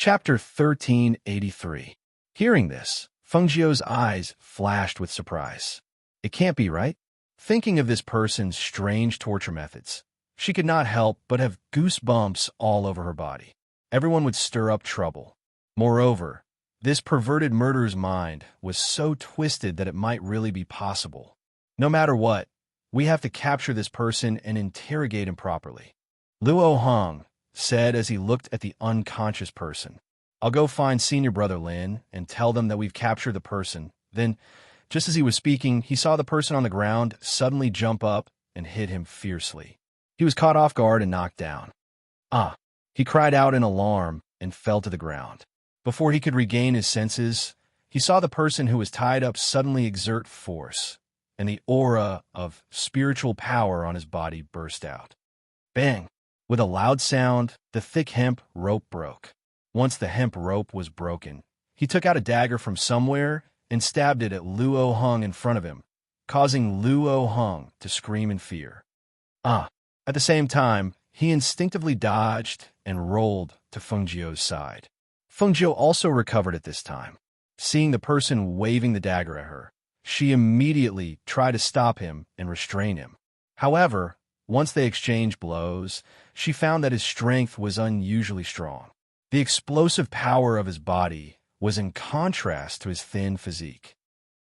Chapter 1383. Hearing this, Fengjiu's eyes flashed with surprise. It can't be right? Thinking of this person's strange torture methods, she could not help but have goosebumps all over her body. Everyone would stir up trouble. Moreover, this perverted murderer's mind was so twisted that it might really be possible. No matter what, we have to capture this person and interrogate him properly. Luo Hong said as he looked at the unconscious person. I'll go find Senior Brother Lin and tell them that we've captured the person. Then, just as he was speaking, he saw the person on the ground suddenly jump up and hit him fiercely. He was caught off guard and knocked down. Ah! He cried out in alarm and fell to the ground. Before he could regain his senses, he saw the person who was tied up suddenly exert force, and the aura of spiritual power on his body burst out. Bang! With a loud sound, the thick hemp rope broke. Once the hemp rope was broken, he took out a dagger from somewhere and stabbed it at Luo Hong in front of him, causing Luo Hong to scream in fear. Ah! At the same time, he instinctively dodged and rolled to Fengjiu's side. Fengjiu also recovered at this time. Seeing the person waving the dagger at her, she immediately tried to stop him and restrain him. However, once they exchanged blows, she found that his strength was unusually strong. The explosive power of his body was in contrast to his thin physique.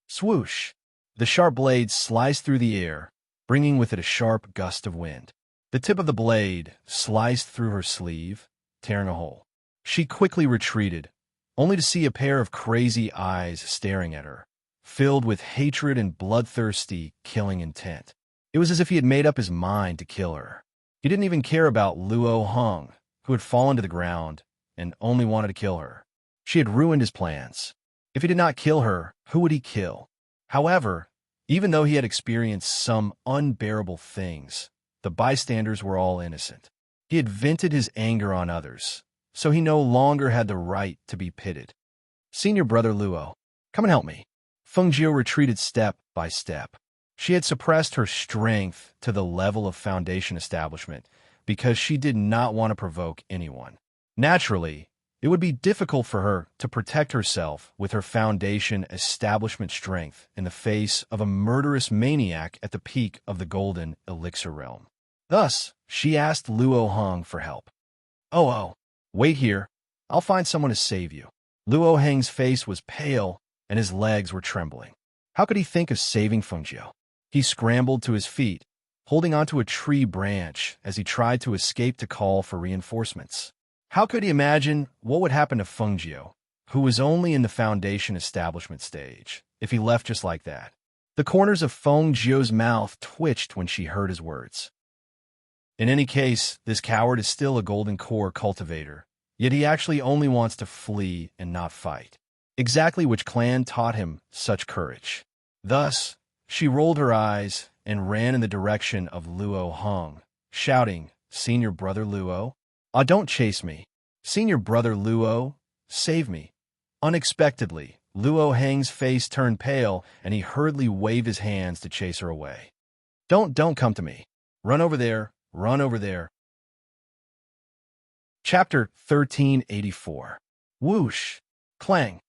Swoosh! The sharp blade sliced through the air, bringing with it a sharp gust of wind. The tip of the blade sliced through her sleeve, tearing a hole. She quickly retreated, only to see a pair of crazy eyes staring at her, filled with hatred and bloodthirsty, killing intent. It was as if he had made up his mind to kill her. He didn't even care about Luo Hong, who had fallen to the ground, and only wanted to kill her. She had ruined his plans. If he did not kill her, who would he kill? However, even though he had experienced some unbearable things, the bystanders were all innocent. He had vented his anger on others, so he no longer had the right to be pitted. Senior Brother Luo, come and help me. Fengjiu retreated step by step. She had suppressed her strength to the level of foundation establishment because she did not want to provoke anyone. Naturally, it would be difficult for her to protect herself with her foundation establishment strength in the face of a murderous maniac at the peak of the golden elixir realm. Thus, she asked Luo Hong for help. Oh, wait here. I'll find someone to save you. Luo Hong's face was pale and his legs were trembling. How could he think of saving Fengjiu? He scrambled to his feet, holding onto a tree branch as he tried to escape to call for reinforcements. How could he imagine what would happen to Fengjiu, who was only in the foundation establishment stage, if he left just like that? The corners of Fengjiu's mouth twitched when she heard his words. In any case, this coward is still a golden core cultivator, yet he actually only wants to flee and not fight. Exactly which clan taught him such courage. Thus, she rolled her eyes and ran in the direction of Luo Hong, shouting, Senior Brother Luo, don't chase me. Senior Brother Luo, save me. Unexpectedly, Luo Hong's face turned pale and he hurriedly waved his hands to chase her away. Don't come to me. Run over there, run over there. Chapter 1384. Whoosh! Clang!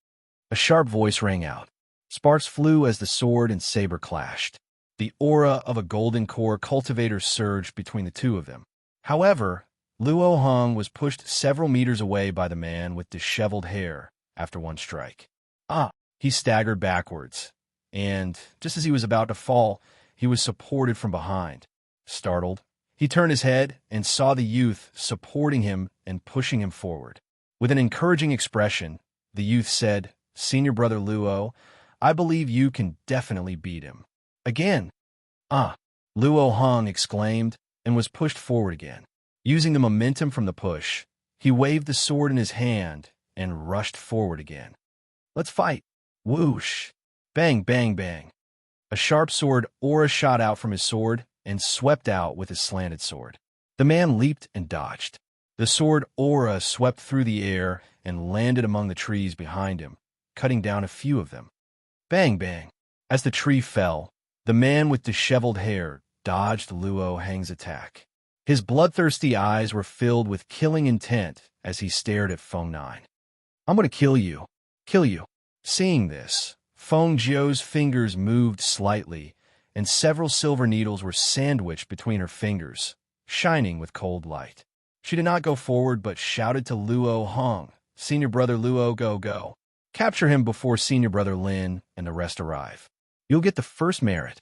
A sharp voice rang out. Sparks flew as the sword and saber clashed. The aura of a golden core cultivator surged between the two of them. However, Luo Hong was pushed several meters away by the man with disheveled hair after one strike. He staggered backwards, and just as he was about to fall, he was supported from behind. Startled, he turned his head and saw the youth supporting him and pushing him forward. With an encouraging expression, the youth said, Senior Brother Luo, I believe you can definitely beat him. Again. Luo Hong exclaimed and was pushed forward again. Using the momentum from the push, he waved the sword in his hand and rushed forward again. Let's fight. Whoosh. Bang, bang, bang. A sharp sword aura shot out from his sword and swept out with his slanted sword. The man leaped and dodged. The sword aura swept through the air and landed among the trees behind him, cutting down a few of them. Bang, bang. As the tree fell, the man with disheveled hair dodged Luo Hong's attack. His bloodthirsty eyes were filled with killing intent as he stared at Feng Nine. I'm going to kill you. Kill you. Seeing this, Feng Jiu's fingers moved slightly, and several silver needles were sandwiched between her fingers, shining with cold light. She did not go forward but shouted to Luo Hong, "Senior brother Luo, go, go. Capture him before senior brother Lin and the rest arrive. You'll get the first merit."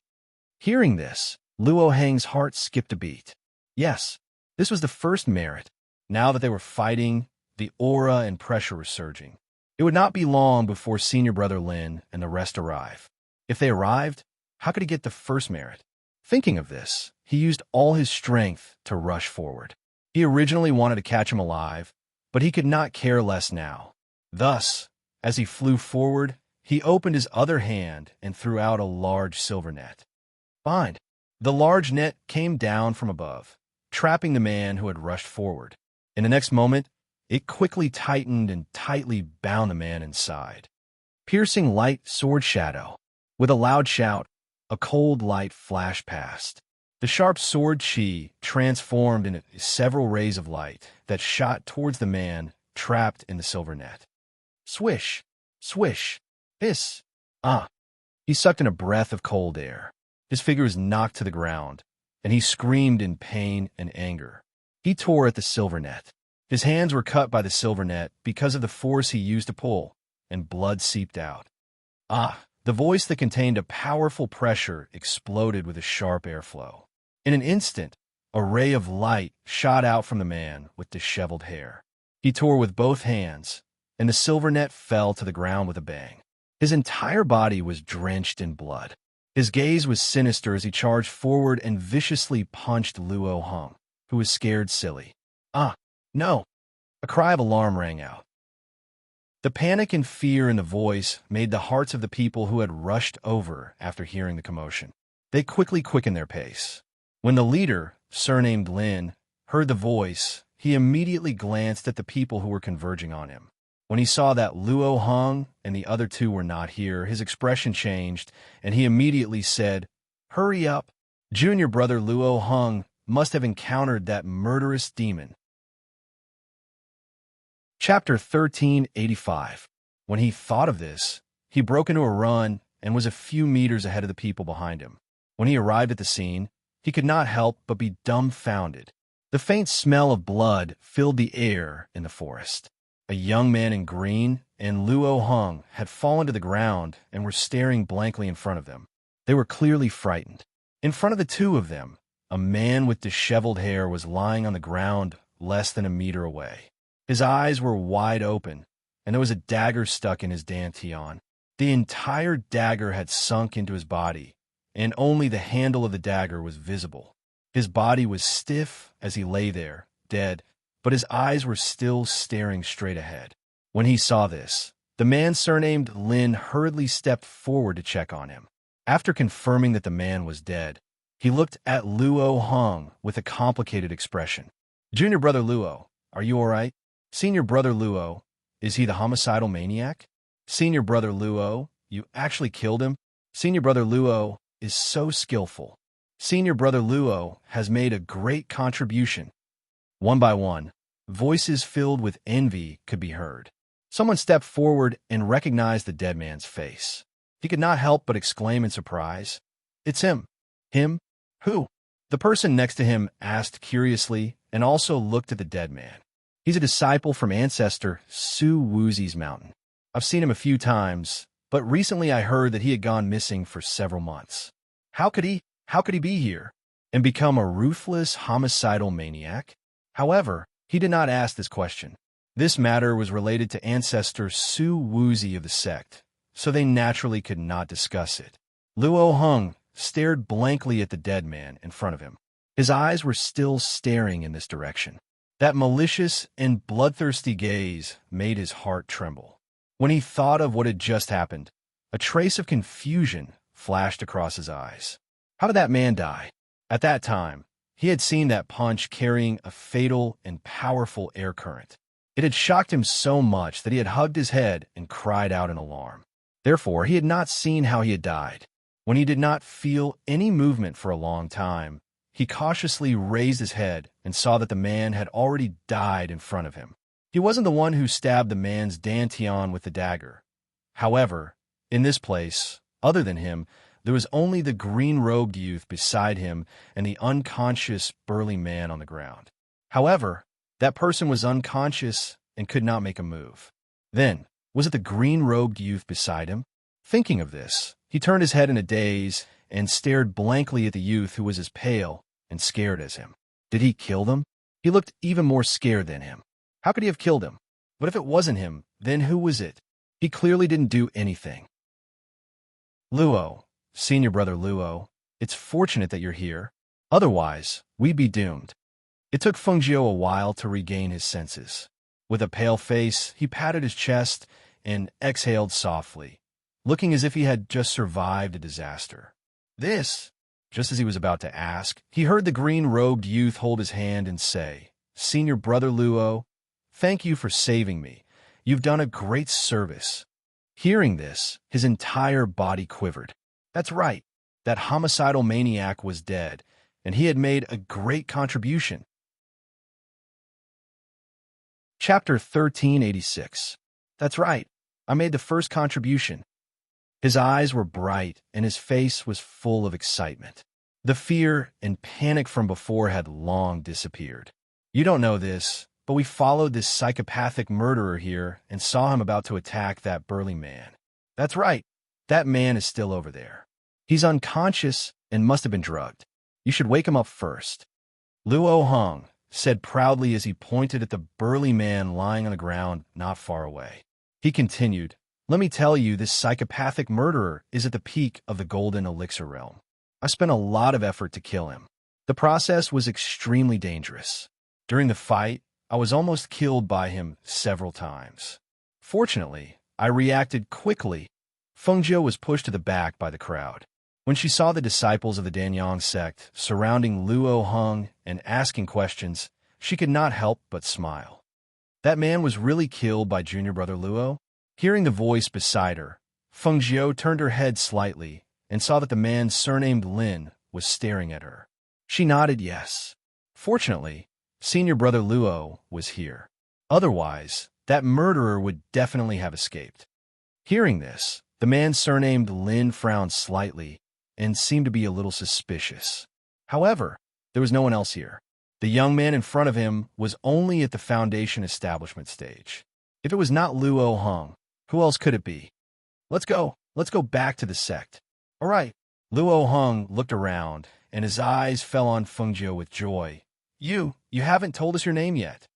Hearing this, Luo Hang's heart skipped a beat. Yes, this was the first merit. Now that they were fighting, the aura and pressure were surging. It would not be long before senior brother Lin and the rest arrive. If they arrived, how could he get the first merit? Thinking of this, he used all his strength to rush forward. He originally wanted to catch him alive, but he could not care less now. Thus, as he flew forward, he opened his other hand and threw out a large silver net. Bind! The large net came down from above, trapping the man who had rushed forward. In the next moment, it quickly tightened and tightly bound the man inside. Piercing light sword shadow. With a loud shout, a cold light flashed past. The sharp sword chi transformed into several rays of light that shot towards the man trapped in the silver net. Swish! Swish! Hiss! Ah! He sucked in a breath of cold air. His figure was knocked to the ground, and he screamed in pain and anger. He tore at the silver net. His hands were cut by the silver net because of the force he used to pull, and blood seeped out. Ah! The voice that contained a powerful pressure exploded with a sharp airflow. In an instant, a ray of light shot out from the man with disheveled hair. He tore with both hands, and the silver net fell to the ground with a bang. His entire body was drenched in blood. His gaze was sinister as he charged forward and viciously punched Luo Hong, who was scared silly. Ah, no! A cry of alarm rang out. The panic and fear in the voice made the hearts of the people who had rushed over after hearing the commotion. They quickly quickened their pace. When the leader, surnamed Lin, heard the voice, he immediately glanced at the people who were converging on him. When he saw that Luo Hong and the other two were not here, his expression changed, and he immediately said, "Hurry up! Junior brother Luo Hong must have encountered that murderous demon." Chapter 1385. When he thought of this, he broke into a run and was a few meters ahead of the people behind him. When he arrived at the scene, he could not help but be dumbfounded. The faint smell of blood filled the air in the forest. A young man in green and Luo Hong had fallen to the ground and were staring blankly in front of them. They were clearly frightened. In front of the two of them, a man with disheveled hair was lying on the ground less than a meter away. His eyes were wide open, and there was a dagger stuck in his dantian. The entire dagger had sunk into his body, and only the handle of the dagger was visible. His body was stiff as he lay there, dead, but his eyes were still staring straight ahead. When he saw this, the man surnamed Lin hurriedly stepped forward to check on him. After confirming that the man was dead, he looked at Luo Hong with a complicated expression. "Junior brother Luo, are you all right? Senior brother Luo, is he the homicidal maniac? Senior brother Luo, you actually killed him? Senior brother Luo is so skillful. Senior brother Luo has made a great contribution." One by one, voices filled with envy could be heard. Someone stepped forward and recognized the dead man's face. He could not help but exclaim in surprise, "It's him." "Him? Who?" The person next to him asked curiously and also looked at the dead man. "He's a disciple from ancestor Su Wuzi's mountain. I've seen him a few times, but recently I heard that he had gone missing for several months. How could he be here and become a ruthless homicidal maniac?" However, he did not ask this question. This matter was related to ancestor Su Wuzi of the sect, so they naturally could not discuss it. Luo Hong stared blankly at the dead man in front of him. His eyes were still staring in this direction. That malicious and bloodthirsty gaze made his heart tremble. When he thought of what had just happened, a trace of confusion flashed across his eyes. How did that man die? At that time, he had seen that punch carrying a fatal and powerful air current. It had shocked him so much that he had hugged his head and cried out in alarm. Therefore, he had not seen how he had died. When he did not feel any movement for a long time, he cautiously raised his head and saw that the man had already died in front of him. He He wasn't the one who stabbed the man's dantian with the dagger. However, in this place, other than him, there was only the green-robed youth beside him and the unconscious, burly man on the ground. However, that person was unconscious and could not make a move. Then, was it the green-robed youth beside him? Thinking of this, he turned his head in a daze and stared blankly at the youth who was as pale and scared as him. Did he kill them? He looked even more scared than him. How could he have killed him? But if it wasn't him, then who was it? He clearly didn't do anything. Luo, senior brother Luo, it's fortunate that you're here. Otherwise, we'd be doomed. It took Fengjiu a while to regain his senses. With a pale face, he patted his chest and exhaled softly, looking as if he had just survived a disaster. This, just as he was about to ask, he heard the green-robed youth hold his hand and say, "Senior brother Luo, thank you for saving me. You've done a great service." Hearing this, his entire body quivered. That's right, that homicidal maniac was dead, and he had made a great contribution. Chapter 1386. That's right, I made the first contribution. His eyes were bright, and his face was full of excitement. The fear and panic from before had long disappeared. You don't know this, but we followed this psychopathic murderer here and saw him about to attack that burly man. That's right, that man is still over there. He's unconscious and must have been drugged. You should wake him up first. Luo Hong said proudly as he pointed at the burly man lying on the ground not far away. He continued, "Let me tell you, this psychopathic murderer is at the peak of the golden elixir realm. I spent a lot of effort to kill him. The process was extremely dangerous. During the fight, I was almost killed by him several times. Fortunately, I reacted quickly." Fengjiu was pushed to the back by the crowd. When she saw the disciples of the Danyang sect surrounding Luo Hong and asking questions, she could not help but smile. That man was really killed by junior brother Luo? Hearing the voice beside her, Fengjiu turned her head slightly and saw that the man surnamed Lin was staring at her. She nodded yes. Fortunately, senior brother Luo was here. Otherwise, that murderer would definitely have escaped. Hearing this, the man surnamed Lin frowned slightly and seemed to be a little suspicious. However, there was no one else here. The young man in front of him was only at the foundation establishment stage. If it was not Luo Hong, who else could it be? Let's go back to the sect. All right. Luo Hong looked around, and his eyes fell on Fengjiu with joy. You haven't told us your name yet."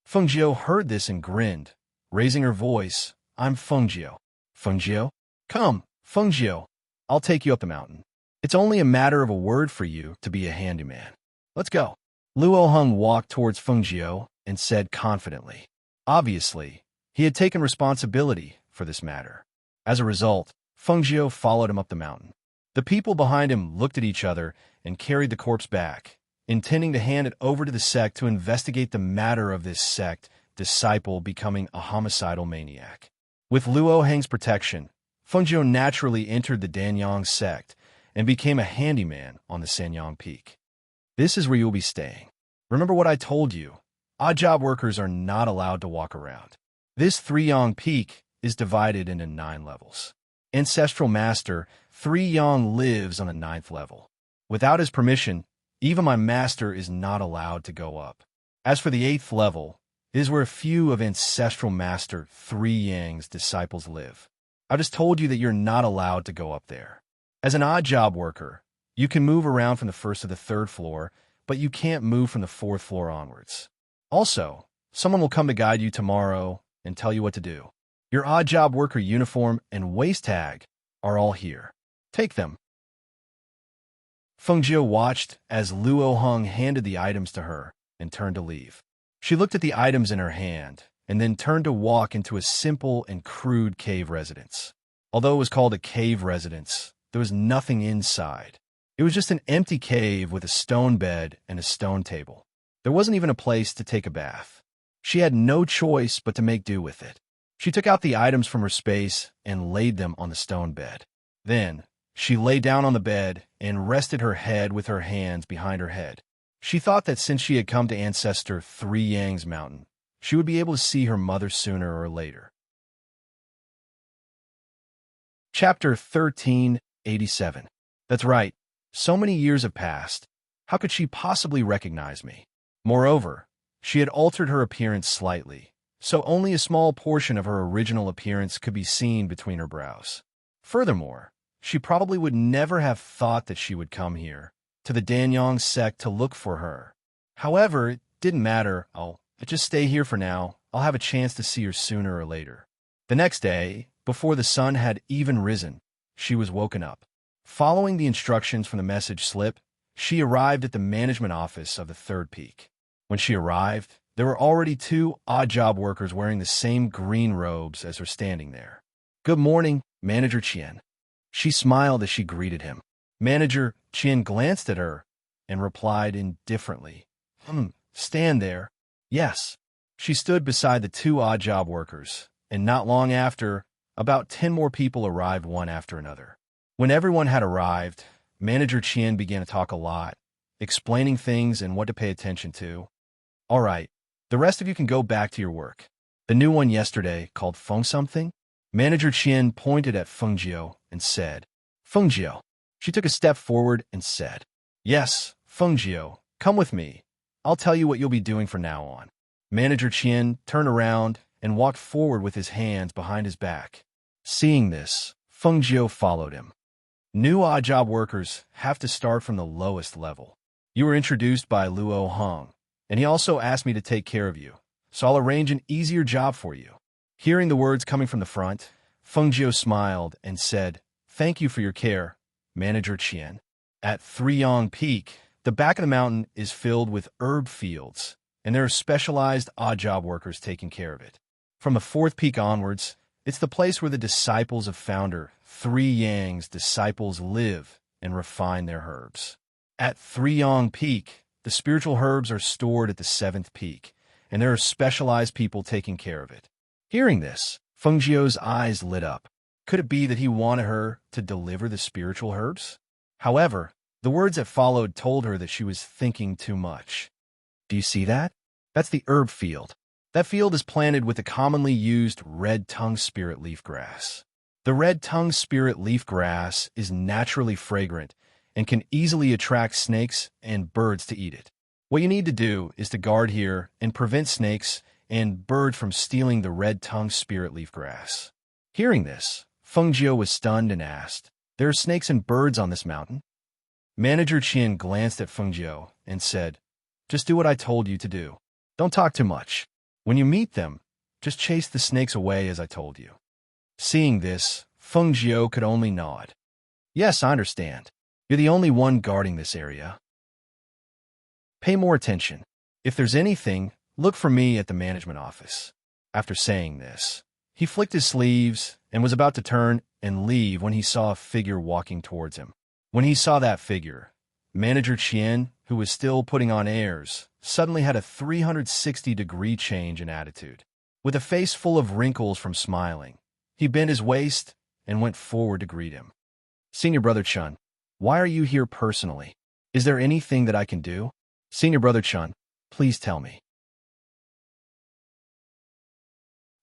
Fengjiu heard this and grinned, raising her voice. "I'm Fengjiu." "Fengjiu? Come, Fengjiu. I'll take you up the mountain. It's only a matter of a word for you to be a handyman. Let's go." Luo Hong walked towards Fengjiu and said confidently. Obviously, he had taken responsibility for this matter. As a result, Fengjiu followed him up the mountain. The people behind him looked at each other and carried the corpse back, intending to hand it over to the sect to investigate the matter of this sect disciple becoming a homicidal maniac. With Luo Hong's protection, Fengjiu naturally entered the Danyang sect and became a handyman on the Sanyang Peak. This is where you will be staying. Remember what I told you. Odd job workers are not allowed to walk around. This Three-Yang Peak is divided into 9 levels. Ancestral Master Three-Yang lives on the 9th level. Without his permission, even my master is not allowed to go up. As for the 8th level, it is where a few of Ancestral Master Three-Yang's disciples live. I just told you that you're not allowed to go up there. As an odd job worker, you can move around from the 1st to the 3rd floor, but you can't move from the 4th floor onwards. Also, someone will come to guide you tomorrow and tell you what to do. Your odd job worker uniform and waist tag are all here. Take them. Fengjiu watched as Luo Hong handed the items to her and turned to leave. She looked at the items in her hand and then turned to walk into a simple and crude cave residence. Although it was called a cave residence, there was nothing inside. It was just an empty cave with a stone bed and a stone table. There wasn't even a place to take a bath. She had no choice but to make do with it. She took out the items from her space and laid them on the stone bed. Then, she lay down on the bed and rested her head with her hands behind her head. She thought that since she had come to Ancestor Three Yang's mountain, she would be able to see her mother sooner or later. Chapter 1387. That's right. So many years have passed. How could she possibly recognize me? Moreover, she had altered her appearance slightly, so only a small portion of her original appearance could be seen between her brows. Furthermore, she probably would never have thought that she would come here, to the Danyang sect, to look for her. However, it didn't matter. I'll just stay here for now. I'll have a chance to see her sooner or later. The next day, before the sun had even risen, she was woken up. Following the instructions from the message slip, she arrived at the management office of the third peak. When she arrived, there were already 2 odd job workers wearing the same green robes as her standing there. "Good morning, Manager Qian." She smiled as she greeted him. Manager Qian glanced at her and replied indifferently, "Stand there." "Yes." She stood beside the 2 odd job workers, and not long after, about 10 more people arrived one after another. When everyone had arrived, Manager Qian began to talk a lot, explaining things and what to pay attention to. "All right, the rest of you can go back to your work. The new one yesterday, called Feng something?" Manager Qian pointed at Feng Jiao and said, "Feng Jiao." She took a step forward and said, "Yes, Feng Jiao, come with me. I'll tell you what you'll be doing from now on." Manager Qian turned around and walked forward with his hands behind his back. Seeing this, Feng Jiao followed him. New odd job workers have to start from the lowest level. You were introduced by Luo Hong, and he also asked me to take care of you, so I'll arrange an easier job for you. Hearing the words coming from the front, Feng Jiao smiled and said, "Thank you for your care, Manager Qian." At Three-Yong Peak, the back of the mountain is filled with herb fields, and there are specialized odd job workers taking care of it. From the 4th peak onwards, it's the place where the disciples of founder Three Yang's disciples live and refine their herbs. At Three-Yong Peak, the spiritual herbs are stored at the 7th peak, and there are specialized people taking care of it. Hearing this, Feng Jiao's eyes lit up. Could it be that he wanted her to deliver the spiritual herbs? However, the words that followed told her that she was thinking too much. "Do you see that? That's the herb field. That field is planted with the commonly used red-tongue spirit leaf grass. The red-tongue spirit leaf grass is naturally fragrant and can easily attract snakes and birds to eat it. What you need to do is to guard here and prevent snakes and birds from stealing the red-tongue spirit leaf grass." Hearing this, Feng Jiao was stunned and asked, "There are snakes and birds on this mountain?" Manager Qian glanced at Feng Jiao and said, "Just do what I told you to do. Don't talk too much. When you meet them, just chase the snakes away as I told you." Seeing this, Feng Jiao could only nod. "Yes, I understand. You're the only one guarding this area. Pay more attention. If there's anything, look for me at the management office." After saying this, he flicked his sleeves and was about to turn and leave when he saw a figure walking towards him. When he saw that figure, Manager Qian, who was still putting on airs, suddenly had a 360-degree change in attitude. With a face full of wrinkles from smiling, he bent his waist and went forward to greet him. "Senior Brother Chun, why are you here personally? Is there anything that I can do? Senior Brother Chun, please tell me."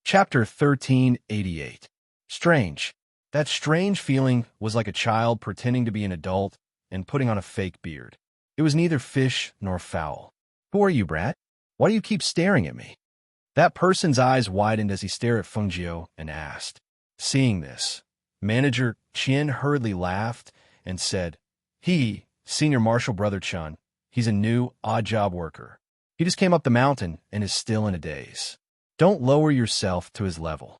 Chapter 1388. Strange. That strange feeling was like a child pretending to be an adult and putting on a fake beard. It was neither fish nor fowl. "Who are you, brat? Why do you keep staring at me?" That person's eyes widened as he stared at Feng Jiao and asked. Seeing this, Manager Qian hurriedly laughed and said, Senior Marshal Brother Chun, he's a new odd job worker. He just came up the mountain and is still in a daze. Don't lower yourself to his level."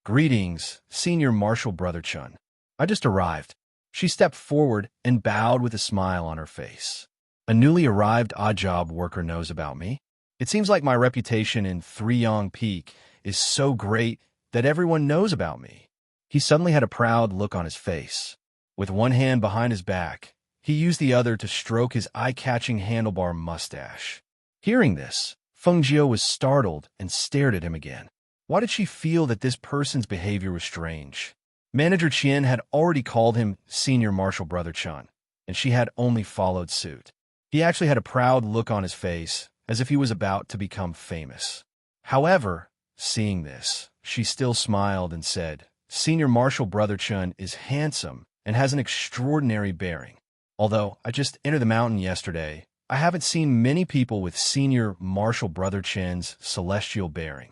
"Greetings, Senior Marshal Brother Chun. I just arrived." She stepped forward and bowed with a smile on her face. "A newly arrived odd job worker knows about me? It seems like my reputation in Three-Yong Peak is so great that everyone knows about me." He suddenly had a proud look on his face. With one hand behind his back, he used the other to stroke his eye-catching handlebar mustache. Hearing this, Feng Jiao was startled and stared at him again. Why did she feel that this person's behavior was strange? Manager Qian had already called him Senior Marshal Brother Chun, and she had only followed suit. He actually had a proud look on his face, as if he was about to become famous. However, seeing this, she still smiled and said, Senior Marshal Brother Chun is handsome and has an extraordinary bearing. Although I just entered the mountain yesterday, I haven't seen many people with Senior Marshal Brother Chen's celestial bearing.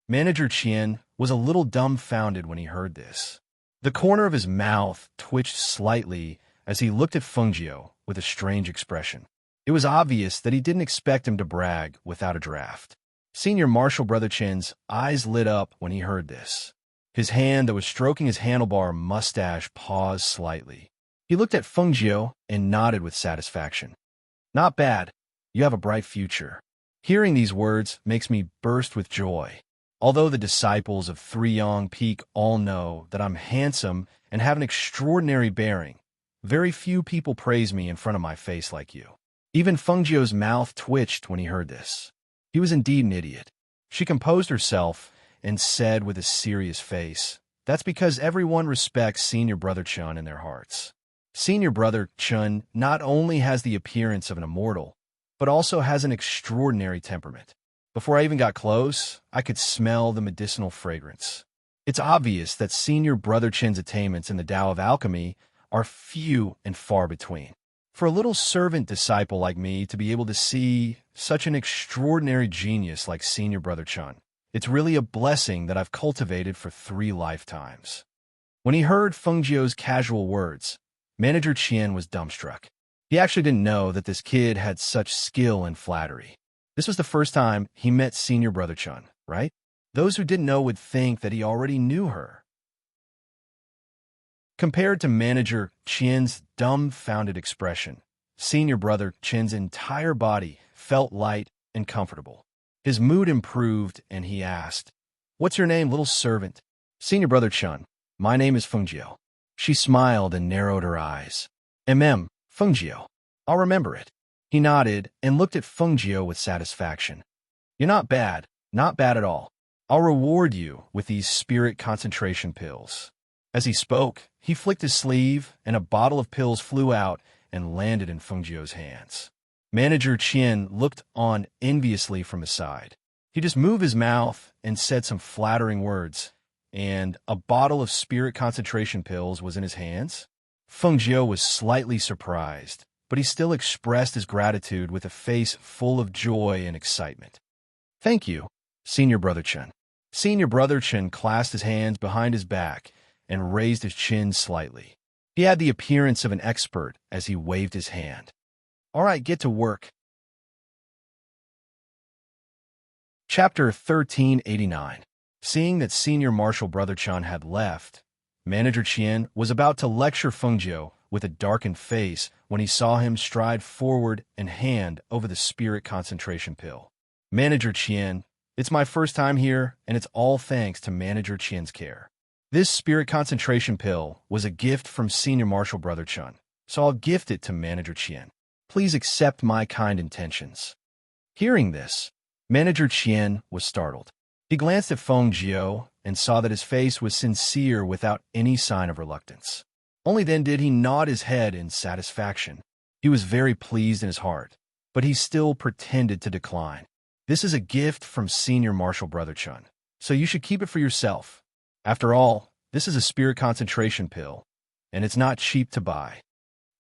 Manager Chen was a little dumbfounded when he heard this. The corner of his mouth twitched slightly as he looked at Fengjiu with a strange expression. It was obvious that he didn't expect him to brag without a draft. Senior Marshal Brother Chen's eyes lit up when he heard this. His hand that was stroking his handlebar mustache paused slightly. He looked at Fengjiu and nodded with satisfaction. Not bad. You have a bright future. Hearing these words makes me burst with joy. Although the disciples of Three Yang Peak all know that I'm handsome and have an extraordinary bearing, very few people praise me in front of my face like you. Even Fengjiu's mouth twitched when he heard this. He was indeed an idiot. She composed herself and said with a serious face, That's because everyone respects Senior Brother Chun in their hearts. Senior Brother Chun not only has the appearance of an immortal, but also has an extraordinary temperament. Before I even got close, I could smell the medicinal fragrance. It's obvious that Senior Brother Chen's attainments in the Tao of Alchemy are few and far between. For a little servant disciple like me to be able to see such an extraordinary genius like Senior Brother Chun, it's really a blessing that I've cultivated for 3 lifetimes. When he heard Fengjiu's casual words, Manager Qian was dumbstruck. He actually didn't know that this kid had such skill in flattery. This was the first time he met Senior Brother Chun, right? Those who didn't know would think that he already knew her. Compared to Manager Qian's dumbfounded expression, Senior Brother Chen's entire body felt light and comfortable. His mood improved and he asked, What's your name, little servant? Senior Brother Chun, my name is Fengjiu. She smiled and narrowed her eyes. Fengjiu. I'll remember it. He nodded and looked at Fengjiu with satisfaction. You're not bad at all. I'll reward you with these spirit concentration pills. As he spoke, he flicked his sleeve and a bottle of pills flew out and landed in Fengjiu's hands. Manager Qian looked on enviously from his side. He just moved his mouth and said some flattering words, and a bottle of spirit concentration pills was in his hands. Fengjiu was slightly surprised, but he still expressed his gratitude with a face full of joy and excitement. Thank you, Senior Brother Chun. Senior Brother Chun clasped his hands behind his back and raised his chin slightly. He had the appearance of an expert as he waved his hand. All right, get to work. Chapter 1389. Seeing that Senior Marshal Brother Chun had left, Manager Qian was about to lecture Fengjiu with a darkened face when he saw him stride forward and hand over the spirit concentration pill. Manager Qian, it's my first time here, and it's all thanks to Manager Qian's care. This spirit concentration pill was a gift from Senior Marshal Brother Chun, so I'll gift it to Manager Qian. Please accept my kind intentions. Hearing this, Manager Qian was startled. He glanced at Fengjiu and saw that his face was sincere without any sign of reluctance. Only then did he nod his head in satisfaction. He was very pleased in his heart, but he still pretended to decline. This is a gift from Senior Marshal Brother Chun, so you should keep it for yourself. After all, this is a spirit concentration pill, and it's not cheap to buy.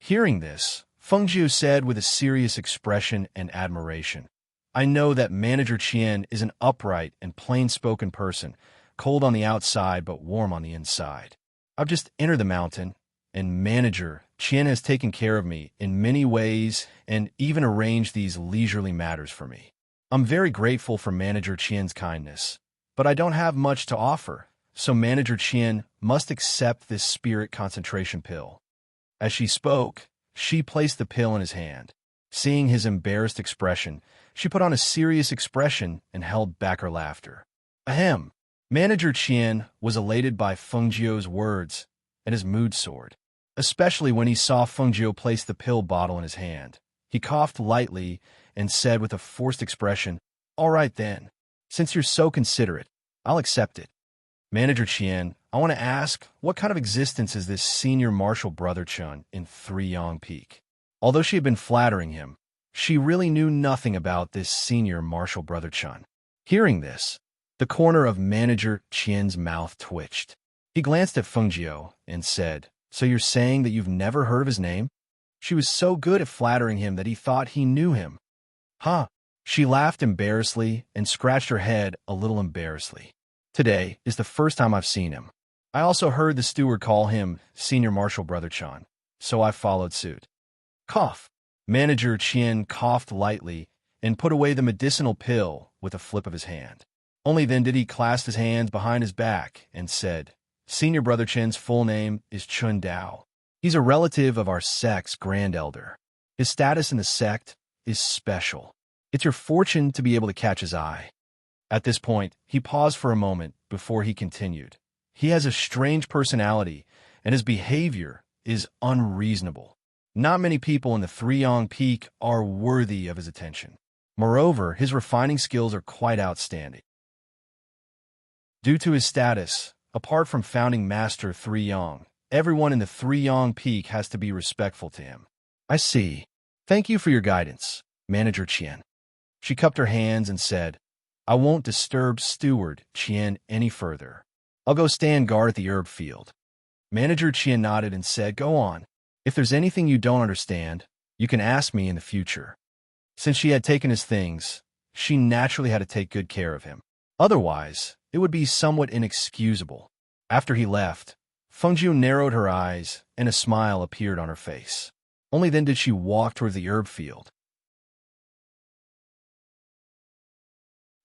Hearing this, Fengjiu said with a serious expression and admiration, I know that Manager Qian is an upright and plain-spoken person, cold on the outside but warm on the inside. I've just entered the mountain, and Manager Qian has taken care of me in many ways and even arranged these leisurely matters for me. I'm very grateful for Manager Qian's kindness, but I don't have much to offer, so Manager Qian must accept this spirit concentration pill. As she spoke, she placed the pill in his hand. Seeing his embarrassed expression, she put on a serious expression and held back her laughter. Ahem. Manager Qian was elated by Fengjiu's words, and his mood soared, especially when he saw Fengjiu place the pill bottle in his hand. He coughed lightly and said with a forced expression, All right then. Since you're so considerate, I'll accept it. Manager Qian, I want to ask, what kind of existence is this Senior Marshal Brother Chun in Three Yang Peak? Although she had been flattering him, she really knew nothing about this Senior Marshal Brother Chun. Hearing this, the corner of Manager Qian's mouth twitched. He glanced at Fengjiu and said, "So you're saying that you've never heard of his name?" She was so good at flattering him that he thought he knew him. Huh? She laughed embarrassedly and scratched her head a little embarrassedly. Today is the first time I've seen him. I also heard the steward call him Senior Marshal Brother Chan, so I followed suit. Cough. Manager Qian coughed lightly and put away the medicinal pill with a flip of his hand. Only then did he clasp his hands behind his back and said, "Senior Brother Chen's full name is Chun Dao. He's a relative of our sect's grand elder. His status in the sect is special. It's your fortune to be able to catch his eye." At this point, he paused for a moment before he continued. "He has a strange personality, and his behavior is unreasonable. Not many people in the Three-Yong Peak are worthy of his attention. Moreover, his refining skills are quite outstanding. Due to his status, apart from founding master Three-Yong, everyone in the Three-Yong Peak has to be respectful to him." "I see. Thank you for your guidance, Manager Qian." She cupped her hands and said, "I won't disturb Steward Qian any further. I'll go stand guard at the herb field." Manager Qian nodded and said, "Go on. If there's anything you don't understand, you can ask me in the future." Since she had taken his things, she naturally had to take good care of him. Otherwise, it would be somewhat inexcusable. After he left, Fengjiu narrowed her eyes and a smile appeared on her face. Only then did she walk toward the herb field.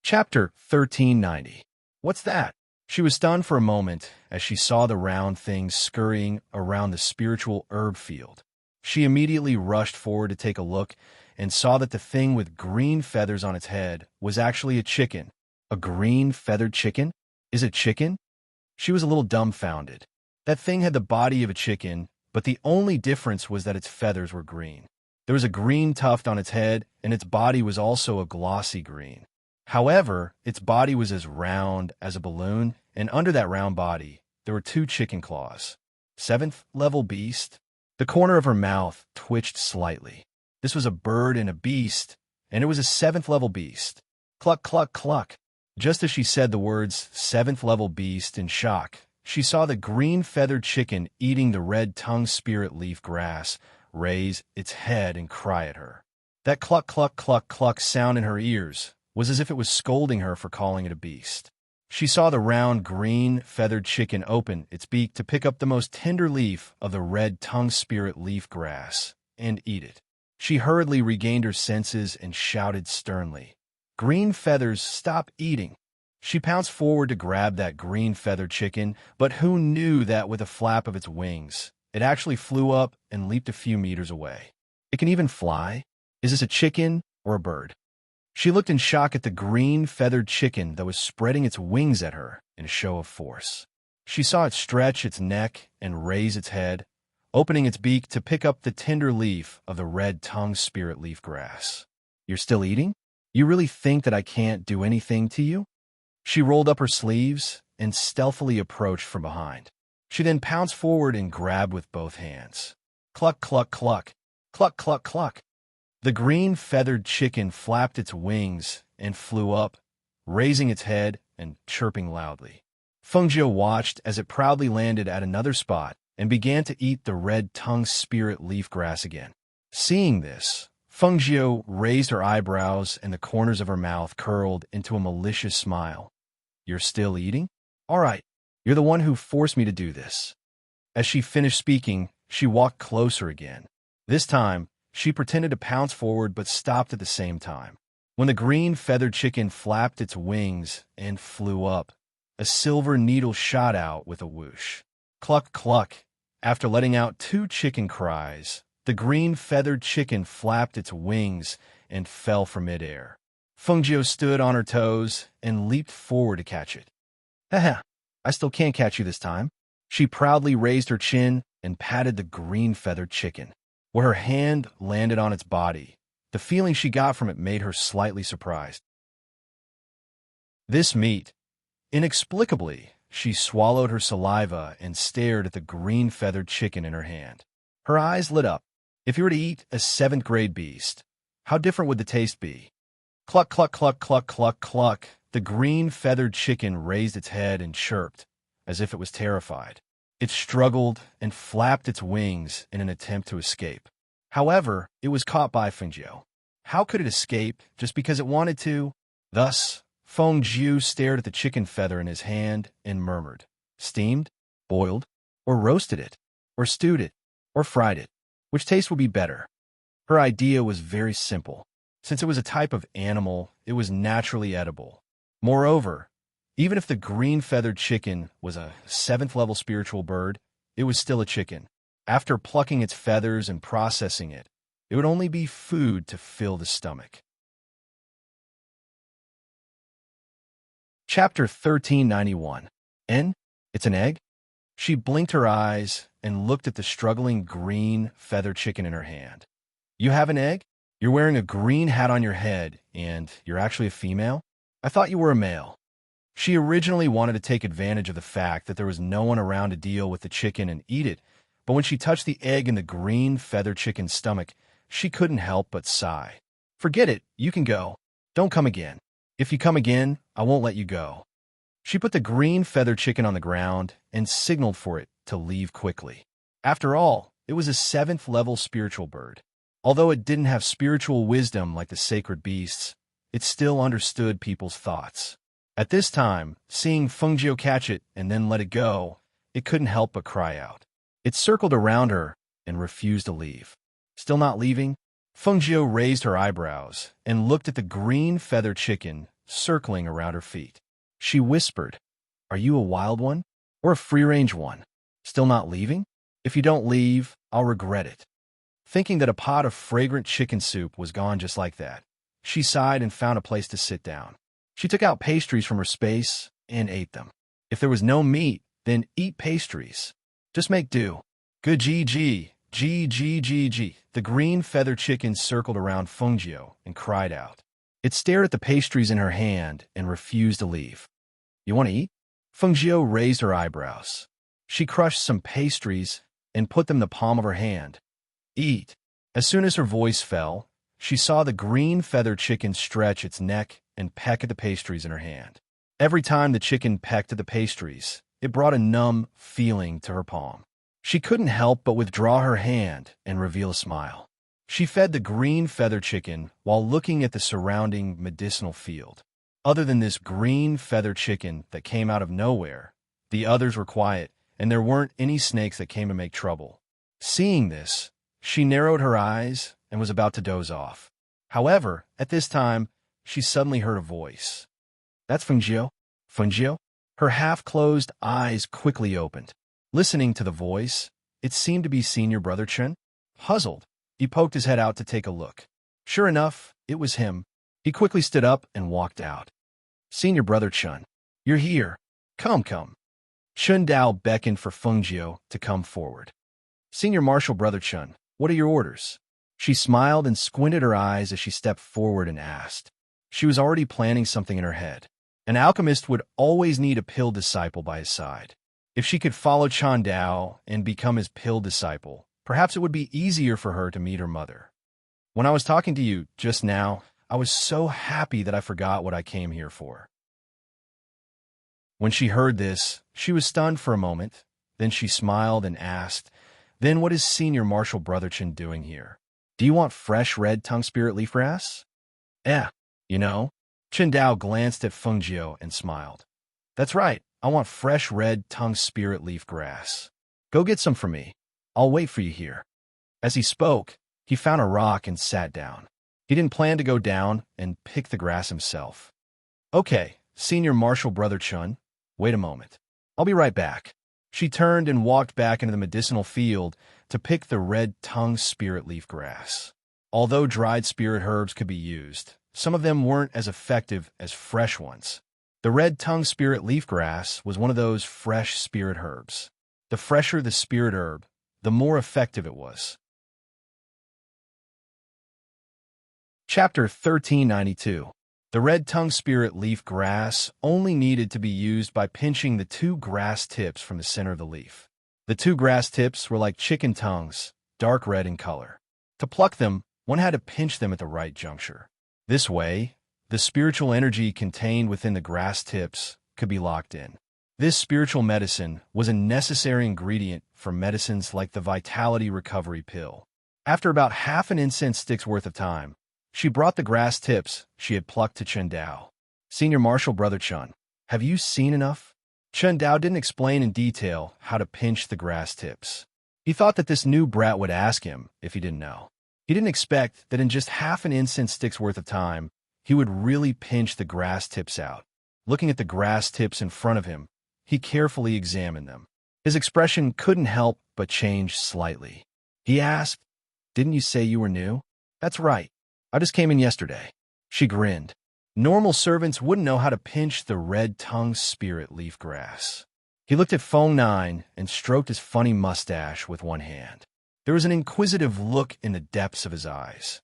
Chapter 1390. What's that? She was stunned for a moment as she saw the round thing scurrying around the spiritual herb field. She immediately rushed forward to take a look and saw that the thing with green feathers on its head was actually a chicken. A green feathered chicken? Is it chicken? She was a little dumbfounded. That thing had the body of a chicken, but the only difference was that its feathers were green. There was a green tuft on its head, and its body was also a glossy green. However, its body was as round as a balloon, and under that round body, there were 2 chicken claws. 7th level beast? The corner of her mouth twitched slightly. This was a bird and a beast, and it was a 7th level beast. Cluck, cluck, cluck. Just as she said the words 7th level beast in shock, she saw the green feathered chicken eating the red tongue spirit leaf grass raise its head and cry at her. That cluck, cluck, cluck, cluck sound in her ears was as if it was scolding her for calling it a beast. She saw the round green feathered chicken open its beak to pick up the most tender leaf of the red tongue spirit leaf grass and eat it. She hurriedly regained her senses and shouted sternly, "Green feathers, stop eating!" She pounced forward to grab that green feathered chicken, but who knew that with a flap of its wings, it actually flew up and leaped a few meters away. It can even fly? Is this a chicken or a bird? She looked in shock at the green feathered chicken that was spreading its wings at her in a show of force. She saw it stretch its neck and raise its head, opening its beak to pick up the tender leaf of the red tongue spirit leaf grass. "You're still eating? You really think that I can't do anything to you?" She rolled up her sleeves and stealthily approached from behind. She then pounced forward and grabbed with both hands. Cluck, cluck, cluck. Cluck, cluck, cluck. The green feathered chicken flapped its wings and flew up, raising its head and chirping loudly. Fengjiu watched as it proudly landed at another spot and began to eat the red tongue spirit leaf grass again. Seeing this, Fengjiu raised her eyebrows and the corners of her mouth curled into a malicious smile. "You're still eating? All right, you're the one who forced me to do this." As she finished speaking, she walked closer again. This time, she pretended to pounce forward but stopped at the same time. When the green feathered chicken flapped its wings and flew up, a silver needle shot out with a whoosh. Cluck, cluck. After letting out 2 chicken cries, the green feathered chicken flapped its wings and fell from midair. Fengjiu stood on her toes and leaped forward to catch it. "Haha, I still can't catch you this time." She proudly raised her chin and patted the green feathered chicken. Where her hand landed on its body, the feeling she got from it made her slightly surprised. This meat. Inexplicably, she swallowed her saliva and stared at the green feathered chicken in her hand. Her eyes lit up. If you were to eat a 7th grade beast, how different would the taste be? Cluck, cluck, cluck, cluck, cluck, cluck. the green feathered chicken raised its head and chirped, as if it was terrified. It struggled and flapped its wings in an attempt to escape. However, it was caught by Fengjiu. How could it escape just because it wanted to? Thus, Fengjiu stared at the chicken feather in his hand and murmured, "Steamed, boiled, or roasted it, or stewed it, or fried it. Which taste would be better?" Her idea was very simple. Since it was a type of animal, it was naturally edible. Moreover, even if the green-feathered chicken was a 7th-level spiritual bird, it was still a chicken. After plucking its feathers and processing it, it would only be food to fill the stomach. Chapter 1391. N? It's an egg? She blinked her eyes and looked at the struggling green feathered chicken in her hand. You have an egg? You're wearing a green hat on your head, and you're actually a female? I thought you were a male. She originally wanted to take advantage of the fact that there was no one around to deal with the chicken and eat it, but when she touched the egg in the green feathered chicken's stomach, she couldn't help but sigh. Forget it, you can go. Don't come again. If you come again, I won't let you go. She put the green feathered chicken on the ground and signaled for it to leave quickly. After all, it was a 7th-level spiritual bird. Although it didn't have spiritual wisdom like the sacred beasts, it still understood people's thoughts. At this time, seeing Fengjiu catch it and then let it go, it couldn't help but cry out. It circled around her and refused to leave. Still not leaving? Fengjiu raised her eyebrows and looked at the green feathered chicken circling around her feet. She whispered, "Are you a wild one or a free-range one? Still not leaving? If you don't leave, I'll regret it." Thinking that a pot of fragrant chicken soup was gone just like that, she sighed and found a place to sit down. She took out pastries from her space and ate them. If there was no meat, then eat pastries. Just make do. Good GG, GG. The green feathered chicken circled around Fengjiu and cried out. It stared at the pastries in her hand and refused to leave. You want to eat? Fengjiu raised her eyebrows. She crushed some pastries and put them in the palm of her hand. Eat. As soon as her voice fell, she saw the green feathered chicken stretch its neck and peck at the pastries in her hand. Every time the chicken pecked at the pastries, it brought a numb feeling to her palm. She couldn't help but withdraw her hand and reveal a smile. She fed the green feathered chicken while looking at the surrounding medicinal field. Other than this green feathered chicken that came out of nowhere, the others were quiet, and there weren't any snakes that came to make trouble. Seeing this, she narrowed her eyes and was about to doze off. However, at this time, she suddenly heard a voice. That's Fengjiu. Fengjiu? Her half-closed eyes quickly opened. Listening to the voice, it seemed to be Senior Brother Chen. Puzzled, he poked his head out to take a look. Sure enough, it was him. He quickly stood up and walked out. Senior Brother Chen, you're here. Come. Chun Dao beckoned for Fengjiu to come forward. Senior Marshal Brother Chen, what are your orders? She smiled and squinted her eyes as she stepped forward and asked. She was already planning something in her head. An alchemist would always need a pill disciple by his side. If she could follow Chun Dao and become his pill disciple, perhaps it would be easier for her to meet her mother. When I was talking to you just now, I was so happy that I forgot what I came here for. When she heard this, she was stunned for a moment. Then she smiled and asked, Then what is Senior Marshal Brother Chen doing here? Do you want fresh red tongue spirit leaf grass? You know. Chen Dao glanced at Fengjiu and smiled. That's right, I want fresh red tongue spirit leaf grass. Go get some for me. I'll wait for you here. As he spoke, he found a rock and sat down. He didn't plan to go down and pick the grass himself. Okay, Senior Marshal Brother Chen, wait a moment. I'll be right back. She turned and walked back into the medicinal field to pick the red tongue spirit leaf grass. Although dried spirit herbs could be used, some of them weren't as effective as fresh ones. The red tongue spirit leaf grass was one of those fresh spirit herbs. The fresher the spirit herb, the more effective it was. Chapter 1392. The red tongue spirit leaf grass only needed to be used by pinching the 2 grass tips from the center of the leaf. The 2 grass tips were like chicken tongues, dark red in color. To pluck them, one had to pinch them at the right juncture. This way, the spiritual energy contained within the grass tips could be locked in. This spiritual medicine was a necessary ingredient for medicines like the Vitality Recovery Pill. After about half an incense stick's worth of time, she brought the grass tips she had plucked to Chen Dao. Senior Marshal Brother Chun, have you seen enough? Chen Dao didn't explain in detail how to pinch the grass tips. He thought that this new brat would ask him if he didn't know. He didn't expect that in just half an incense stick's worth of time, he would really pinch the grass tips out. Looking at the grass tips in front of him, he carefully examined them. His expression couldn't help but change slightly. He asked, "Didn't you say you were new?" "That's right. I just came in yesterday." She grinned. Normal servants wouldn't know how to pinch the red-tongued spirit leaf grass. He looked at Feng Nine and stroked his funny mustache with one hand. There was an inquisitive look in the depths of his eyes.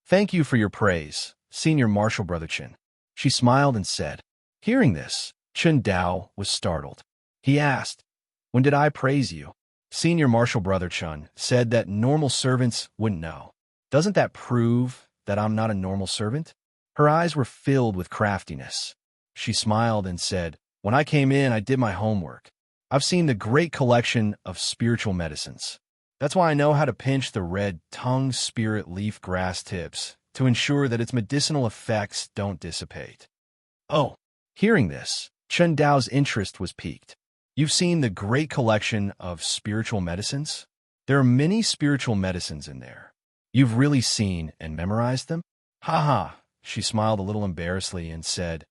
"Thank you for your praise, Senior Marshal Brother Chen." She smiled and said. Hearing this, Chen Dao was startled. He asked, "When did I praise you?" Senior Marshal Brother Chun said that normal servants wouldn't know. "Doesn't that prove that I'm not a normal servant?" Her eyes were filled with craftiness. She smiled and said, "When I came in, I did my homework. I've seen the great collection of spiritual medicines. That's why I know how to pinch the red-tongued spirit leaf grass tips to ensure that its medicinal effects don't dissipate." Oh, hearing this, Chen Dao's interest was piqued. "You've seen the great collection of spiritual medicines? There are many spiritual medicines in there. You've really seen and memorized them?" "Ha ha," she smiled a little embarrassedly and said,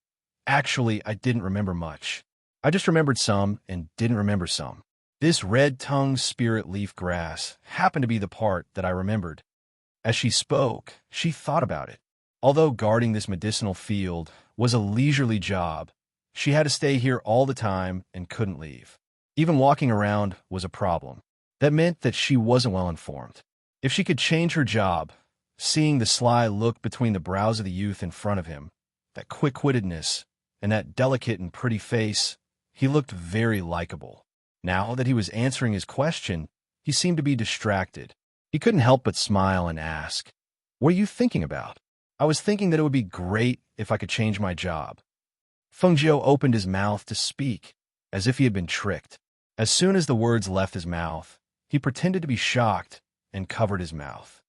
"Actually, I didn't remember much. I just remembered some and didn't remember some. This red-tongued spirit leaf grass happened to be the part that I remembered." As she spoke, she thought about it. Although guarding this medicinal field was a leisurely job, she had to stay here all the time and couldn't leave. Even walking around was a problem. That meant that she wasn't well informed. If she could change her job, seeing the sly look between the brows of the youth in front of him, that quick-wittedness, and that delicate and pretty face, he looked very likable. Now that he was answering his question, he seemed to be distracted. He couldn't help but smile and ask, "What are you thinking about?" "I was thinking that it would be great if I could change my job." Feng Jiu opened his mouth to speak, as if he had been tricked. As soon as the words left his mouth, he pretended to be shocked and covered his mouth.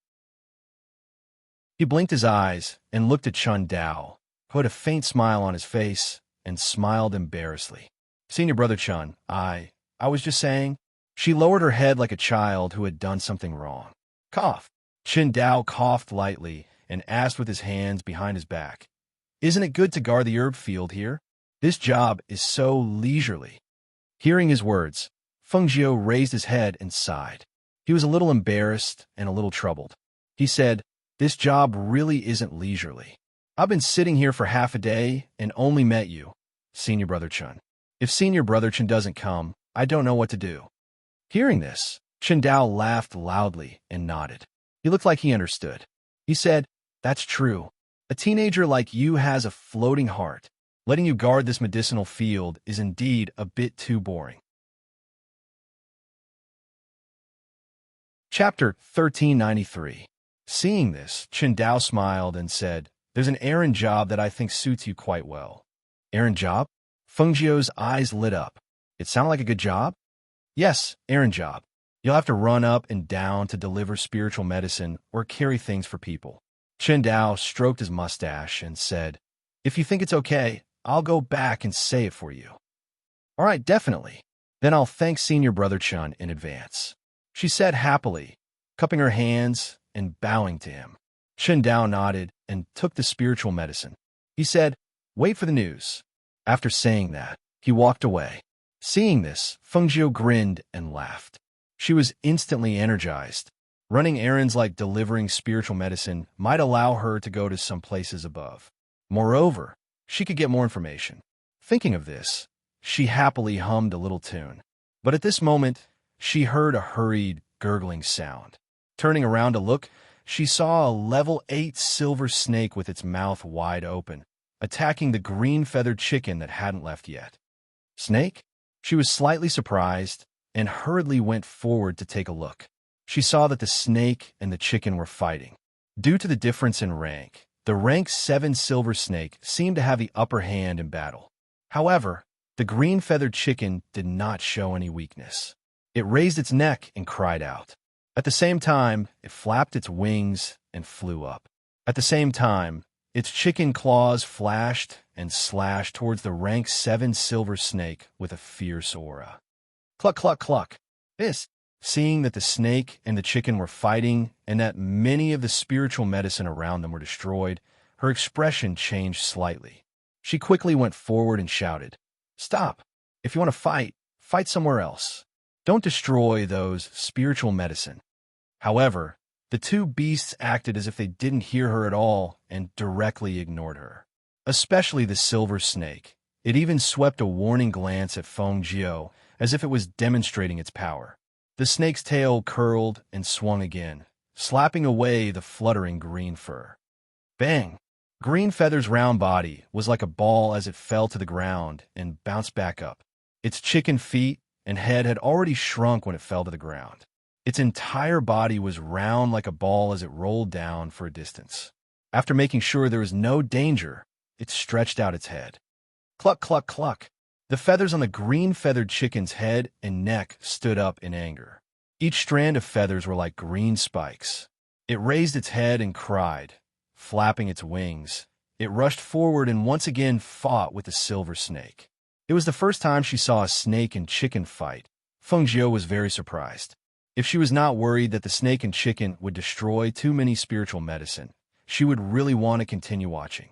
He blinked his eyes and looked at Chen Dao, who had a faint smile on his face, and smiled embarrassedly. "Senior Brother Chun, I was just saying." She lowered her head like a child who had done something wrong. Cough. Chen Dao coughed lightly and asked with his hands behind his back, "Isn't it good to guard the herb field here? This job is so leisurely." Hearing his words, Feng Jiu raised his head and sighed. He was a little embarrassed and a little troubled. He said, "This job really isn't leisurely. I've been sitting here for half a day and only met you, Senior Brother Chun. If Senior Brother Chun doesn't come, I don't know what to do." Hearing this, Chen Dao laughed loudly and nodded. He looked like he understood. He said, "That's true. A teenager like you has a floating heart. Letting you guard this medicinal field is indeed a bit too boring." Chapter 1393. Seeing this, Chen Dao smiled and said, "There's an errand job that I think suits you quite well." "Errand job?" Feng Jiu's eyes lit up. "It sounded like a good job?" "Yes, errand job. You'll have to run up and down to deliver spiritual medicine or carry things for people." Chen Dao stroked his mustache and said, "If you think it's okay, I'll go back and say it for you." "All right, definitely. Then I'll thank Senior Brother Chun in advance," she said happily, cupping her hands and bowing to him. Chen Dao nodded and took the spiritual medicine. He said, "Wait for the news." After saying that, he walked away. Seeing this, Feng Jiu grinned and laughed. She was instantly energized. Running errands like delivering spiritual medicine might allow her to go to some places above. Moreover, she could get more information. Thinking of this, she happily hummed a little tune. But at this moment, she heard a hurried, gurgling sound. Turning around to look, she saw a level 8 silver snake with its mouth wide open, attacking the green-feathered chicken that hadn't left yet. "Snake?" She was slightly surprised and hurriedly went forward to take a look. She saw that the snake and the chicken were fighting. Due to the difference in rank, The rank 7 silver snake seemed to have the upper hand in battle. However, the green-feathered chicken did not show any weakness. It raised its neck and cried out. At the same time, it flapped its wings and flew up. At the same time, its chicken claws flashed and slashed towards the rank 7 silver snake with a fierce aura. Cluck, cluck, cluck. This, seeing that the snake and the chicken were fighting and that many of the spiritual medicine around them were destroyed, her expression changed slightly. She quickly went forward and shouted, "Stop! If you want to fight, fight somewhere else. Don't destroy those spiritual medicine." However, the two beasts acted as if they didn't hear her at all and directly ignored her. Especially the silver snake. It even swept a warning glance at Feng Jiao as if it was demonstrating its power. The snake's tail curled and swung again, slapping away the fluttering green fur. Bang! Green Feather's round body was like a ball as it fell to the ground and bounced back up. Its chicken feet and head had already shrunk when it fell to the ground. Its entire body was round like a ball as it rolled down for a distance. After making sure there was no danger, it stretched out its head. Cluck, cluck, cluck. The feathers on the green-feathered chicken's head and neck stood up in anger. Each strand of feathers were like green spikes. It raised its head and cried. Flapping its wings, it rushed forward and once again fought with the silver snake. It was the first time she saw a snake and chicken fight. Feng Jiao was very surprised. If she was not worried that the snake and chicken would destroy too many spiritual medicine, she would really want to continue watching.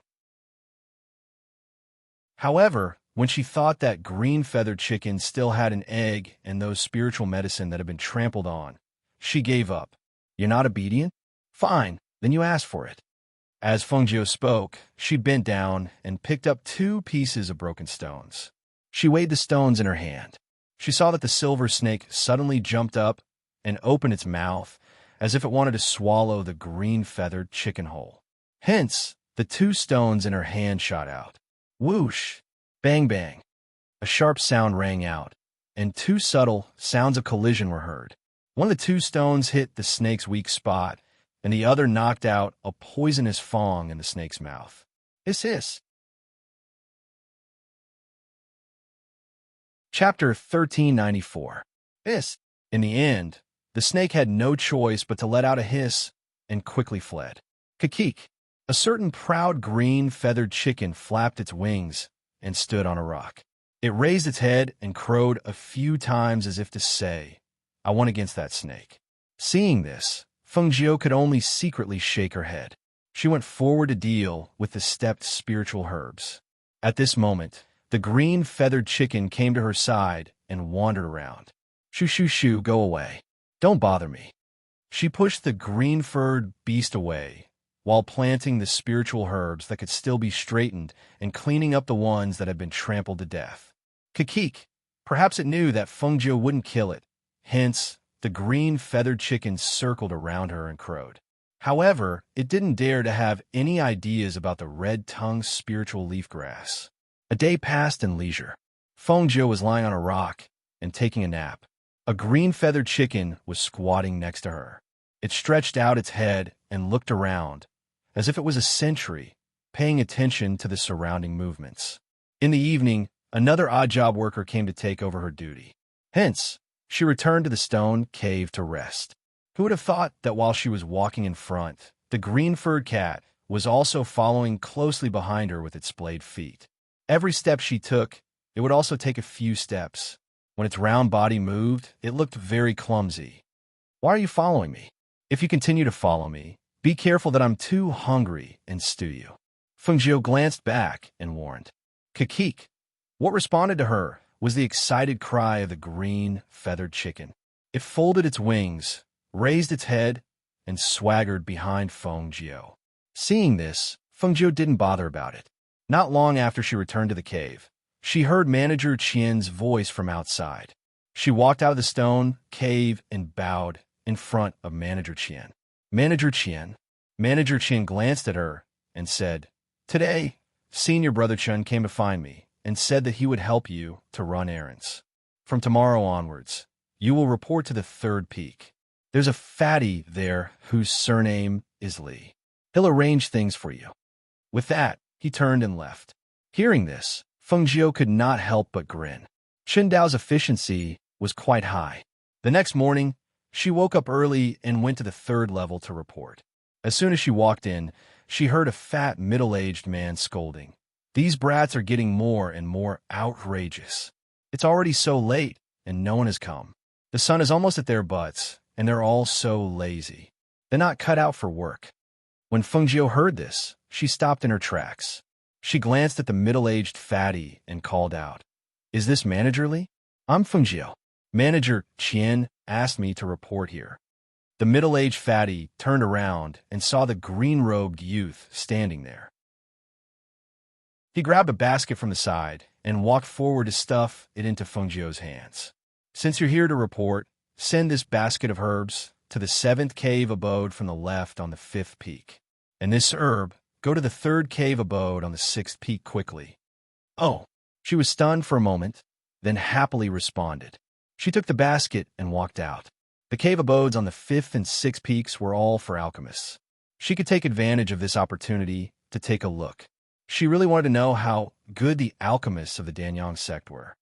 However, when she thought that green-feathered chicken still had an egg and those spiritual medicine that had been trampled on, she gave up. "You're not obedient? Fine, then you ask for it." As Feng Jiao spoke, she bent down and picked up 2 pieces of broken stones. She weighed the stones in her hand. She saw that the silver snake suddenly jumped up and opened its mouth as if it wanted to swallow the green-feathered chicken whole. Hence, the 2 stones in her hand shot out. Whoosh! Bang, bang! A sharp sound rang out, and 2 subtle sounds of collision were heard. One of the 2 stones hit the snake's weak spot, and the other knocked out a poisonous fong in the snake's mouth. Hiss, hiss. Chapter 1394. Hiss. In the end, the snake had no choice but to let out a hiss and quickly fled. Kikik. A certain proud green-feathered chicken flapped its wings and stood on a rock. It raised its head and crowed a few times as if to say, "I won against that snake." Seeing this, Feng Jiao could only secretly shake her head. She went forward to deal with the stepped spiritual herbs. At this moment, the green-feathered chicken came to her side and wandered around. "Shoo, shoo, shoo, go away. Don't bother me." She pushed the green-furred beast away, while planting the spiritual herbs that could still be straightened and cleaning up the ones that had been trampled to death. Kikik. Perhaps it knew that Feng Jiao wouldn't kill it. Hence, the green-feathered chicken circled around her and crowed. However, it didn't dare to have any ideas about the red-tongued spiritual leaf grass. A day passed in leisure. Feng Jiao was lying on a rock and taking a nap. A green-feathered chicken was squatting next to her. It stretched out its head and looked around, as if it was a sentry, paying attention to the surrounding movements. In the evening, another odd-job worker came to take over her duty. Hence, she returned to the stone cave to rest. Who would have thought that while she was walking in front, the green-furred cat was also following closely behind her with its splayed feet. Every step she took, it would also take a few steps. When its round body moved, it looked very clumsy. "Why are you following me? If you continue to follow me, be careful that I'm too hungry and stew you." Feng Jiao glanced back and warned. "Kikik." What responded to her was the excited cry of the green-feathered chicken. It folded its wings, raised its head, and swaggered behind Feng Jiao. Seeing this, Feng Jiao didn't bother about it. Not long after she returned to the cave, she heard Manager Qian's voice from outside. She walked out of the stone cave and bowed in front of Manager Qian. "Manager Qian." Manager Qian glanced at her and said, "Today, Senior Brother Chen came to find me and said that he would help you to run errands. From tomorrow onwards, you will report to the 3rd peak. There's a fatty there whose surname is Li. He'll arrange things for you. With that, he turned and left. Hearing this, Fengjiu could not help but grin. Qindao's efficiency was quite high. The next morning, she woke up early and went to the third level to report. As soon as she walked in, she heard a fat, middle-aged man scolding. These brats are getting more and more outrageous. It's already so late, and no one has come. The sun is almost at their butts, and they're all so lazy. They're not cut out for work. When Fengjiu heard this, she stopped in her tracks. She glanced at the middle-aged fatty and called out, "Is this managerly? I'm Fengjiu. Manager Qian asked me to report here." The middle-aged fatty turned around and saw the green-robed youth standing there. He grabbed a basket from the side and walked forward to stuff it into Fengjiu's hands. "Since you're here to report, send this basket of herbs to the 7th cave abode from the left on the 5th peak. And this herb, go to the 3rd cave abode on the 6th peak quickly." Oh, she was stunned for a moment, then happily responded. She took the basket and walked out. The cave abodes on the 5th and 6th peaks were all for alchemists. She could take advantage of this opportunity to take a look. She really wanted to know how good the alchemists of the Danyang sect were.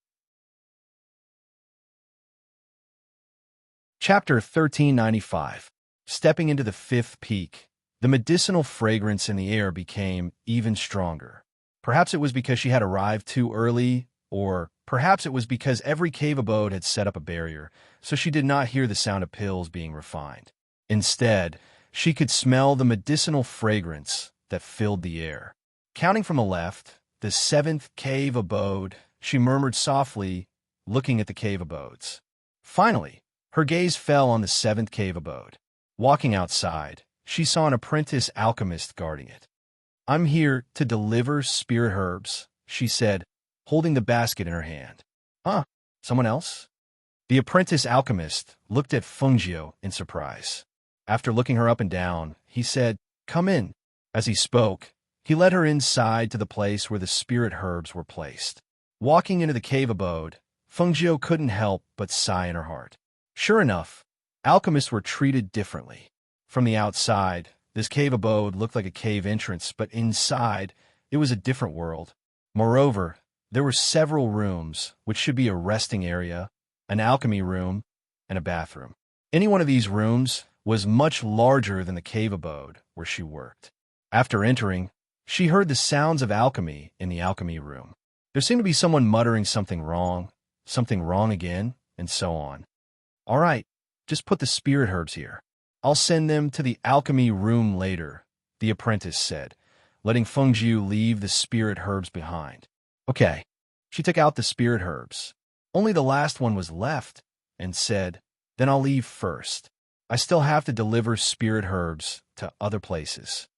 Chapter 1395. Stepping into the 5th peak, the medicinal fragrance in the air became even stronger. Perhaps it was because she had arrived too early, or perhaps it was because every cave abode had set up a barrier, so she did not hear the sound of pills being refined. Instead, she could smell the medicinal fragrance that filled the air. Counting from the left, the 7th cave abode, she murmured softly, looking at the cave abodes. Finally, her gaze fell on the 7th cave abode. Walking outside, she saw an apprentice alchemist guarding it. "I'm here to deliver spirit herbs," she said, holding the basket in her hand. "Huh? Someone else?" The apprentice alchemist looked at Fengjiu in surprise. After looking her up and down, he said, "Come in." As he spoke, he led her inside to the place where the spirit herbs were placed. Walking into the cave abode, Fengjiu couldn't help but sigh in her heart. Sure enough, alchemists were treated differently. From the outside, this cave abode looked like a cave entrance, but inside, it was a different world. Moreover, there were several rooms, which should be a resting area, an alchemy room, and a bathroom. Any one of these rooms was much larger than the cave abode where she worked. After entering, she heard the sounds of alchemy in the alchemy room. There seemed to be someone muttering something wrong again, and so on. "All right, just put the spirit herbs here. I'll send them to the alchemy room later," the apprentice said, letting Fengjiu leave the spirit herbs behind. Okay. She took out the spirit herbs. Only the last one was left, and said, "Then I'll leave first. I still have to deliver spirit herbs to other places."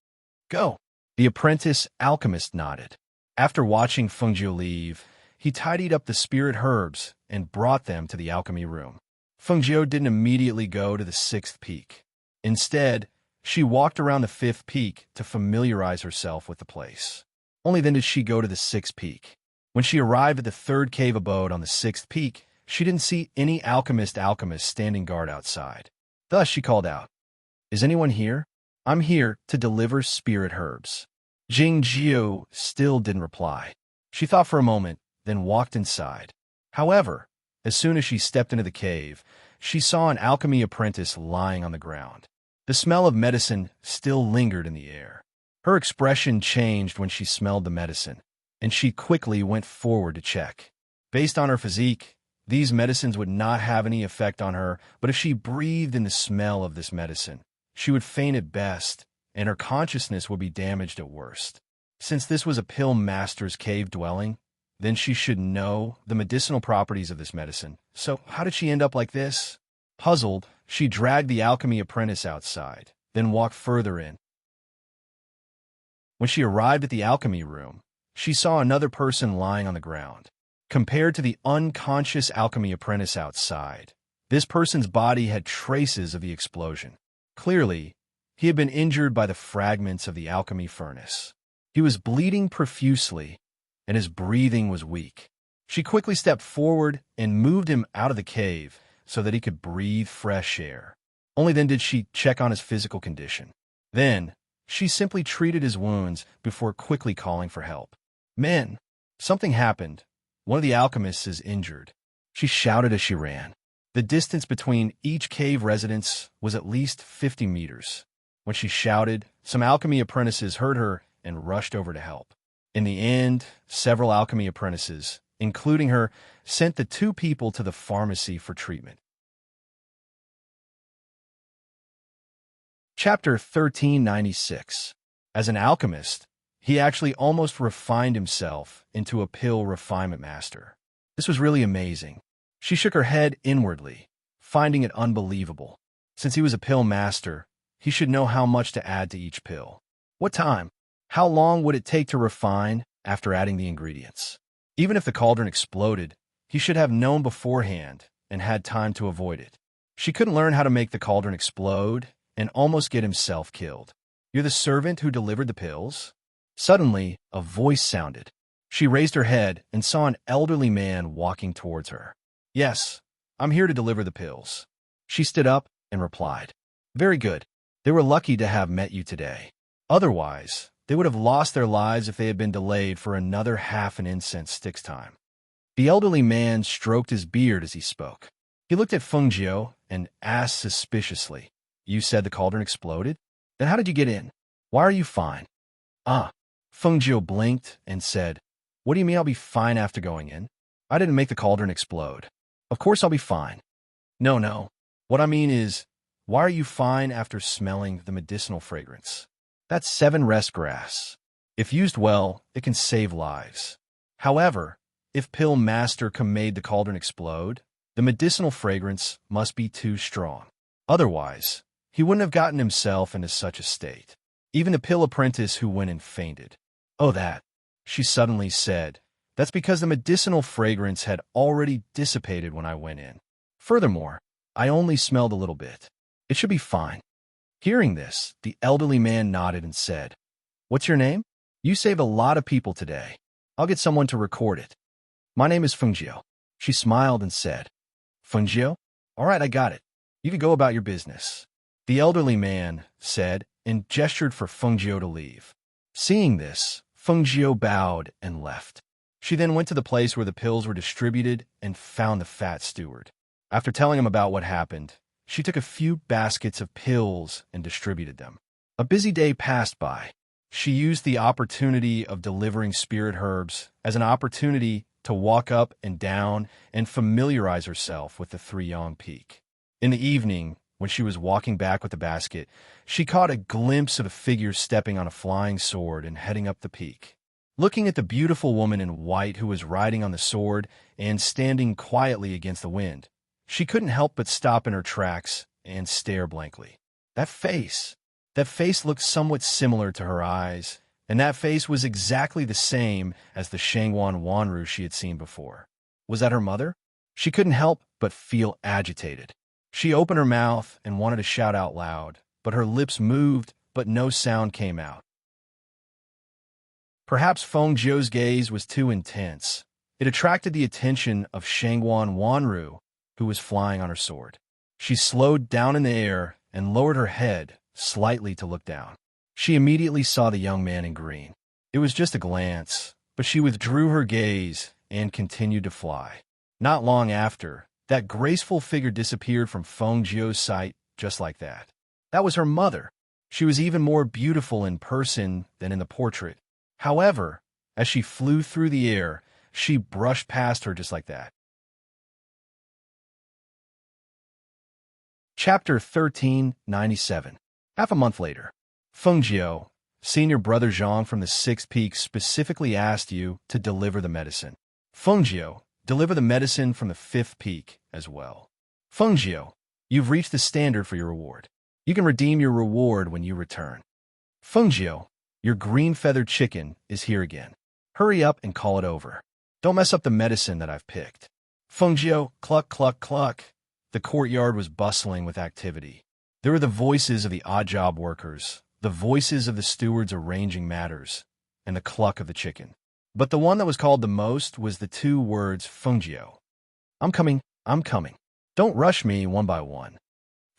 "Go." The apprentice alchemist nodded. After watching Fengjiu leave, he tidied up the spirit herbs and brought them to the alchemy room. Fengjiu didn't immediately go to the 6th peak. Instead, she walked around the 5th peak to familiarize herself with the place. Only then did she go to the 6th peak. When she arrived at the 3rd cave abode on the 6th peak, she didn't see any alchemist standing guard outside. Thus she called out, "Is anyone here? I'm here to deliver spirit herbs." Jingjiu still didn't reply. She thought for a moment, then walked inside. However, as soon as she stepped into the cave, she saw an alchemy apprentice lying on the ground. The smell of medicine still lingered in the air. Her expression changed when she smelled the medicine, and she quickly went forward to check. Based on her physique, these medicines would not have any effect on her, but if she breathed in the smell of this medicine, she would faint at best, and her consciousness would be damaged at worst. Since this was a pill master's cave dwelling, then she should know the medicinal properties of this medicine. So how did she end up like this? Puzzled, she dragged the alchemy apprentice outside, then walked further in. When she arrived at the alchemy room, she saw another person lying on the ground. Compared to the unconscious alchemy apprentice outside, this person's body had traces of the explosion. Clearly, he had been injured by the fragments of the alchemy furnace. He was bleeding profusely, and his breathing was weak. She quickly stepped forward and moved him out of the cave so that he could breathe fresh air. Only then did she check on his physical condition. Then, She simply treated his wounds before quickly calling for help. Men, something happened. One of the alchemists is injured. She shouted as she ran. The distance between each cave residence was at least 50 meters. When she shouted, some alchemy apprentices heard her and rushed over to help. In the end, several alchemy apprentices, including her, sent the two people to the pharmacy for treatment. Chapter 1396. As an alchemist, he actually almost refined himself into a pill refinement master. This was really amazing. She shook her head inwardly, finding it unbelievable. Since he was a pill master, he should know how much to add to each pill. What time? How long would it take to refine after adding the ingredients? Even if the cauldron exploded, he should have known beforehand and had time to avoid it. She couldn't learn how to make the cauldron explode and almost get himself killed. You're the servant who delivered the pills? Suddenly, a voice sounded. She raised her head and saw an elderly man walking towards her. Yes, I'm here to deliver the pills. She stood up and replied. Very good. They were lucky to have met you today. Otherwise, they would have lost their lives if they had been delayed for another half an incense stick's time. The elderly man stroked his beard as he spoke. He looked at Fengjiu and asked suspiciously, You said the cauldron exploded? Then how did you get in? Why are you fine? Fengjiu blinked and said, What do you mean I'll be fine after going in? I didn't make the cauldron explode. Of course I'll be fine. No. What I mean is, why are you fine after smelling the medicinal fragrance? That's 7 rest grass. If used well, it can save lives. However, if Pill Master made the cauldron explode, the medicinal fragrance must be too strong. Otherwise, he wouldn't have gotten himself into such a state. Even the pill apprentice who went and fainted. Oh, that, she suddenly said. That's because the medicinal fragrance had already dissipated when I went in. Furthermore, I only smelled a little bit. It should be fine. Hearing this, the elderly man nodded and said, What's your name? You saved a lot of people today. I'll get someone to record it. My name is Fengjiu. She smiled and said, Fengjiu? All right, I got it. You can go about your business. The elderly man said and gestured for Fengjiu to leave. Seeing this, Fengjiu bowed and left. She then went to the place where the pills were distributed and found the fat steward. After telling him about what happened, she took a few baskets of pills and distributed them. A busy day passed by. She used the opportunity of delivering spirit herbs as an opportunity to walk up and down and familiarize herself with the 3-yang peak. In the evening, when she was walking back with the basket, she caught a glimpse of a figure stepping on a flying sword and heading up the peak. Looking at the beautiful woman in white who was riding on the sword and standing quietly against the wind, she couldn't help but stop in her tracks and stare blankly. That face looked somewhat similar to her eyes, and that face was exactly the same as the Shangwan Wanru she had seen before. Was that her mother? She couldn't help but feel agitated. She opened her mouth and wanted to shout out loud, but her lips moved, but no sound came out. Perhaps Fengjiu's gaze was too intense. It attracted the attention of Shangwan Wanru, who was flying on her sword. She slowed down in the air and lowered her head slightly to look down. She immediately saw the young man in green. It was just a glance, but she withdrew her gaze and continued to fly. Not long after, that graceful figure disappeared from Fengjiu's sight just like that. That was her mother. She was even more beautiful in person than in the portrait. However, as she flew through the air, she brushed past her just like that. Chapter 1397. Half a month later, Fengjiu, senior brother Zhang from the 6th peak, specifically asked you to deliver the medicine. Fengjiu, deliver the medicine from the 5th peak as well. Fengjiu, you've reached the standard for your reward. You can redeem your reward when you return. Fengjiu, your green-feathered chicken is here again. Hurry up and call it over. Don't mess up the medicine that I've picked. Fengjiu, cluck, cluck, cluck. The courtyard was bustling with activity. There were the voices of the odd job workers, the voices of the stewards arranging matters, and the cluck of the chicken. But the one that was called the most was the 2 words Fengjiu. I'm coming. Don't rush me one by one.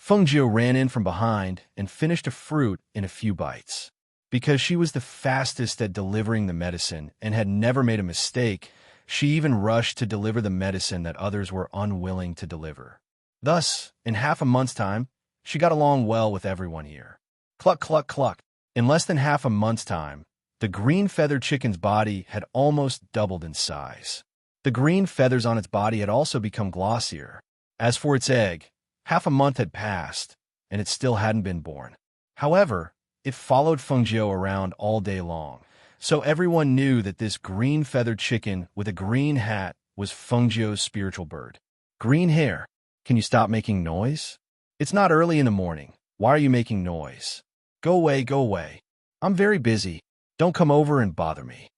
Fengjiu ran in from behind and finished a fruit in a few bites. Because she was the fastest at delivering the medicine and had never made a mistake, she even rushed to deliver the medicine that others were unwilling to deliver. Thus, in half a month's time, she got along well with everyone here. Cluck, cluck, cluck. In less than half a month's time, the green feathered chicken's body had almost doubled in size. The green feathers on its body had also become glossier. As for its egg, half a month had passed, and it still hadn't been born. However, it followed Fengjiu around all day long, so everyone knew that this green feathered chicken with a green hat was Fengjiu's spiritual bird. Green hair, can you stop making noise? It's not early in the morning. Why are you making noise? Go away, go away. I'm very busy. Don't come over and bother me.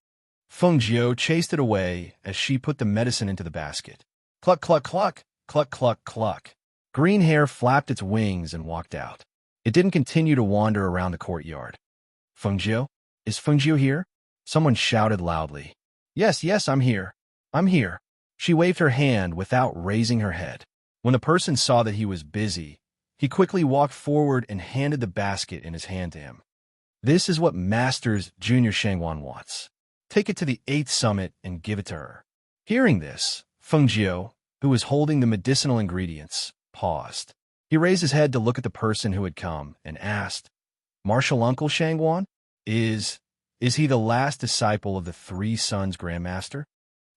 Fengjiu chased it away as she put the medicine into the basket. Cluck, cluck, cluck, cluck, cluck, cluck. Green hair flapped its wings and walked out. It didn't continue to wander around the courtyard. Fengjiu? Is Fengjiu here? Someone shouted loudly. Yes, yes, I'm here. I'm here. She waved her hand without raising her head. When the person saw that he was busy, he quickly walked forward and handed the basket in his hand to him. This is what Masters Junior Shangwan wants. Take it to the 8th summit and give it to her. Hearing this, Fengjiu, who was holding the medicinal ingredients, paused. He raised his head to look at the person who had come and asked, Martial Uncle Shangwan? Is he the last disciple of the 3 Sons Grandmaster?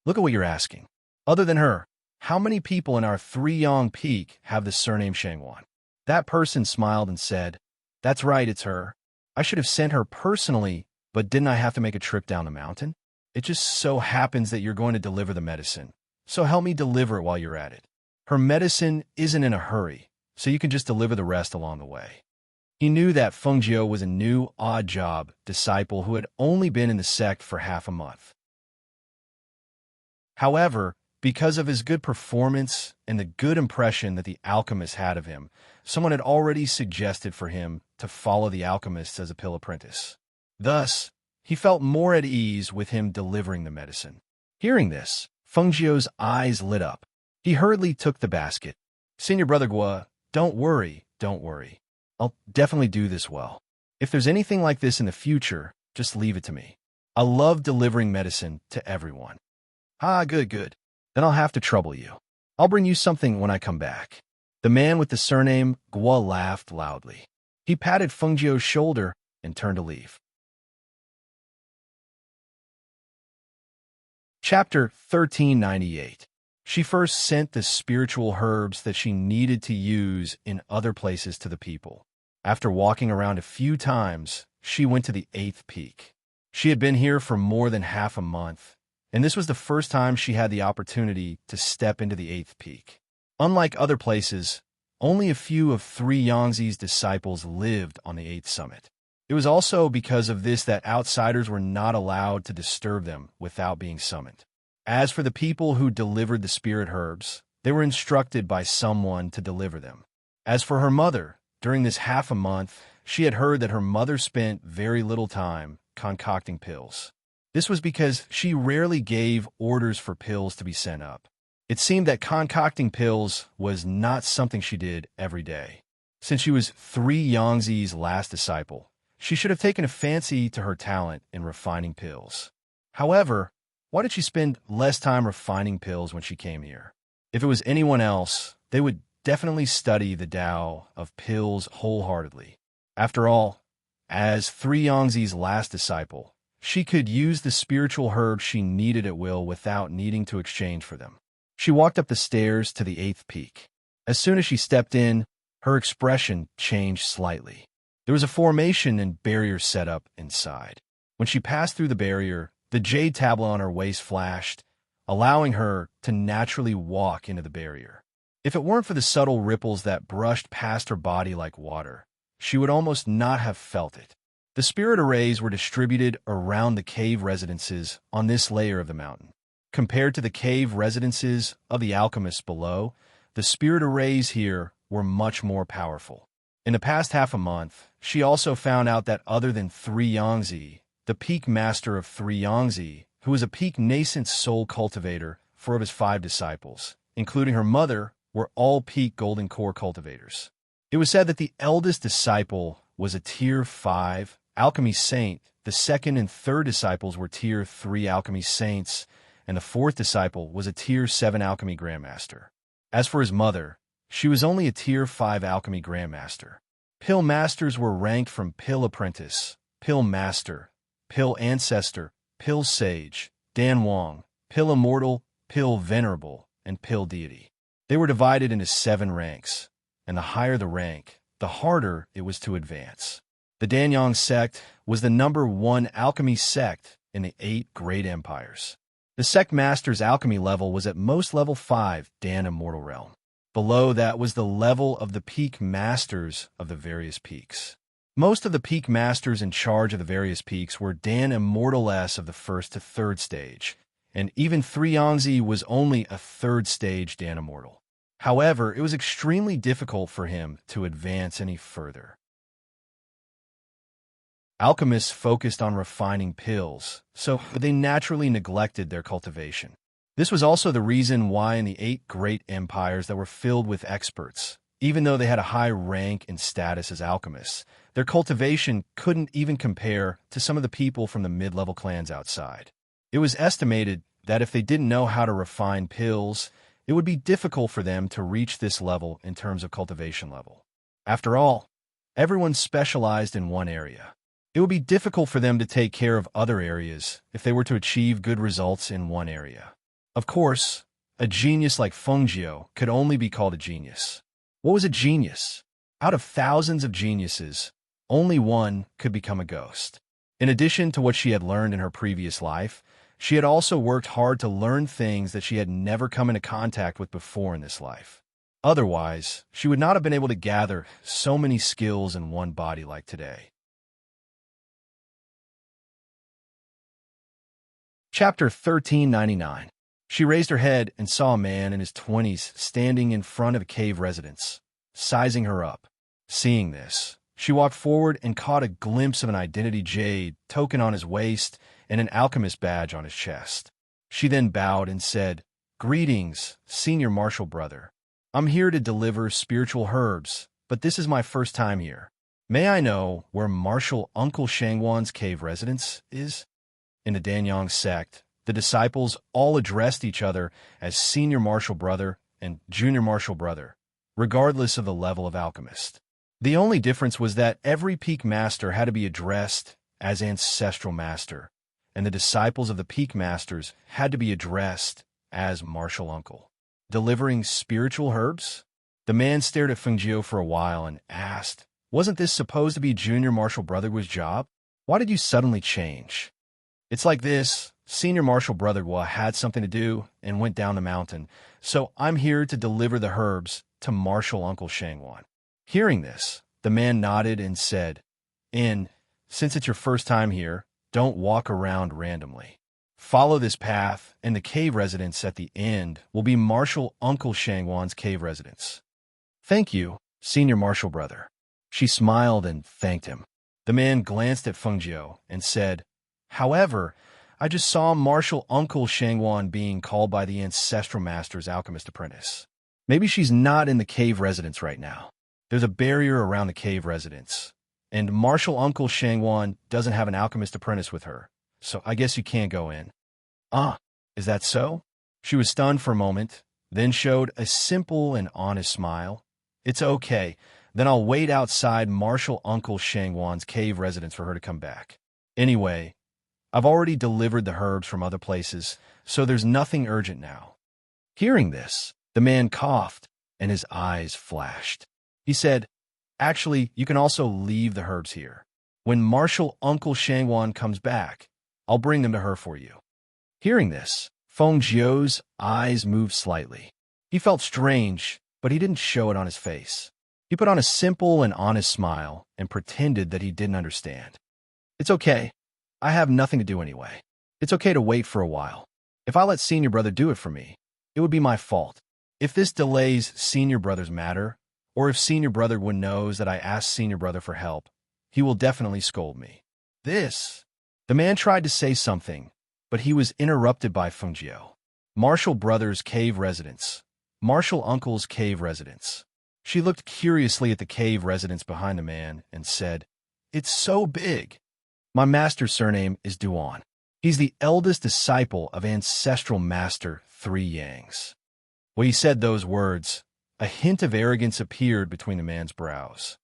Look at what you're asking. Other than her, how many people in our 3-Yang Peak have the surname Shangwan? That person smiled and said, That's right, it's her. I should have sent her personally, but didn't I have to make a trip down the mountain? It just so happens that you're going to deliver the medicine, so help me deliver it while you're at it. Her medicine isn't in a hurry, so you can just deliver the rest along the way. He knew that Fengjiu was a new, odd-job disciple who had only been in the sect for half a month. However, because of his good performance and the good impression that the alchemist had of him, someone had already suggested for him to follow the alchemist as a pill apprentice. Thus, he felt more at ease with him delivering the medicine. Hearing this, Fengjiu's eyes lit up. He hurriedly took the basket. Senior Brother Gua, don't worry, don't worry. I'll definitely do this well. If there's anything like this in the future, just leave it to me. I love delivering medicine to everyone. Ah, good, good. Then I'll have to trouble you. I'll bring you something when I come back. The man with the surname Gua laughed loudly. He patted Fengjiu's shoulder and turned to leave. Chapter 1398. She first sent the spiritual herbs that she needed to use in other places to the people. After walking around a few times, she went to the 8th peak. She had been here for more than half a month, and this was the first time she had the opportunity to step into the 8th peak. Unlike other places, only a few of 3 Yangtze's disciples lived on the 8th summit. It was also because of this that outsiders were not allowed to disturb them without being summoned. As for the people who delivered the spirit herbs, they were instructed by someone to deliver them. As for her mother, during this half a month, she had heard that her mother spent very little time concocting pills. This was because she rarely gave orders for pills to be sent up. It seemed that concocting pills was not something she did every day. Since she was 3 Yangtze's last disciple, she should have taken a fancy to her talent in refining pills. However, why did she spend less time refining pills when she came here? If it was anyone else, they would definitely study the Tao of pills wholeheartedly. After all, as 3 Yangtze's last disciple, she could use the spiritual herbs she needed at will without needing to exchange for them. She walked up the stairs to the 8th peak. As soon as she stepped in, her expression changed slightly. There was a formation and barrier set up inside. When she passed through the barrier, the jade tablet on her waist flashed, allowing her to naturally walk into the barrier. If it weren't for the subtle ripples that brushed past her body like water, she would almost not have felt it. The spirit arrays were distributed around the cave residences on this layer of the mountain. Compared to the cave residences of the alchemists below, the spirit arrays here were much more powerful. In the past half a month, she also found out that other than 3 Yangtze, the peak master of 3 Yangtze, who was a peak nascent soul cultivator, 4 of his 5 disciples, including her mother, were all peak golden core cultivators. It was said that the eldest disciple was a tier 5 alchemy saint. The second and third disciples were tier 3 alchemy saints, and the fourth disciple was a tier 7 alchemy grandmaster. As for his mother, she was only a tier 5 alchemy grandmaster. Pill masters were ranked from pill apprentice, pill master, pill ancestor, pill sage, Dan Wong, pill immortal, pill venerable, and pill deity. They were divided into 7 ranks, and the higher the rank, the harder it was to advance. The Danyang sect was the #1 alchemy sect in the 8 great empires. The sect master's alchemy level was at most level 5 Dan Immortal Realm. Below that was the level of the peak masters of the various peaks. Most of the peak masters in charge of the various peaks were Dan Immortal S of the 1st to 3rd stage, and even 3 Yangzi was only a 3rd stage Dan Immortal. However, it was extremely difficult for him to advance any further. Alchemists focused on refining pills, so they naturally neglected their cultivation. This was also the reason why in the 8 great empires that were filled with experts, even though they had a high rank and status as alchemists, their cultivation couldn't even compare to some of the people from the mid-level clans outside. It was estimated that if they didn't know how to refine pills, it would be difficult for them to reach this level in terms of cultivation level. After all, everyone specialized in one area. It would be difficult for them to take care of other areas if they were to achieve good results in one area. Of course, a genius like Feng Jiu could only be called a genius. What was a genius? Out of thousands of geniuses, only one could become a ghost. In addition to what she had learned in her previous life, she had also worked hard to learn things that she had never come into contact with before in this life. Otherwise, she would not have been able to gather so many skills in one body like today. Chapter 1399. She raised her head and saw a man in his 20s standing in front of a cave residence, sizing her up. Seeing this, she walked forward and caught a glimpse of an identity jade token on his waist and an alchemist badge on his chest. She then bowed and said, "Greetings, senior martial brother. I'm here to deliver spiritual herbs, but this is my first time here. May I know where Martial Uncle Shangwan's cave residence is?" In the Danyang sect, the disciples all addressed each other as senior martial brother and junior martial brother, regardless of the level of alchemist. The only difference was that every peak master had to be addressed as ancestral master, and the disciples of the peak masters had to be addressed as martial uncle. Delivering spiritual herbs? The man stared at Feng Jiu for a while and asked, "Wasn't this supposed to be junior martial brother's job? Why did you suddenly change?" "It's like this. Senior martial brother had something to do and went down the mountain, so I'm here to deliver the herbs to martial Uncle Shangwan." Hearing this, the man nodded and said, "Since it's your first time here, don't walk around randomly. Follow this path, and the cave residence at the end will be Martial Uncle Shangwan's cave residence." "Thank you, senior martial brother." She smiled and thanked him. The man glanced at Feng Jiu and said, "However, I just saw Martial Uncle Shangwan being called by the Ancestral Master's alchemist apprentice. Maybe she's not in the cave residence right now. There's a barrier around the cave residence, and Martial Uncle Shangwan doesn't have an alchemist apprentice with her, so I guess you can't go in." "Ah, is that so?" She was stunned for a moment, then showed a simple and honest smile. "It's okay, then I'll wait outside Martial Uncle Shangwan's cave residence for her to come back. Anyway, I've already delivered the herbs from other places, so there's nothing urgent now." Hearing this, the man coughed, and his eyes flashed. He said, "Actually, you can also leave the herbs here. When Martial Uncle Shangwan comes back, I'll bring them to her for you." Hearing this, Feng Jiu's eyes moved slightly. He felt strange, but he didn't show it on his face. He put on a simple and honest smile and pretended that he didn't understand. "It's okay. I have nothing to do anyway. It's okay to wait for a while. If I let senior brother do it for me, it would be my fault. If this delays senior brother's matter, or if senior brother knows that I asked senior brother for help, he will definitely scold me." The man tried to say something, but he was interrupted by Feng Jiu. "Martial brother's cave residence. Martial uncle's cave residence." She looked curiously at the cave residence behind the man and said, It's so big. My master's surname is Duan. He's the eldest disciple of ancestral master Three Yangs. When he said those words, a hint of arrogance appeared between the man's brows.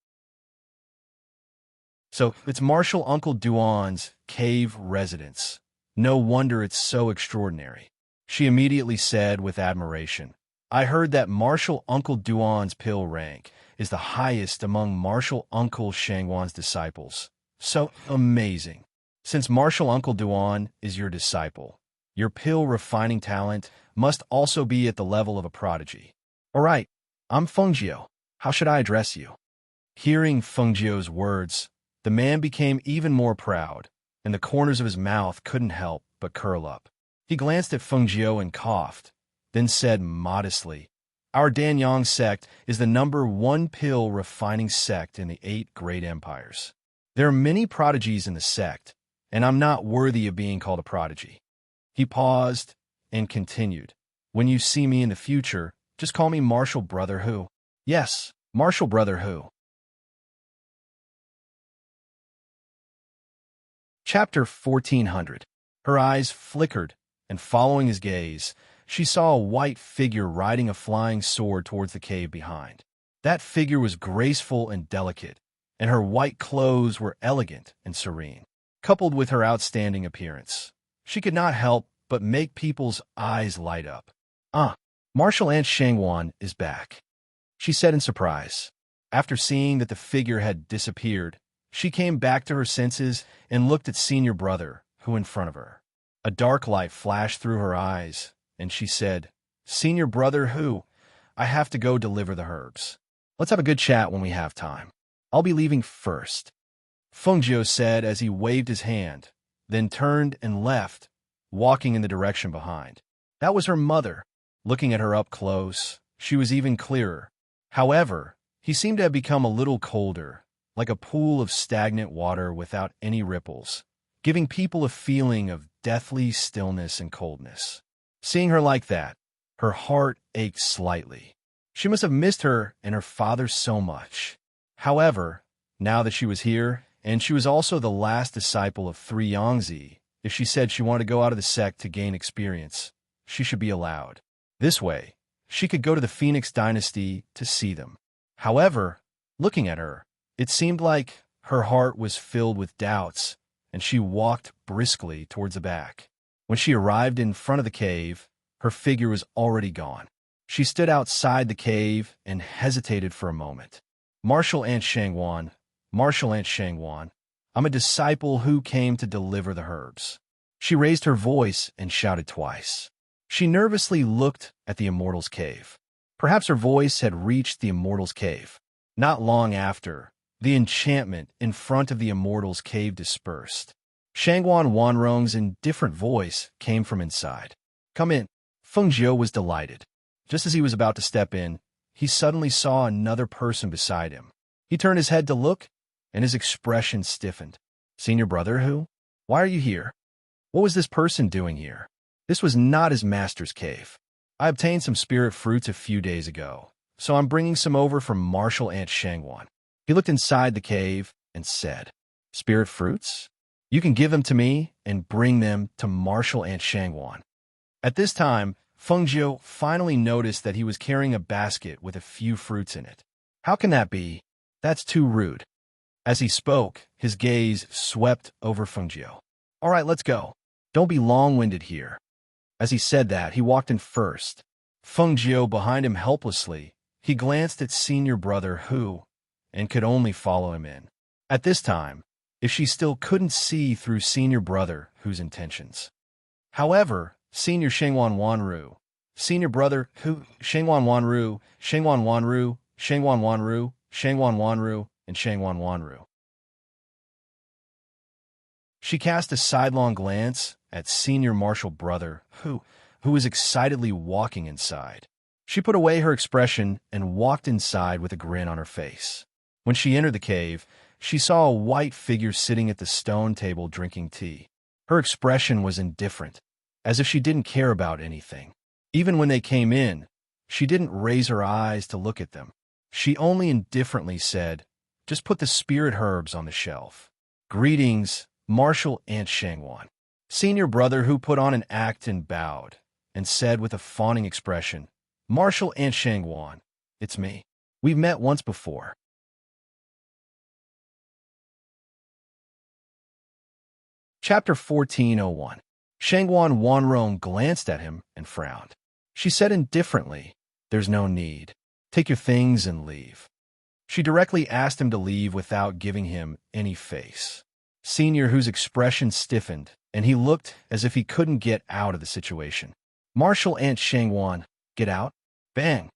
So, it's Martial Uncle Duan's cave residence. No wonder it's so extraordinary. She immediately said with admiration, I heard that Martial Uncle Duan's pill rank is the highest among Martial Uncle Shangwan's disciples. So amazing. Since Martial Uncle Duan is your disciple, your pill refining talent must also be at the level of a prodigy. All right, I'm Fengjiu. How should I address you? Hearing Fengjiu's words, the man became even more proud, and the corners of his mouth couldn't help but curl up. He glanced at Fengjiu and coughed, then said modestly, Our Danyang sect is the #1 pill refining sect in the 8 great empires. There are many prodigies in the sect, and I'm not worthy of being called a prodigy. He paused and continued, When you see me in the future, just call me Martial Brother Hu. Yes, Martial Brother Hu. Chapter 1400. Her eyes flickered, and following his gaze, she saw a white figure riding a flying sword towards the cave behind. That figure was graceful and delicate, and her white clothes were elegant and serene. Coupled with her outstanding appearance, she could not help but make people's eyes light up. Martial Aunt Shangwan is back, she said in surprise. After seeing that the figure had disappeared, she came back to her senses and looked at Senior Brother Hu in front of her. A dark light flashed through her eyes, and she said, Senior Brother Hu, I have to go deliver the herbs. Let's have a good chat when we have time. I'll be leaving first. Fengjiu said as he waved his hand, then turned and left, walking in the direction behind. That was her mother. Looking at her up close, she was even clearer. However, he seemed to have become a little colder, like a pool of stagnant water without any ripples, giving people a feeling of deathly stillness and coldness. Seeing her like that, her heart ached slightly. She must have missed her and her father so much. However, now that she was here, and she was also the last disciple of Three Yangzi, if she said she wanted to go out of the sect to gain experience, she should be allowed. This way, she could go to the Phoenix Dynasty to see them. However, looking at her, it seemed like her heart was filled with doubts, and she walked briskly towards the back. When she arrived in front of the cave, her figure was already gone. She stood outside the cave and hesitated for a moment. Martial Aunt Shangwan, Martial Aunt Shangwan, I'm a disciple who came to deliver the herbs. She raised her voice and shouted twice. She nervously looked at the Immortal's cave. Perhaps her voice had reached the Immortal's cave. Not long after, the enchantment in front of the Immortal's cave dispersed. Shangwan Wanrong's indifferent voice came from inside. Come in. Fengjiu was delighted. Just as he was about to step in, he suddenly saw another person beside him. He turned his head to look, and his expression stiffened. Senior Brother Hu? Why are you here? What was this person doing here? This was not his master's cave. I obtained some spirit fruits a few days ago, so I'm bringing some over from Martial Aunt Shangwan. He looked inside the cave and said, Spirit fruits? You can give them to me and bring them to Martial Aunt Shangwan. At this time, Fengjiu finally noticed that he was carrying a basket with a few fruits in it. How can that be? That's too rude. As he spoke, his gaze swept over Fengjiu. All right, let's go. Don't be long-winded here. As he said that, he walked in first. Fengjiu behind him helplessly. He glanced at Senior Brother Hu and could only follow him in. At this time, if she still couldn't see through Senior Brother Hu's intentions. However, Senior Shangwan Wanru, Senior Brother Hu, Shangwan Wanru, Shangwan Wanru, Shangwan Wanru, Shangwan Wanru, and Shangwan Wanru. She cast a sidelong glance at Senior Martial Brother Hu was excitedly walking inside. She put away her expression and walked inside with a grin on her face. When she entered the cave, she saw a white figure sitting at the stone table drinking tea. Her expression was indifferent, as if she didn't care about anything. Even when they came in, she didn't raise her eyes to look at them. She only indifferently said, Just put the spirit herbs on the shelf. Greetings, Marshal Aunt Shangwan. Senior brother who put on an act and bowed, and said with a fawning expression, Marshal Aunt Shangwan, it's me. We've met once before. Chapter 1401. Shangwan Wanrong glanced at him and frowned. She said indifferently, there's no need. Take your things and leave. She directly asked him to leave without giving him any face. Senior, whose expression stiffened, and he looked as if he couldn't get out of the situation. Marshal Aunt Shangwan, get out. Bang.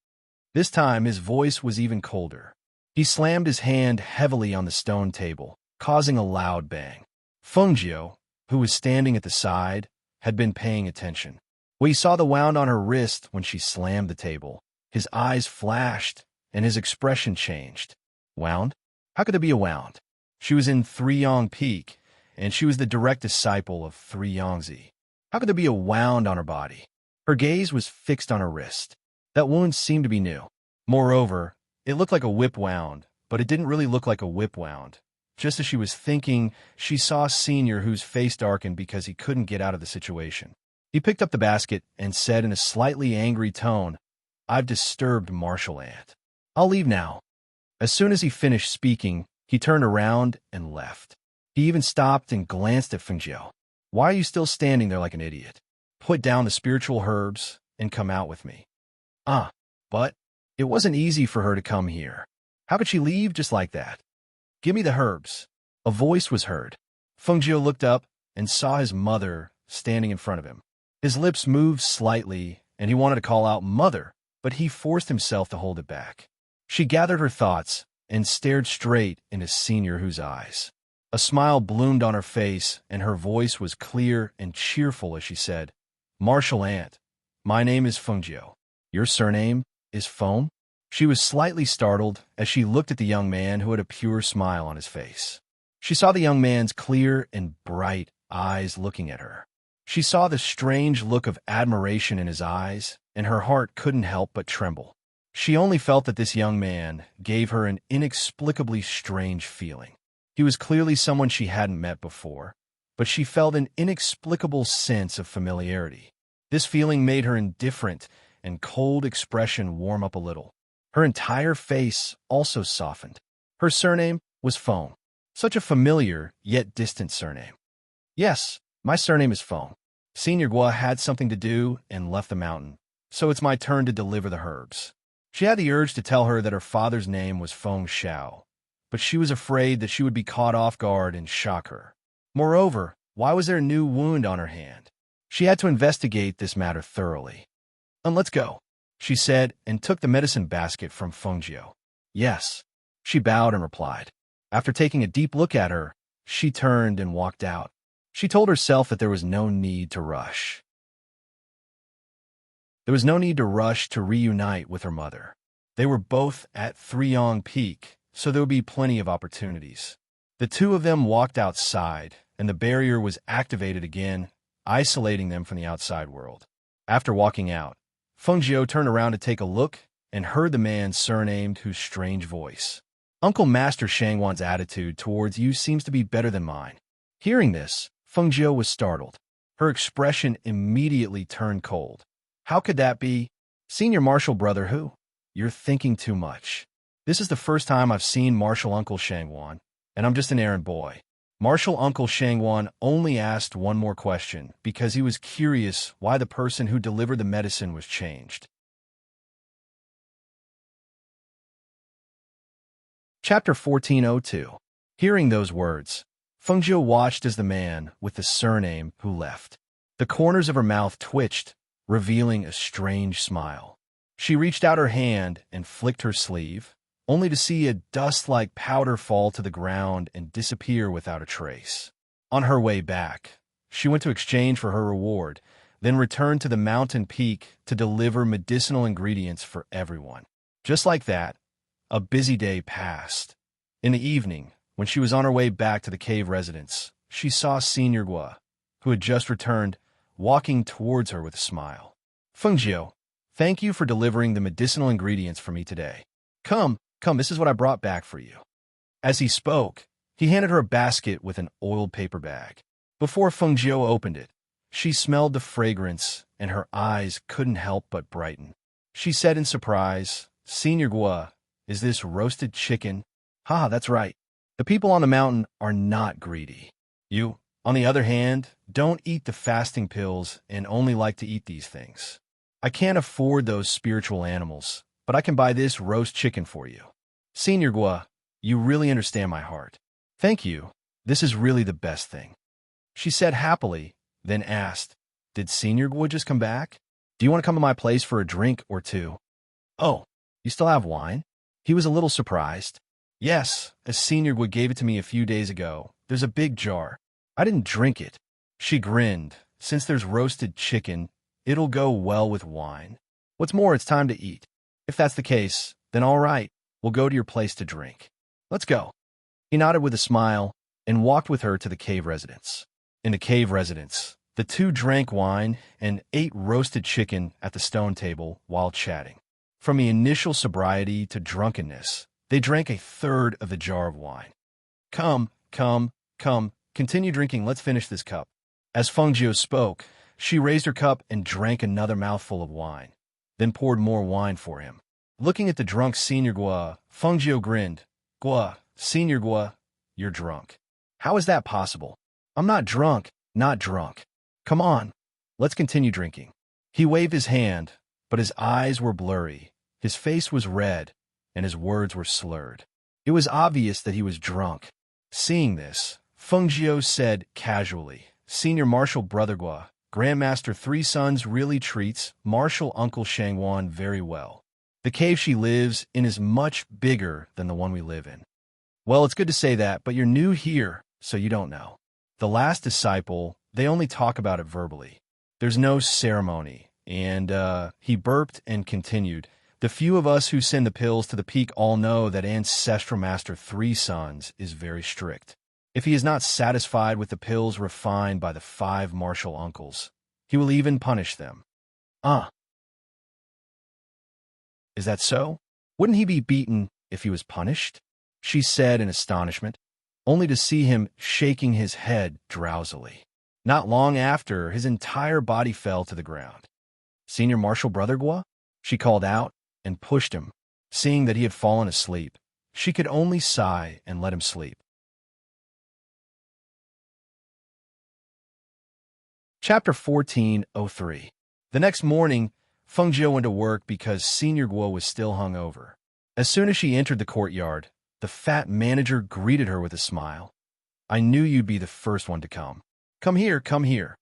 This time his voice was even colder. He slammed his hand heavily on the stone table, causing a loud bang. Fengjiu, who was standing at the side, had been paying attention. When he saw the wound on her wrist when she slammed the table, his eyes flashed and his expression changed. Wound? How could there be a wound? She was in Three Yong Peak, and she was the direct disciple of Three Yongzi. How could there be a wound on her body? Her gaze was fixed on her wrist. That wound seemed to be new. Moreover, it looked like a whip wound, but it didn't really look like a whip wound. Just as she was thinking, she saw Senior, whose face darkened because he couldn't get out of the situation. He picked up the basket and said in a slightly angry tone, I've disturbed Marshal Aunt. I'll leave now. As soon as he finished speaking, he turned around and left. He even stopped and glanced at Fengjiu. Why are you still standing there like an idiot? Put down the spiritual herbs and come out with me. But it wasn't easy for her to come here. How could she leave just like that? Give me the herbs. A voice was heard. Fengjiu looked up and saw his mother standing in front of him. His lips moved slightly, and he wanted to call out mother, but he forced himself to hold it back. She gathered her thoughts and stared straight into Senior Hu's eyes. A smile bloomed on her face, and her voice was clear and cheerful as she said, Marshal Aunt, my name is Fengjiu. Your surname is Foam? She was slightly startled as she looked at the young man who had a pure smile on his face. She saw the young man's clear and bright eyes looking at her. She saw the strange look of admiration in his eyes, and her heart couldn't help but tremble. She only felt that this young man gave her an inexplicably strange feeling. He was clearly someone she hadn't met before, but she felt an inexplicable sense of familiarity. This feeling made her indifferent, and cold expression warm up a little. Her entire face also softened. Her surname was Foam. Such a familiar, yet distant surname. Yes, my surname is Foam. Senior Gua had something to do and left the mountain, so it's my turn to deliver the herbs. She had the urge to tell her that her father's name was Feng Xiao, but she was afraid that she would be caught off guard and shock her. Moreover, why was there a new wound on her hand? She had to investigate this matter thoroughly. Let's go, she said, and took the medicine basket from Fengjiu. Yes, she bowed and replied. After taking a deep look at her, she turned and walked out. She told herself that there was no need to rush. There was no need to rush to reunite with her mother. They were both at Three Yong Peak, so there would be plenty of opportunities. The two of them walked outside, and the barrier was activated again, isolating them from the outside world. After walking out, Fengjiu turned around to take a look and heard the man surnamed whose strange voice. Uncle Master Shangwan's attitude towards you seems to be better than mine. Hearing this, Fengjiu was startled. Her expression immediately turned cold. How could that be? Senior Marshal Brother who? You're thinking too much. This is the first time I've seen Marshal Uncle Shangwan, and I'm just an errand boy. Marshal Uncle Shangwan only asked one more question because he was curious why the person who delivered the medicine was changed. Chapter 1402. Hearing those words, Fengjiu watched as the man with the surname who left. The corners of her mouth twitched, revealing a strange smile. She reached out her hand and flicked her sleeve, only to see a dust-like powder fall to the ground and disappear without a trace. On her way back, she went to exchange for her reward, then returned to the mountain peak to deliver medicinal ingredients for everyone. Just like that, a busy day passed. In the evening, when she was on her way back to the cave residence, she saw Senior Gua, who had just returned, walking towards her with a smile. Fengjiu, thank you for delivering the medicinal ingredients for me today. Come, this is what I brought back for you. As he spoke, he handed her a basket with an oiled paper bag. Before Fengjiu opened it, she smelled the fragrance, and her eyes couldn't help but brighten. She said in surprise, "Senior Gua, is this roasted chicken?" "Ha, that's right. The people on the mountain are not greedy. You, on the other hand, don't eat the fasting pills and only like to eat these things. I can't afford those spiritual animals, but I can buy this roast chicken for you. Senior Gua, you really understand my heart. Thank you. This is really the best thing." She said happily, then asked, "Did Senior Gua just come back? Do you want to come to my place for a drink or two?" "Oh, you still have wine?" He was a little surprised. "Yes, as Senior Gua gave it to me a few days ago. There's a big jar. I didn't drink it." She grinned. "Since there's roasted chicken, it'll go well with wine. What's more, it's time to eat. If that's the case, then all right, we'll go to your place to drink. Let's go." He nodded with a smile and walked with her to the cave residence. In the cave residence, the two drank wine and ate roasted chicken at the stone table while chatting. From the initial sobriety to drunkenness, they drank a third of the jar of wine. Come, continue drinking, let's finish this cup." As Fengjiu spoke, she raised her cup and drank another mouthful of wine, then poured more wine for him. Looking at the drunk Senior Gua, Fengjiu grinned. "Gua, Senior Gua, you're drunk. How is that possible?" "I'm not drunk, not drunk. Come on, let's continue drinking." He waved his hand, but his eyes were blurry, his face was red, and his words were slurred. It was obvious that he was drunk. Seeing this, Fengjiu said casually, "Senior Martial Brother Gua, Grandmaster Three Sons really treats Martial Uncle Shangwan very well. The cave she lives in is much bigger than the one we live in." "Well, it's good to say that, but you're new here, so you don't know. The last disciple, they only talk about it verbally. There's no ceremony." And, he burped and continued, "The few of us who send the pills to the peak all know that Ancestral Master Three Sons is very strict. If he is not satisfied with the pills refined by the 5 martial uncles, he will even punish them." "Is that so? Wouldn't he be beaten if he was punished?" she said in astonishment, only to see him shaking his head drowsily. Not long after, his entire body fell to the ground. "Senior Martial Brother Gua?" she called out and pushed him. Seeing that he had fallen asleep, she could only sigh and let him sleep. Chapter 14:03. The next morning, Fengjiu went to work because Senior Guo was still hungover. As soon as she entered the courtyard, the fat manager greeted her with a smile. "I knew you'd be the first one to come. Come here, come here."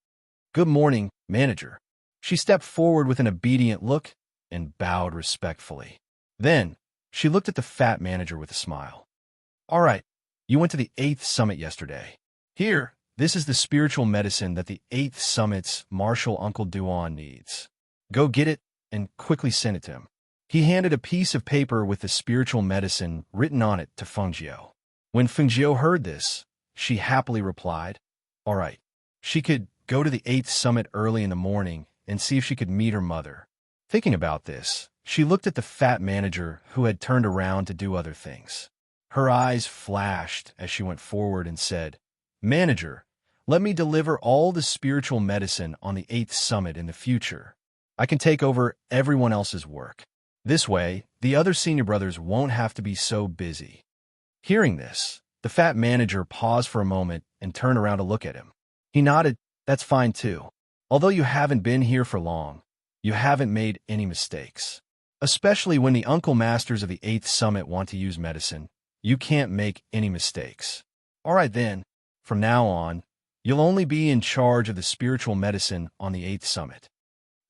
"Good morning, manager." She stepped forward with an obedient look and bowed respectfully. Then, she looked at the fat manager with a smile. "All right, you went to the 8th summit yesterday. Here, this is the spiritual medicine that the 8th summit's Martial Uncle Duan needs. Go get it and quickly send it to him." He handed a piece of paper with the spiritual medicine written on it to Fengjiu. When Fengjiu heard this, she happily replied, "All right." She could go to the 8th summit early in the morning and see if she could meet her mother. Thinking about this, she looked at the fat manager who had turned around to do other things. Her eyes flashed as she went forward and said, "Manager, let me deliver all the spiritual medicine on the 8th summit in the future. I can take over everyone else's work. This way, the other senior brothers won't have to be so busy." Hearing this, the fat manager paused for a moment and turned around to look at him. He nodded. "That's fine too. Although you haven't been here for long, you haven't made any mistakes. Especially when the Uncle Masters of the 8th Summit want to use medicine, you can't make any mistakes. All right then, from now on, you'll only be in charge of the spiritual medicine on the 8th Summit."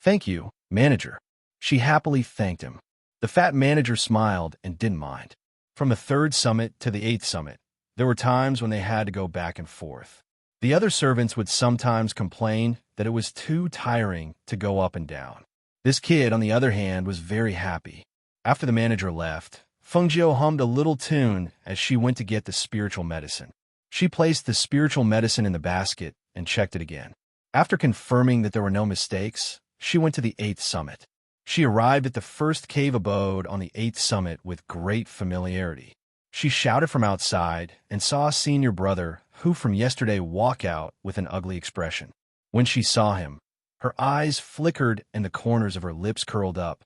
"Thank you, manager." She happily thanked him. The fat manager smiled and didn't mind. From the 3rd Summit to the 8th Summit, there were times when they had to go back and forth. The other servants would sometimes complain that it was too tiring to go up and down. This kid, on the other hand, was very happy. After the manager left, Fengjiu hummed a little tune as she went to get the spiritual medicine. She placed the spiritual medicine in the basket and checked it again. After confirming that there were no mistakes, she went to the 8th Summit. She arrived at the first cave abode on the 8th Summit with great familiarity. She shouted from outside and saw a senior brother who from yesterday walk out with an ugly expression. When she saw him, her eyes flickered and the corners of her lips curled up.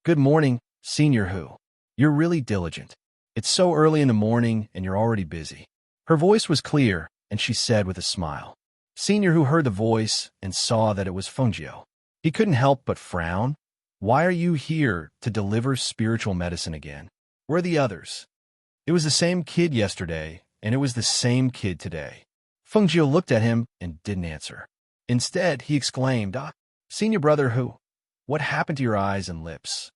"Good morning, Senior Who. You're really diligent. It's so early in the morning and you're already busy." Her voice was clear, and she said with a smile. Senior Who heard the voice and saw that it was Fengjiu. He couldn't help but frown. "Why are you here to deliver spiritual medicine again? Where are the others?" It was the same kid yesterday, and it was the same kid today. Fengjiu looked at him and didn't answer. Instead, he exclaimed, "Senior brother Who, what happened to your eyes and lips?"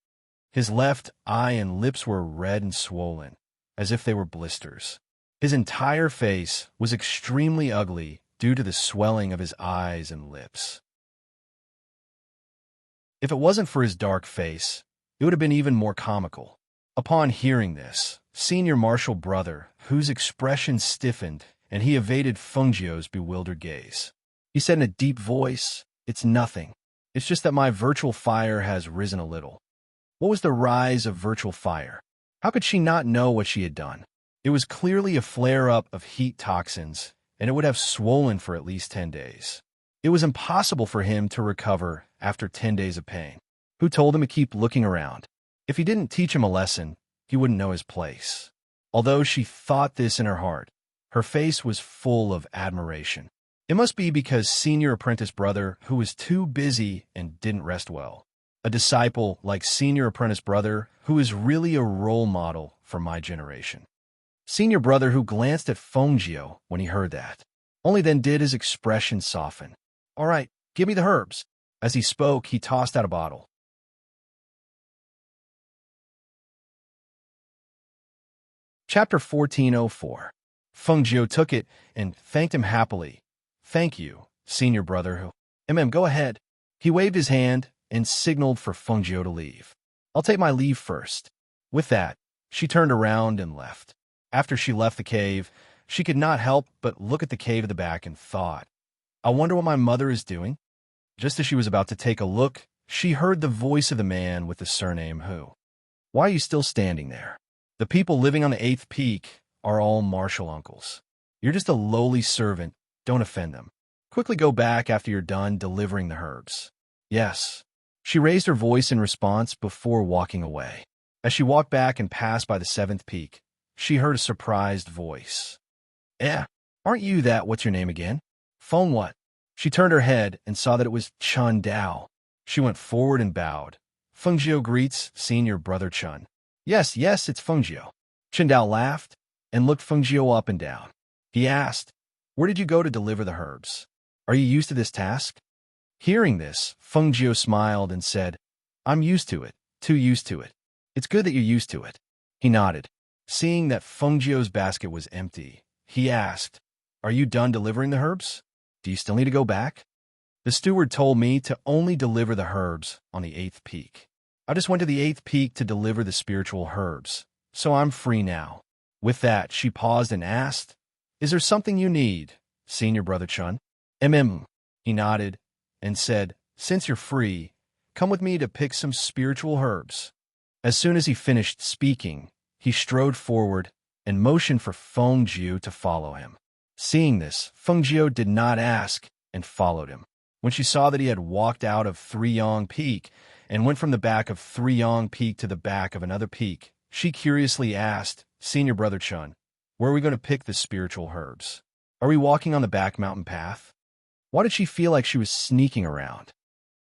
His left eye and lips were red and swollen, as if they were blisters. His entire face was extremely ugly due to the swelling of his eyes and lips. If it wasn't for his dark face, it would have been even more comical. Upon hearing this, Senior Marshal Brother, whose expression stiffened, and he evaded Fengjiu's bewildered gaze. He said in a deep voice, "It's nothing. It's just that my virtual fire has risen a little." What was the rise of virtual fire? How could she not know what she had done? It was clearly a flare-up of heat toxins, and it would have swollen for at least 10 days. It was impossible for him to recover after 10 days of pain. Who told him to keep looking around? If he didn't teach him a lesson, he wouldn't know his place. Although she thought this in her heart, her face was full of admiration. It must be because Senior Apprentice Brother who was too busy and didn't rest well. A disciple like Senior Apprentice Brother who is really a role model for my generation. Senior Brother who glanced at Fengjiu when he heard that. Only then did his expression soften. "All right, give me the herbs." As he spoke, he tossed out a bottle. Chapter 1404. Fengjiu took it and thanked him happily. "Thank you, Senior Brother Who. Go ahead." He waved his hand and signaled for Fengjiu to leave. "I'll take my leave first." With that, she turned around and left. After she left the cave, she could not help but look at the cave at the back and thought, "I wonder what my mother is doing?" Just as she was about to take a look, she heard the voice of the man with the surname Who. "Why are you still standing there? The people living on the 8th peak are all martial uncles. You're just a lowly servant. Don't offend them. Quickly go back after you're done delivering the herbs." "Yes." She raised her voice in response before walking away. As she walked back and passed by the 7th peak, she heard a surprised voice. Aren't you that what's your name again? Phone what?" She turned her head and saw that it was Chun Dao. She went forward and bowed. "Fengjiu greets Senior Brother Chun." Yes, it's Fengjiu." Chun Dao laughed and looked Fengjiu up and down. He asked, "Where did you go to deliver the herbs? Are you used to this task?" Hearing this, Fengjiu smiled and said, "I'm used to it, too used to it." "It's good that you're used to it." He nodded. Seeing that Fengjiu's basket was empty, he asked, "Are you done delivering the herbs? Do you still need to go back?" "The steward told me to only deliver the herbs on the 8th peak. I just went to the 8th peak to deliver the spiritual herbs, so I'm free now." With that, she paused and asked, "Is there something you need, Senior Brother Chun?" He nodded and said, "Since you're free, come with me to pick some spiritual herbs." As soon as he finished speaking, he strode forward and motioned for Fengjiu to follow him. Seeing this, Fengjiu did not ask and followed him. When she saw that he had walked out of Three Yang Peak and went from the back of Three Yang Peak to the back of another peak, she curiously asked, "Senior Brother Chun, where are we going to pick the spiritual herbs? Are we walking on the back mountain path?" Why did she feel like she was sneaking around?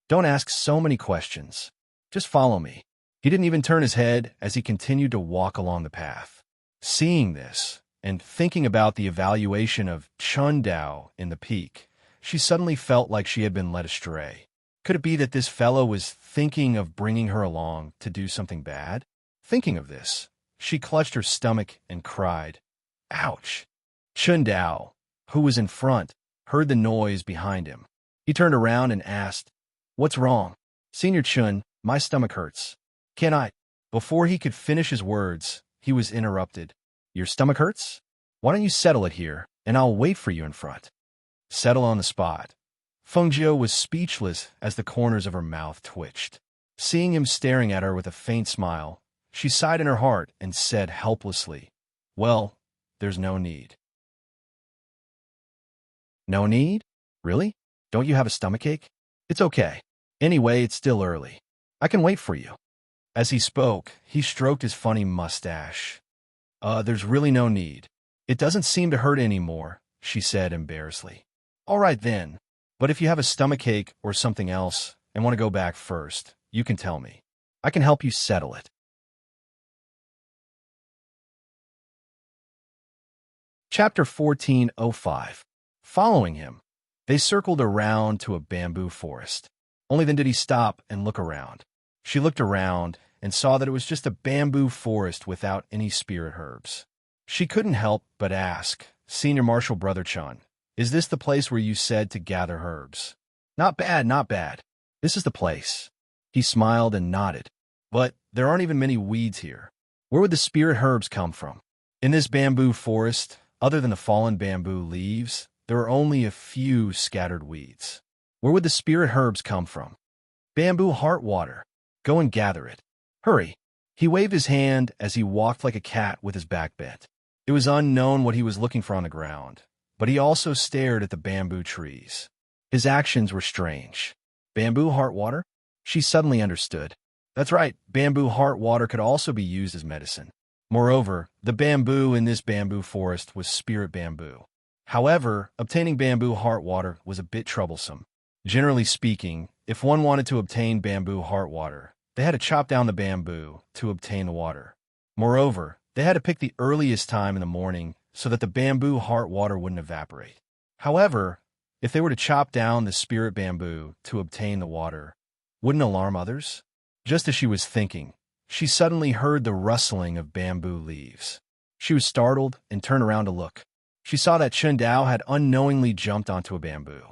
"Don't ask so many questions. Just follow me." He didn't even turn his head as he continued to walk along the path. Seeing this, and thinking about the evaluation of Chun Dao in the peak, she suddenly felt like she had been led astray. Could it be that this fellow was thinking of bringing her along to do something bad? Thinking of this, she clutched her stomach and cried, "Ouch!" Chun Dao, who was in front, heard the noise behind him. He turned around and asked, "What's wrong?" "Senior Chun, my stomach hurts. Can I—" Before he could finish his words, he was interrupted. "Your stomach hurts? Why don't you settle it here, and I'll wait for you in front." Settle on the spot. Fengjiu was speechless as the corners of her mouth twitched. Seeing him staring at her with a faint smile, she sighed in her heart and said helplessly, Well, there's no need. No need? Really? Don't you have a stomachache? It's okay. Anyway, it's still early. I can wait for you. As he spoke, he stroked his funny mustache. There's really no need. It doesn't seem to hurt anymore, she said embarrassedly. All right then. But if you have a stomachache or something else and want to go back first, you can tell me. I can help you settle it. Chapter 14:05. Following him, they circled around to a bamboo forest. Only then did he stop and look around. She looked around and saw that it was just a bamboo forest without any spirit herbs. She couldn't help but ask, Senior Marshal Brother Chun, is this the place where you said to gather herbs? Not bad, not bad. This is the place. He smiled and nodded. But there aren't even many weeds here. Where would the spirit herbs come from? In this bamboo forest, other than the fallen bamboo leaves, there are only a few scattered weeds. Where would the spirit herbs come from? Bamboo heart water. Go and gather it. Hurry. He waved his hand as he walked like a cat with his back bent. It was unknown what he was looking for on the ground, but he also stared at the bamboo trees. His actions were strange. Bamboo heart water? She suddenly understood. That's right, bamboo heart water could also be used as medicine. Moreover, the bamboo in this bamboo forest was spirit bamboo. However, obtaining bamboo heart water was a bit troublesome. Generally speaking, if one wanted to obtain bamboo heart water, they had to chop down the bamboo to obtain the water. Moreover, they had to pick the earliest time in the morning so that the bamboo heart water wouldn't evaporate. However, if they were to chop down the spirit bamboo to obtain the water, wouldn't alarm others? Just as she was thinking, she suddenly heard the rustling of bamboo leaves. She was startled and turned around to look. She saw that Chun Dao had unknowingly jumped onto a bamboo.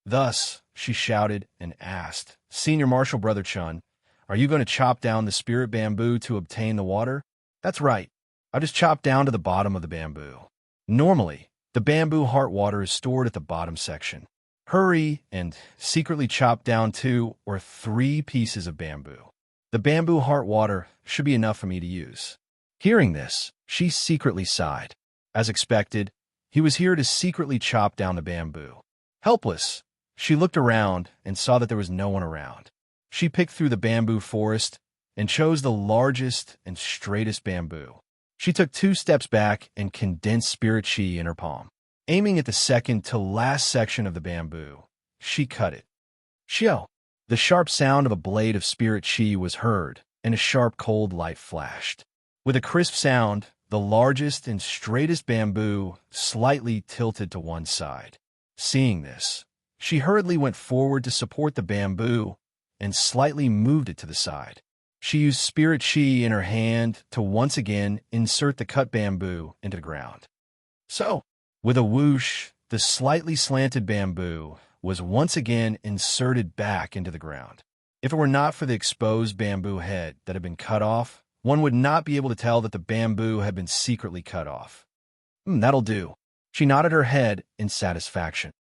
Thus, she shouted and asked, Senior Marshal Brother Chun, are you going to chop down the spirit bamboo to obtain the water? That's right. I'll just chop down to the bottom of the bamboo. Normally, the bamboo heart water is stored at the bottom section. Hurry and secretly chop down 2 or 3 pieces of bamboo. The bamboo heart water should be enough for me to use. Hearing this, she secretly sighed. As expected, he was here to secretly chop down the bamboo. Helpless, she looked around and saw that there was no one around. She picked through the bamboo forest and chose the largest and straightest bamboo. She took 2 steps back and condensed spirit chi in her palm. Aiming at the second to last section of the bamboo, she cut it. Shio! The sharp sound of a blade of spirit chi was heard, and a sharp cold light flashed. With a crisp sound, the largest and straightest bamboo slightly tilted to one side. Seeing this, she hurriedly went forward to support the bamboo and slightly moved it to the side. She used spirit chi in her hand to once again insert the cut bamboo into the ground. So, with a whoosh, the slightly slanted bamboo was once again inserted back into the ground. If it were not for the exposed bamboo head that had been cut off, one would not be able to tell that the bamboo had been secretly cut off. That'll do. She nodded her head in satisfaction.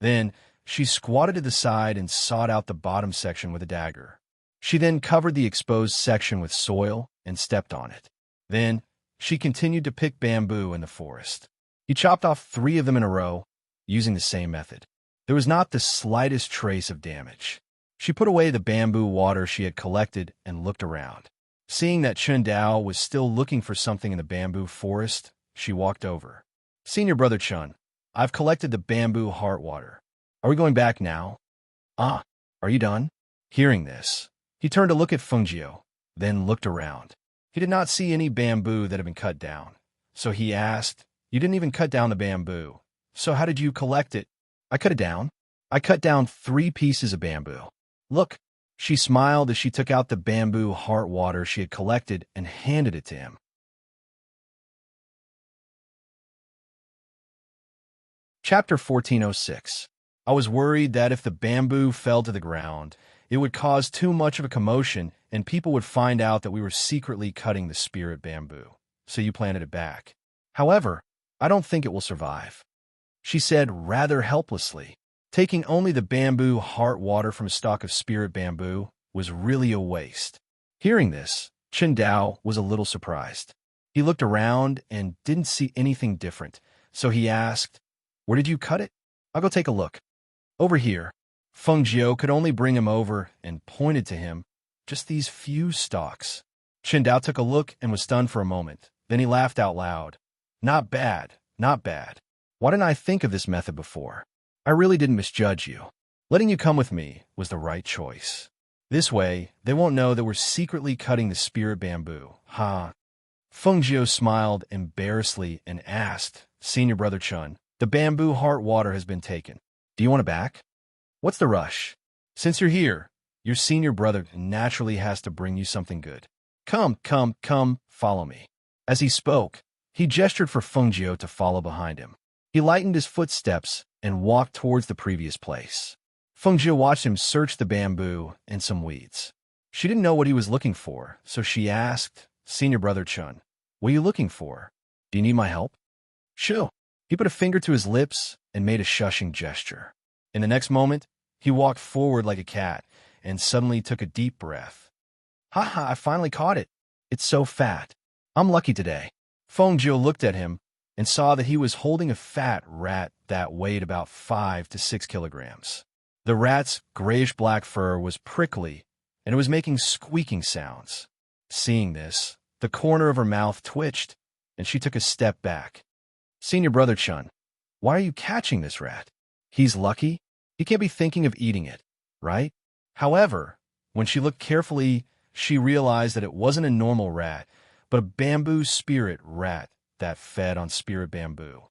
Then, she squatted to the side and sawed out the bottom section with a dagger. She then covered the exposed section with soil and stepped on it. Then, she continued to pick bamboo in the forest. He chopped off 3 of them in a row, using the same method. There was not the slightest trace of damage. She put away the bamboo water she had collected and looked around. Seeing that Chun Dao was still looking for something in the bamboo forest, she walked over. Senior Brother Chun, I've collected the bamboo heart water. Are we going back now? Are you done? Hearing this, he turned to look at Fengjiu, then looked around. He did not see any bamboo that had been cut down. So he asked, You didn't even cut down the bamboo. So how did you collect it? I cut it down. I cut down 3 pieces of bamboo. Look, she smiled as she took out the bamboo heart water she had collected and handed it to him. Chapter 14:06. I was worried that if the bamboo fell to the ground, it would cause too much of a commotion and people would find out that we were secretly cutting the spirit bamboo. So you planted it back. However, I don't think it will survive, she said rather helplessly. Taking only the bamboo heart water from a stalk of spirit bamboo was really a waste. Hearing this, Chun Dao was a little surprised. He looked around and didn't see anything different, so he asked, "Where did you cut it?" "I'll go take a look." "Over here." Feng Jiao could only bring him over and pointed to him. "Just these few stalks." Chen Dao took a look and was stunned for a moment. Then he laughed out loud. "Not bad, not bad. Why didn't I think of this method before? I really didn't misjudge you. Letting you come with me was the right choice. This way, they won't know that we're secretly cutting the spirit bamboo, huh?" Feng Jiao smiled embarrassedly and asked, "Senior Brother Chun, the bamboo heart water has been taken. Do you want it back? What's the rush? Since you're here, your senior brother naturally has to bring you something good. Come, come, come, follow me." As he spoke, he gestured for Feng Jiao to follow behind him. He lightened his footsteps and walked towards the previous place. Feng Jiao watched him search the bamboo and some weeds. She didn't know what he was looking for, so she asked, "Senior Brother Chun, what are you looking for? Do you need my help?" "Sure." He put a finger to his lips and made a shushing gesture. In the next moment, he walked forward like a cat and suddenly took a deep breath. "Ha, I finally caught it. It's so fat. I'm lucky today." Feng Jiao looked at him and saw that he was holding a fat rat that weighed about 5 to 6 kilograms. The rat's grayish-black fur was prickly, and it was making squeaking sounds. Seeing this, the corner of her mouth twitched, and she took a step back. "Senior Brother Chun, why are you catching this rat? He's lucky. He can't be thinking of eating it, right?" However, when she looked carefully, she realized that it wasn't a normal rat, but a bamboo spirit rat that fed on spirit bamboo.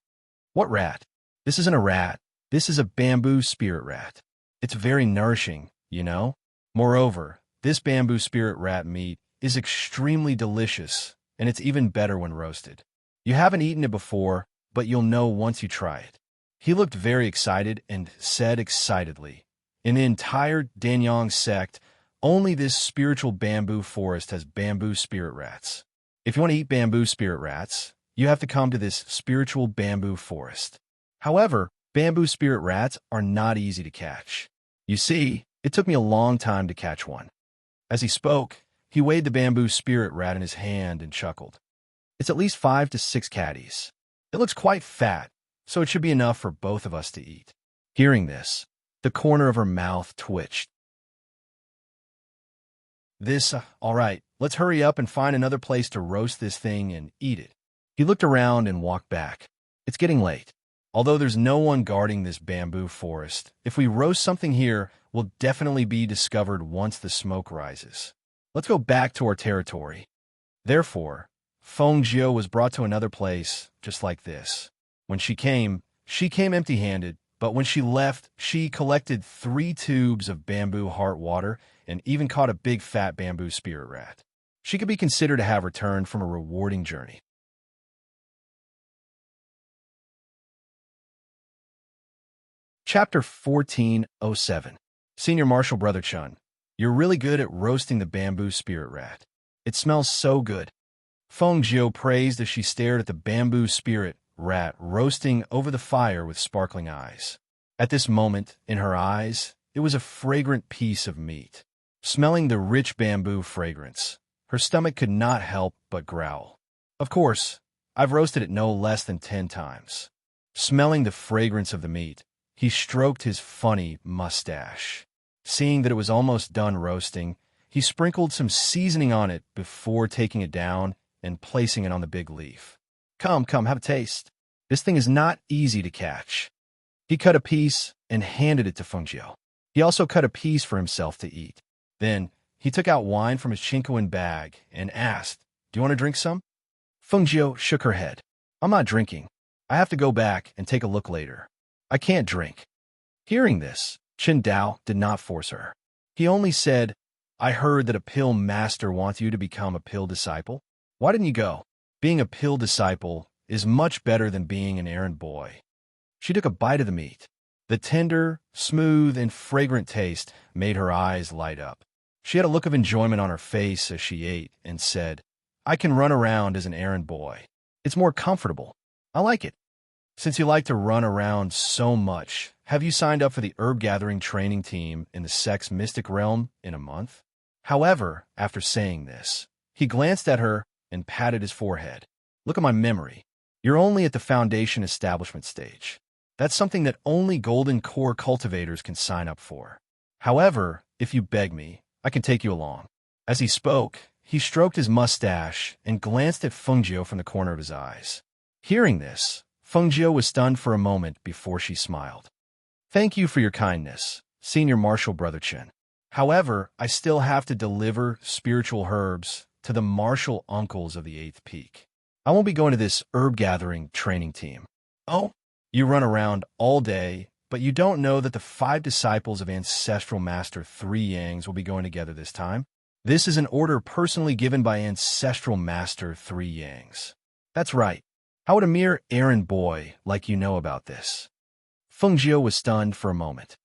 "What rat? This isn't a rat. This is a bamboo spirit rat. It's very nourishing, you know? Moreover, this bamboo spirit rat meat is extremely delicious, and it's even better when roasted. You haven't eaten it before, but you'll know once you try it." He looked very excited and said excitedly, "In the entire Danyang sect, only this spiritual bamboo forest has bamboo spirit rats. If you want to eat bamboo spirit rats, you have to come to this spiritual bamboo forest. However, bamboo spirit rats are not easy to catch. You see, it took me a long time to catch one." As he spoke, he weighed the bamboo spirit rat in his hand and chuckled. "It's at least 5 to 6 caddies. It looks quite fat, so it should be enough for both of us to eat." Hearing this, the corner of her mouth twitched. All right, let's hurry up and find another place to roast this thing and eat it." He looked around and walked back. "It's getting late. Although there's no one guarding this bamboo forest, if we roast something here, we'll definitely be discovered once the smoke rises. Let's go back to our territory." Therefore, Feng Jiao was brought to another place just like this. When she came empty-handed, but when she left, she collected 3 tubes of bamboo heart water and even caught a big fat bamboo spirit rat. She could be considered to have returned from a rewarding journey. Chapter 1407. Senior Marshal Brother Chun, you're really good at roasting the bamboo spirit rat. It smells so good. Feng Jiao praised as she stared at the bamboo spirit rat roasting over the fire with sparkling eyes. At this moment, in her eyes, it was a fragrant piece of meat. Smelling the rich bamboo fragrance, her stomach could not help but growl. Of course, I've roasted it no less than 10 times. Smelling the fragrance of the meat, he stroked his funny mustache. Seeing that it was almost done roasting, he sprinkled some seasoning on it before taking it down and placing it on the big leaf. Come, have a taste. This thing is not easy to catch." He cut a piece and handed it to Feng Jiao. He also cut a piece for himself to eat. Then, he took out wine from his chinkoan bag and asked, "Do you want to drink some?" Feng Jiao shook her head. "I'm not drinking. I have to go back and take a look later. I can't drink." Hearing this, Chen Dao did not force her. He only said, "I heard that a pill master wants you to become a pill disciple. Why didn't you go? Being a pill disciple is much better than being an errand boy." She took a bite of the meat. The tender, smooth, and fragrant taste made her eyes light up. She had a look of enjoyment on her face as she ate and said, "I can run around as an errand boy. It's more comfortable. I like it." "Since you like to run around so much, have you signed up for the herb gathering training team in the sect's mystic realm in a month?" However, after saying this, he glanced at her and patted his forehead. Look at my memory. You're only at the foundation establishment stage. That's something that only golden core cultivators can sign up for. However, if you beg me, I can take you along." As he spoke, he stroked his mustache and glanced at Fengjiu from the corner of his eyes. Hearing this, Fengjiu was stunned for a moment before she smiled. "Thank you for your kindness, Senior Martial Brother Chen. However, I still have to deliver spiritual herbs to the martial uncles of the 8th Peak. I won't be going to this herb gathering training team." "Oh, you run around all day, but you don't know that the 5 disciples of Ancestral Master 3 Yangs will be going together this time? This is an order personally given by Ancestral Master 3 Yangs." "That's right. How would a mere errand boy like you know about this?" Fengjiu was stunned for a moment.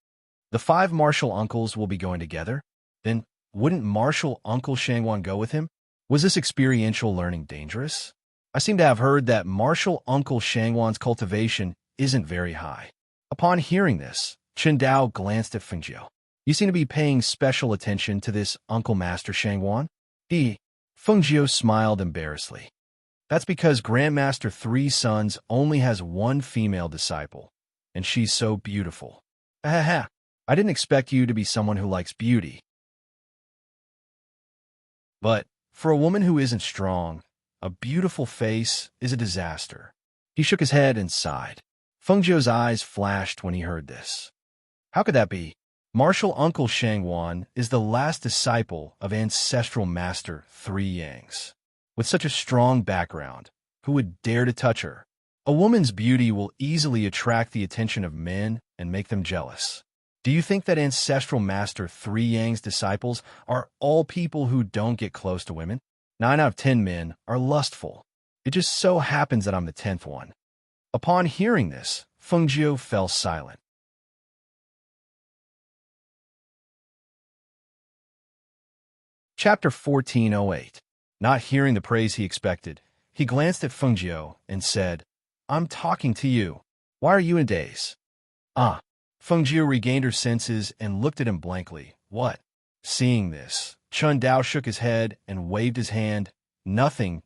"The 5 martial uncles will be going together? Then wouldn't Martial Uncle Shangwan go with him? Was this experiential learning dangerous? I seem to have heard that Martial Uncle Shangwan's cultivation isn't very high." Upon hearing this, Chen Dao glanced at Fengjiu. "You seem to be paying special attention to this Uncle Master Shangwan?" Fengjiu smiled embarrassedly. "That's because Grandmaster 3 Sons only has 1 female disciple, and she's so beautiful. Ha. I didn't expect you to be someone who likes beauty. But for a woman who isn't strong, a beautiful face is a disaster." He shook his head and sighed. Fengjiu's eyes flashed when he heard this. "How could that be? Martial Uncle Shangwan is the last disciple of Ancestral Master 3 Yangs. With such a strong background, who would dare to touch her? A woman's beauty will easily attract the attention of men and make them jealous. Do you think that Ancestral Master 3 Yang's disciples are all people who don't get close to women? 9 out of 10 men are lustful. It just so happens that I'm the 10th one." Upon hearing this, Fengjiu fell silent. Chapter 1408. Not hearing the praise he expected, he glanced at Fengjiu and said, "I'm talking to you. Why are you in a daze?" "Ah." Fengjiu regained her senses and looked at him blankly. "What?" Seeing this, Chen Dao shook his head and waved his hand. Nothing,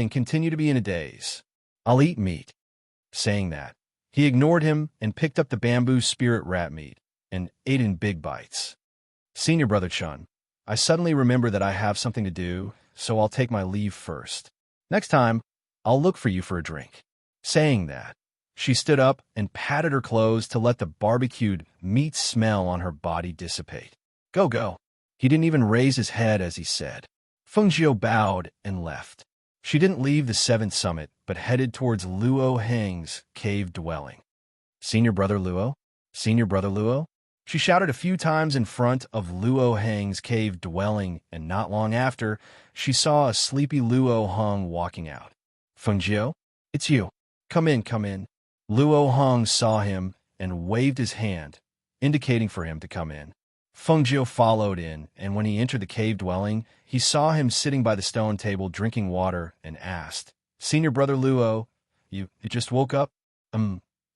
continue to be in a daze. I'll eat meat." Saying that, he ignored him and picked up the bamboo spirit rat meat and ate in big bites. "Senior Brother Chun, I suddenly remember that I have something to do, so I'll take my leave first. Next time, I'll look for you for a drink." Saying that, she stood up and patted her clothes to let the barbecued meat smell on her body dissipate. Go. He didn't even raise his head as he said. Fengjiu bowed and left. She didn't leave the 7th summit, but headed towards Luo Heng's cave dwelling. "Senior Brother Luo? Senior Brother Luo?" She shouted a few times in front of Luo Heng's cave dwelling, and not long after, she saw a sleepy Luo Heng walking out. "Fengjiu, it's you. Come in. Luo Heng saw him and waved his hand, indicating for him to come in. Fengjiu followed in, and when he entered the cave dwelling, he saw him sitting by the stone table drinking water and asked, "Senior Brother Luo, you just woke up?"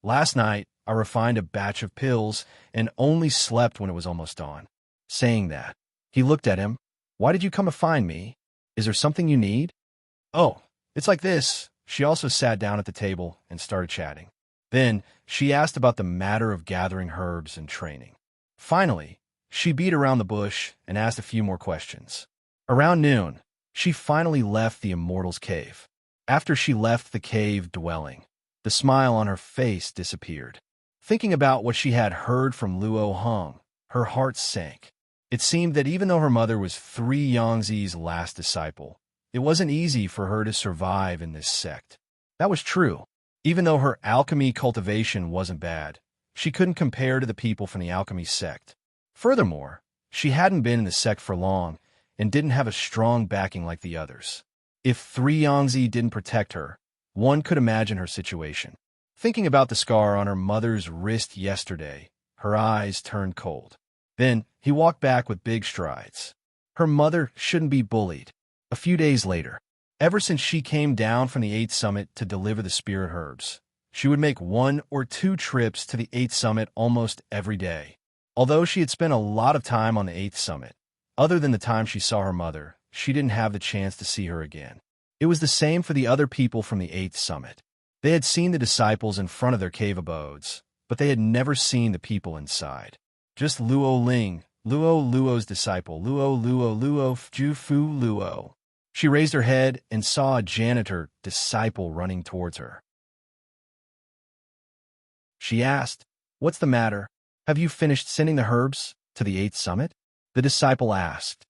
Last night, I refined a batch of pills and only slept when it was almost dawn." Saying that, he looked at him. "Why did you come to find me? Is there something you need?" "Oh, it's like this." She also sat down at the table and started chatting. Then, she asked about the matter of gathering herbs and training. Finally, she beat around the bush and asked a few more questions. Around noon, she finally left the Immortal's cave. After she left the cave dwelling, the smile on her face disappeared. Thinking about what she had heard from Luo Heng, her heart sank. It seemed that even though her mother was 3 Yangzi's last disciple, it wasn't easy for her to survive in this sect. That was true. Even though her alchemy cultivation wasn't bad, she couldn't compare to the people from the alchemy sect. Furthermore, she hadn't been in the sect for long and didn't have a strong backing like the others. If 3 Yangzi didn't protect her, one could imagine her situation. Thinking about the scar on her mother's wrist yesterday, her eyes turned cold. Then he walked back with big strides. Her mother shouldn't be bullied. A few days later, ever since she came down from the 8th summit to deliver the spirit herbs, she would make 1 or 2 trips to the 8th summit almost every day. Although she had spent a lot of time on the 8th summit, other than the time she saw her mother, she didn't have the chance to see her again. It was the same for the other people from the eighth summit. They had seen the disciples in front of their cave abodes, but they had never seen the people inside. Just Luo Ling, Luo's disciple, Luo Ju Fu Luo. She raised her head and saw a janitor disciple running towards her. She asked, "What's the matter? Have you finished sending the herbs to the eighth summit?" The disciple asked.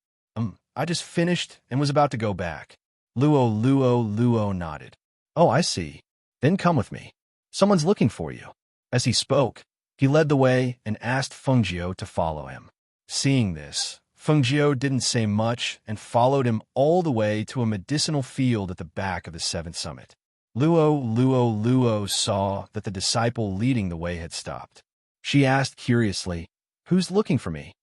I just finished and was about to go back." Luo nodded. "Oh, I see. Then come with me. Someone's looking for you." As he spoke, he led the way and asked Fengjiu to follow him. Seeing this, Fengjiu didn't say much and followed him all the way to a medicinal field at the back of the seventh summit. Luo saw that the disciple leading the way had stopped. She asked curiously, "Who's looking for me?"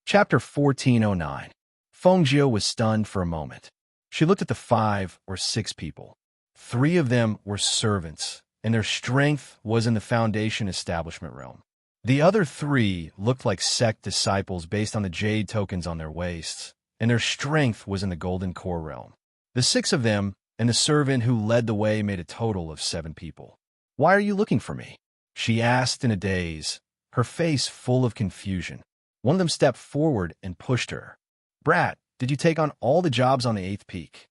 Chapter 1409. Fengjiu was stunned for a moment. She looked at the 5 or 6 people. 3 of them were servants, and their strength was in the Foundation establishment realm. The other 3 looked like sect disciples based on the jade tokens on their waists, and their strength was in the golden core realm. The 6 of them and the servant who led the way made a total of 7 people. "Why are you looking for me?" she asked in a daze, her face full of confusion. One of them stepped forward and pushed her. "Brat, did you take on all the jobs on the 8th peak?"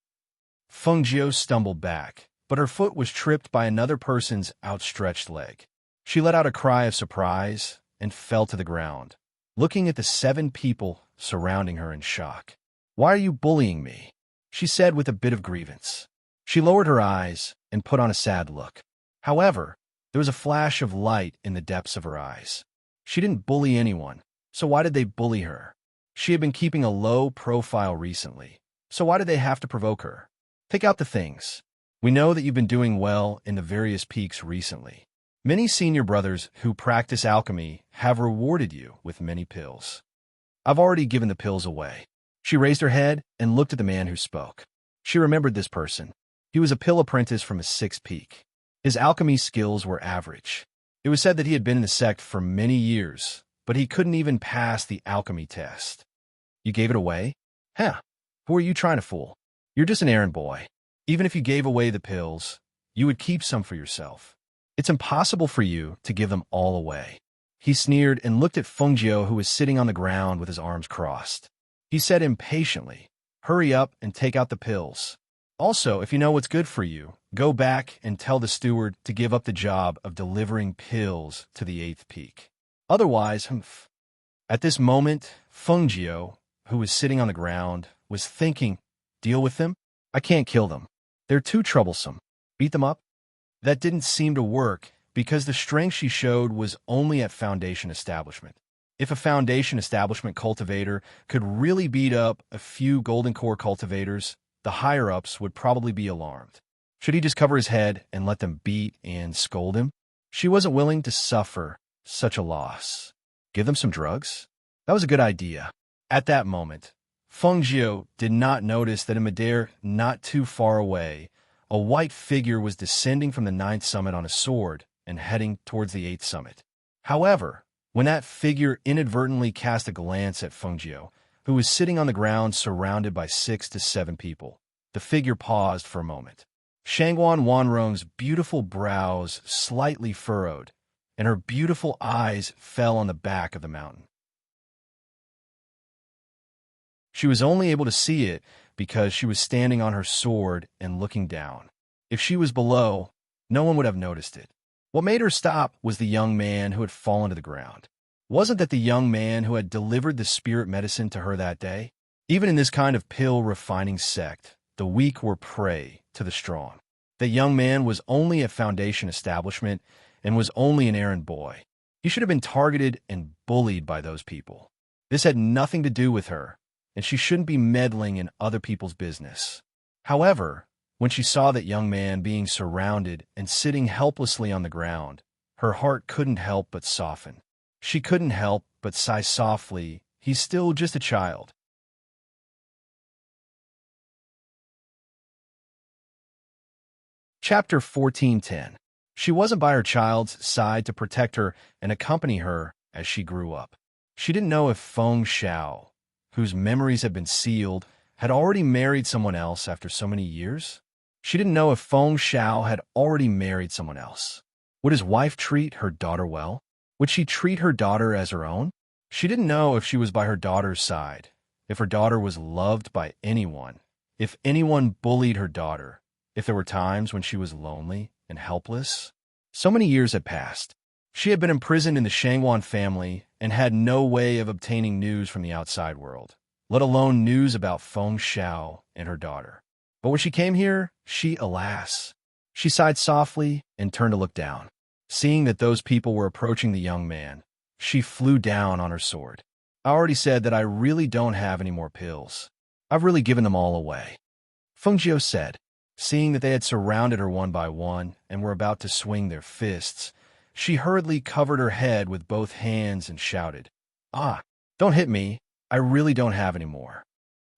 Fengjiu stumbled back, but her foot was tripped by another person's outstretched leg. She let out a cry of surprise and fell to the ground, looking at the 7 people surrounding her in shock. "Why are you bullying me?" she said with a bit of grievance. She lowered her eyes and put on a sad look. However, there was a flash of light in the depths of her eyes. She didn't bully anyone, so why did they bully her? She had been keeping a low profile recently, so why did they have to provoke her? "Pick out the things. We know that you've been doing well in the various peaks recently. Many senior brothers who practice alchemy have rewarded you with many pills. I've already given the pills away." She raised her head and looked at the man who spoke. She remembered this person. He was a pill apprentice from a 6th peak. His alchemy skills were average. It was said that he had been in the sect for many years, but he couldn't even pass the alchemy test. "You gave it away? Huh. Who are you trying to fool? You're just an errand boy. Even if you gave away the pills, you would keep some for yourself. It's impossible for you to give them all away." He sneered and looked at Fengjiu, who was sitting on the ground with his arms crossed. He said impatiently, "Hurry up and take out the pills. Also, if you know what's good for you, go back and tell the steward to give up the job of delivering pills to the 8th peak. Otherwise, At this moment, Fengjiu, who was sitting on the ground, was thinking, "Deal with them? I can't kill them. They're too troublesome. Beat them up?" That didn't seem to work because the strength she showed was only at Foundation establishment. If a Foundation establishment cultivator could really beat up a few Golden Core cultivators, the higher-ups would probably be alarmed. Should he just cover his head and let them beat and scold him? She wasn't willing to suffer such a loss. Give them some drugs? That was a good idea. At that moment, Fengjiu did not notice that in midair not too far away, a white figure was descending from the 9th summit on a sword and heading towards the 8th summit. However, when that figure inadvertently cast a glance at Fengjiu, who was sitting on the ground surrounded by 6 to 7 people, the figure paused for a moment. Shangguan Wanrong's beautiful brows slightly furrowed, and her beautiful eyes fell on the back of the mountain. She was only able to see it because she was standing on her sword and looking down. If she was below, no one would have noticed it. What made her stop was the young man who had fallen to the ground. Wasn't that the young man who had delivered the spirit medicine to her that day? Even in this kind of pill-refining sect, the weak were prey to the strong. The young man was only a Foundation establishment and was only an errand boy. He should have been targeted and bullied by those people. This had nothing to do with her, and she shouldn't be meddling in other people's business. However, when she saw that young man being surrounded and sitting helplessly on the ground, her heart couldn't help but soften. She couldn't help but sigh softly. He's still just a child. Chapter 1410. She wasn't by her child's side to protect her and accompany her as she grew up. She didn't know if Feng Xiao, whose memories had been sealed, had already married someone else after so many years. She didn't know if Feng Xiao had already married someone else. Would his wife treat her daughter well? Would she treat her daughter as her own? She didn't know if she was by her daughter's side, if her daughter was loved by anyone, if anyone bullied her daughter, if there were times when she was lonely and helpless. So many years had passed. She had been imprisoned in the Shangwan family and had no way of obtaining news from the outside world, let alone news about Feng Xiao and her daughter. But when she came here, alas, she sighed softly and turned to look down. Seeing that those people were approaching the young man, she flew down on her sword. I already said that I really don't have any more pills. I've really given them all away. Feng Jiao said, seeing that they had surrounded her one by one and were about to swing their fists. She hurriedly covered her head with both hands and shouted, "Ah, don't hit me. I really don't have any more."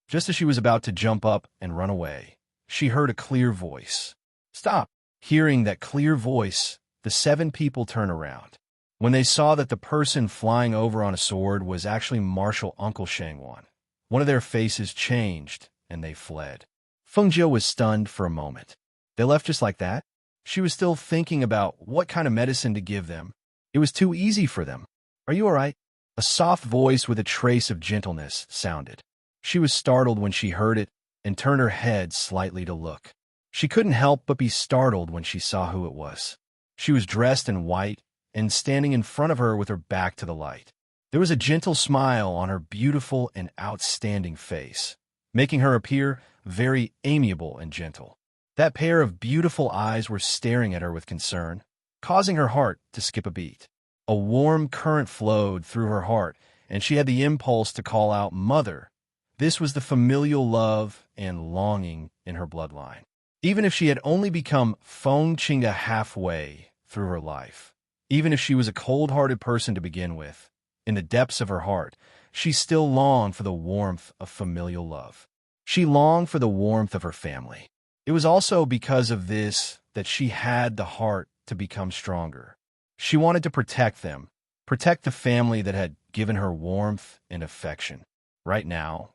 Just as she was about to jump up and run away, she heard a clear voice. "Stop!" Hearing that clear voice, the 7 people turned around. When they saw that the person flying over on a sword was actually Martial Uncle Shangwan, one of their faces changed and they fled. Feng Jiao was stunned for a moment. They left just like that? She was still thinking about what kind of medicine to give them. It was too easy for them. "Are you all right?" A soft voice with a trace of gentleness sounded. She was startled when she heard it and turned her head slightly to look. She couldn't help but be startled when she saw who it was. She was dressed in white and standing in front of her with her back to the light. There was a gentle smile on her beautiful and outstanding face, making her appear very amiable and gentle. That pair of beautiful eyes were staring at her with concern, causing her heart to skip a beat. A warm current flowed through her heart, and she had the impulse to call out, "Mother." This was the familial love and longing in her bloodline. Even if she had only become Feng Qingda halfway through her life, even if she was a cold-hearted person to begin with, in the depths of her heart, she still longed for the warmth of familial love. She longed for the warmth of her family. It was also because of this that she had the heart to become stronger. She wanted to protect them, protect the family that had given her warmth and affection. Right now,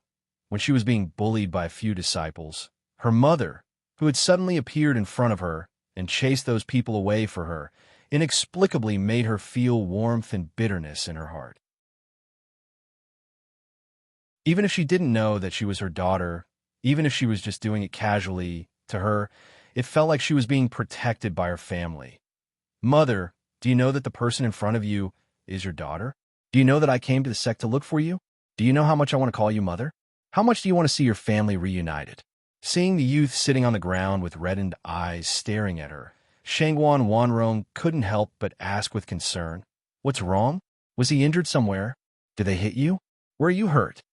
when she was being bullied by a few disciples, her mother, who had suddenly appeared in front of her and chased those people away for her, inexplicably made her feel warmth and bitterness in her heart. Even if she didn't know that she was her daughter, even if she was just doing it casually, to her, it felt like she was being protected by her family. "Mother, do you know that the person in front of you is your daughter? Do you know that I came to the sect to look for you? Do you know how much I want to call you mother? How much do you want to see your family reunited?" Seeing the youth sitting on the ground with reddened eyes staring at her, Shangwan Wanrong couldn't help but ask with concern, "What's wrong? Was he injured somewhere? Did they hit you? Where are you hurt?"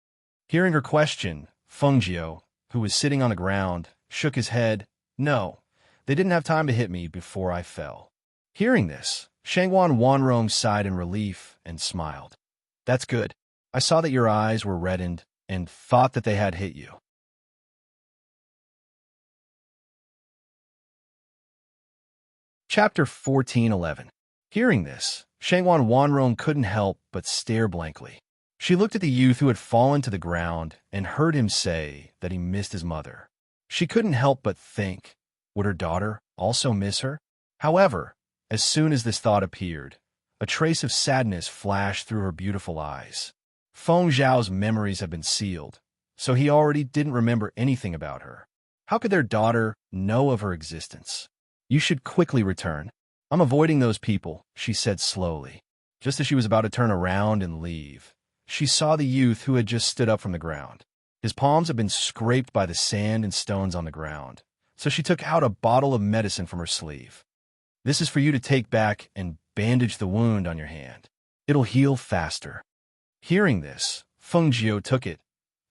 Hearing her question, Feng Jiao, who was sitting on the ground, shook his head. "No, they didn't have time to hit me before I fell." Hearing this, Shangwan Wanrong sighed in relief and smiled. "That's good. I saw that your eyes were reddened and thought that they had hit you." Chapter 14:11. Hearing this, Shangwan Wanrong couldn't help but stare blankly. She looked at the youth who had fallen to the ground and heard him say that he missed his mother. She couldn't help but think, would her daughter also miss her? However, as soon as this thought appeared, a trace of sadness flashed through her beautiful eyes. Feng Zhao's memories had been sealed, so he already didn't remember anything about her. How could their daughter know of her existence? "You should quickly return. I'm avoiding those people," she said slowly. Just as she was about to turn around and leave, she saw the youth who had just stood up from the ground. His palms had been scraped by the sand and stones on the ground, so she took out a bottle of medicine from her sleeve. "This is for you to take back and bandage the wound on your hand. It'll heal faster." Hearing this, Feng Jiao took it,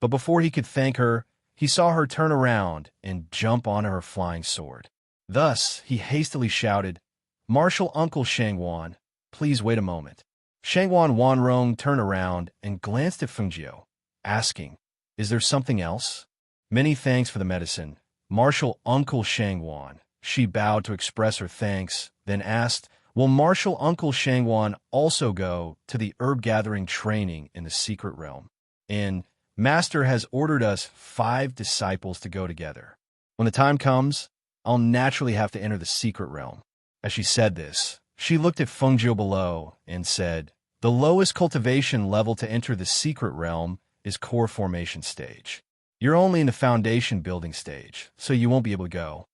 but before he could thank her, he saw her turn around and jump onto her flying sword. Thus, he hastily shouted, "Martial Uncle Shangwan, please wait a moment." Shangwan Wanrong turned around and glanced at Feng Jiao, asking, "Is there something else?" "Many thanks for the medicine, Martial Uncle Shangwan." She bowed to express her thanks, then asked, Will Marshal Uncle Shangwan also go to the herb-gathering training in the secret realm? And Master has ordered us 5 disciples to go together. When the time comes, I'll naturally have to enter the secret realm. As she said this, she looked at Fengjiu below and said, the lowest cultivation level to enter the secret realm is core formation stage. You're only in the foundation building stage, so you won't be able to go.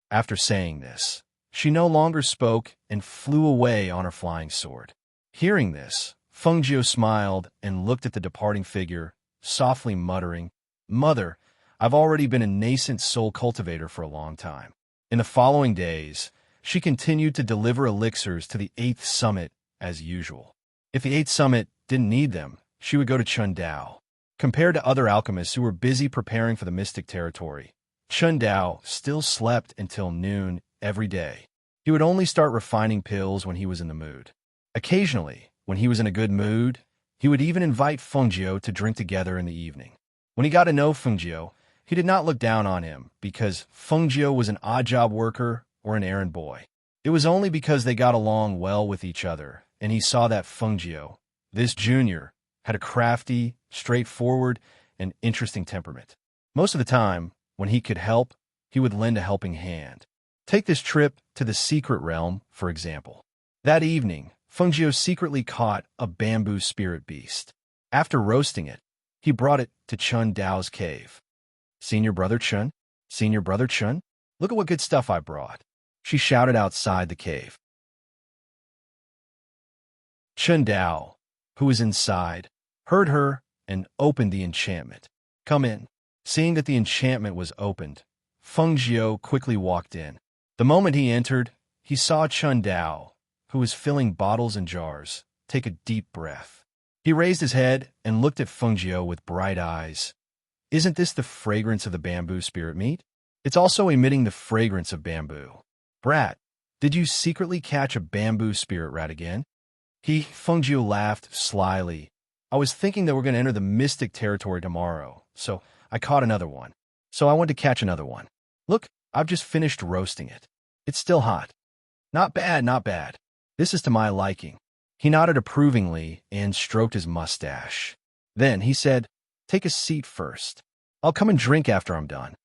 After saying this, she no longer spoke and flew away on her flying sword. Hearing this, Fengjiu smiled and looked at the departing figure, softly muttering, Mother, I've already been a nascent soul cultivator for a long time. In the following days, she continued to deliver elixirs to the 8th summit as usual. If the 8th summit didn't need them, she would go to Chun Dao. Compared to other alchemists who were busy preparing for the mystic territory, Chun Dao still slept until noon every day. He would only start refining pills when he was in the mood. Occasionally, when he was in a good mood, he would even invite Fengjiu to drink together in the evening. When he got to know Fengjiu, he did not look down on him because Fengjiu was an odd job worker or an errand boy. It was only because they got along well with each other, and he saw that Fengjiu, this junior, had a crafty, straightforward, and interesting temperament. Most of the time, when he could help, he would lend a helping hand. Take this trip to the secret realm, for example. That evening, Fengjiu secretly caught a bamboo spirit beast. After roasting it, he brought it to Chun Dao's cave. Senior Brother Chun? Senior Brother Chun? Look at what good stuff I brought, she shouted outside the cave. Chun Dao, who was inside, heard her and opened the enchantment. Come in. Seeing that the enchantment was opened, Fengjiu quickly walked in. The moment he entered, he saw Chun Dao, who was filling bottles and jars, take a deep breath. He raised his head and looked at Fengjiu with bright eyes. Isn't this the fragrance of the bamboo spirit meat? It's also emitting the fragrance of bamboo. Brat, did you secretly catch a bamboo spirit rat again? Fengjiu laughed slyly. I was thinking that we're going to enter the mystic territory tomorrow, so I caught another one. So I went to catch another one. Look, I've just finished roasting it. It's still hot. Not bad, not bad. This is to my liking. He nodded approvingly and stroked his mustache. Then he said, take a seat first. I'll come and drink after I'm done.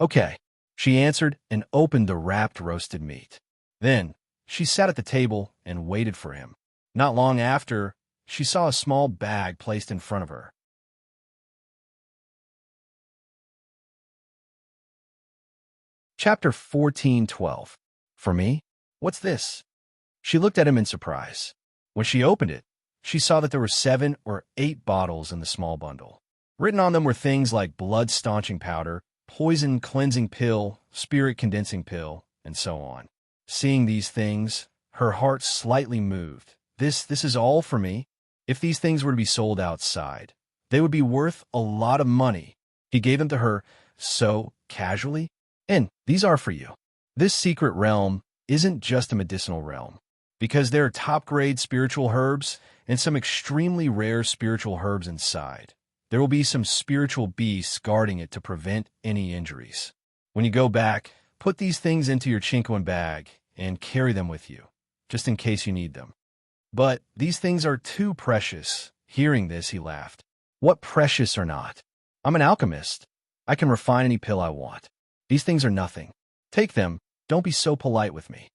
Okay, she answered and opened the wrapped roasted meat. Then she sat at the table and waited for him. Not long after, she saw a small bag placed in front of her. Chapter 14:12. For me? What's this? She looked at him in surprise. When she opened it, she saw that there were 7 or 8 bottles in the small bundle. Written on them were things like blood-staunching powder, poison cleansing pill, spirit condensing pill, and so on. Seeing these things, her heart slightly moved. This is all for me. If these things were to be sold outside, they would be worth a lot of money. He gave them to her so casually. And these are for you. This secret realm isn't just a medicinal realm, because there are top-grade spiritual herbs and some extremely rare spiritual herbs inside. There will be some spiritual beasts guarding it to prevent any injuries. When you go back, put these things into your Chinquan bag and carry them with you, just in case you need them. But these things are too precious. Hearing this, he laughed. What precious or not? I'm an alchemist. I can refine any pill I want. These things are nothing. Take them. Don't be so polite with me.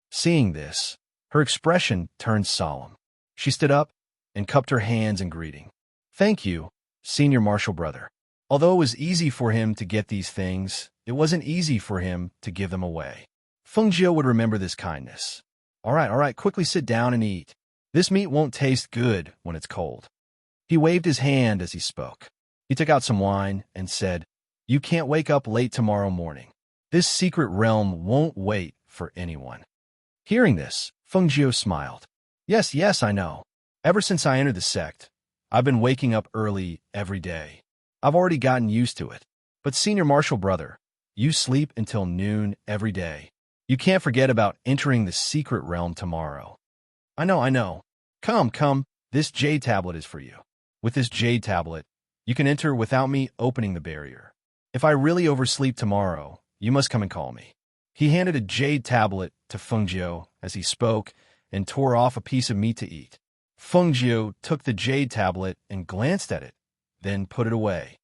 Seeing this, her expression turned solemn. She stood up and cupped her hands in greeting. Thank you, Senior Marshal Brother. Although it was easy for him to get these things, it wasn't easy for him to give them away. Fengjiu would remember this kindness. All right, quickly sit down and eat. This meat won't taste good when it's cold. He waved his hand as he spoke. He took out some wine and said, You can't wake up late tomorrow morning. This secret realm won't wait for anyone. Hearing this, Fengjiu smiled. Yes, I know. Ever since I entered the sect, I've been waking up early every day. I've already gotten used to it. But Senior Marshal Brother, you sleep until noon every day. You can't forget about entering the secret realm tomorrow. I know. Come, this jade tablet is for you. With this jade tablet, you can enter without me opening the barrier. If I really oversleep tomorrow, you must come and call me. He handed a jade tablet to Fengjiu as he spoke and tore off a piece of meat to eat. Fengjiu took the jade tablet and glanced at it, then put it away.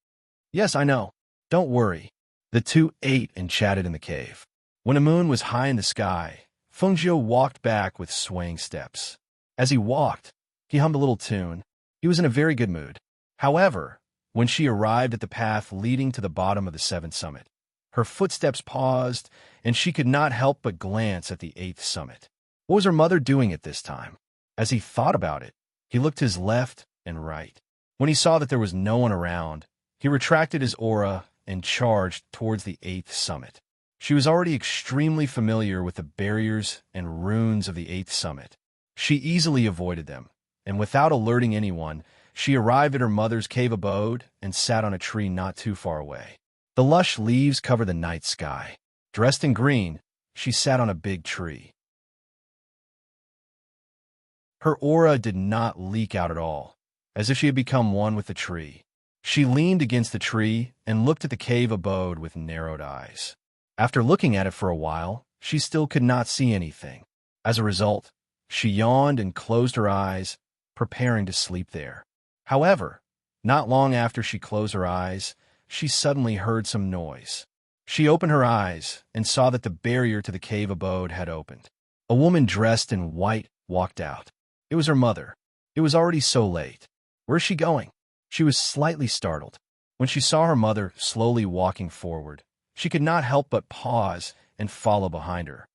Yes, I know. Don't worry. The two ate and chatted in the cave. When the moon was high in the sky, Fengjiu walked back with swaying steps. As he walked, he hummed a little tune. He was in a very good mood. However, when she arrived at the path leading to the bottom of the seventh summit, her footsteps paused, and she could not help but glance at the eighth summit. What was her mother doing at this time? As he thought about it, he looked to his left and right. When he saw that there was no one around, he retracted his aura and charged towards the eighth summit. She was already extremely familiar with the barriers and runes of the eighth summit. She easily avoided them, and without alerting anyone, she arrived at her mother's cave abode and sat on a tree not too far away. The lush leaves covered the night sky. Dressed in green, she sat on a big tree. Her aura did not leak out at all, as if she had become one with the tree. She leaned against the tree and looked at the cave abode with narrowed eyes. After looking at it for a while, she still could not see anything. As a result, she yawned and closed her eyes, preparing to sleep there. However, not long after she closed her eyes, she suddenly heard some noise. She opened her eyes and saw that the barrier to the cave abode had opened. A woman dressed in white walked out. It was her mother. It was already so late. Where's she going? She was slightly startled. When she saw her mother slowly walking forward, she could not help but pause and follow behind her.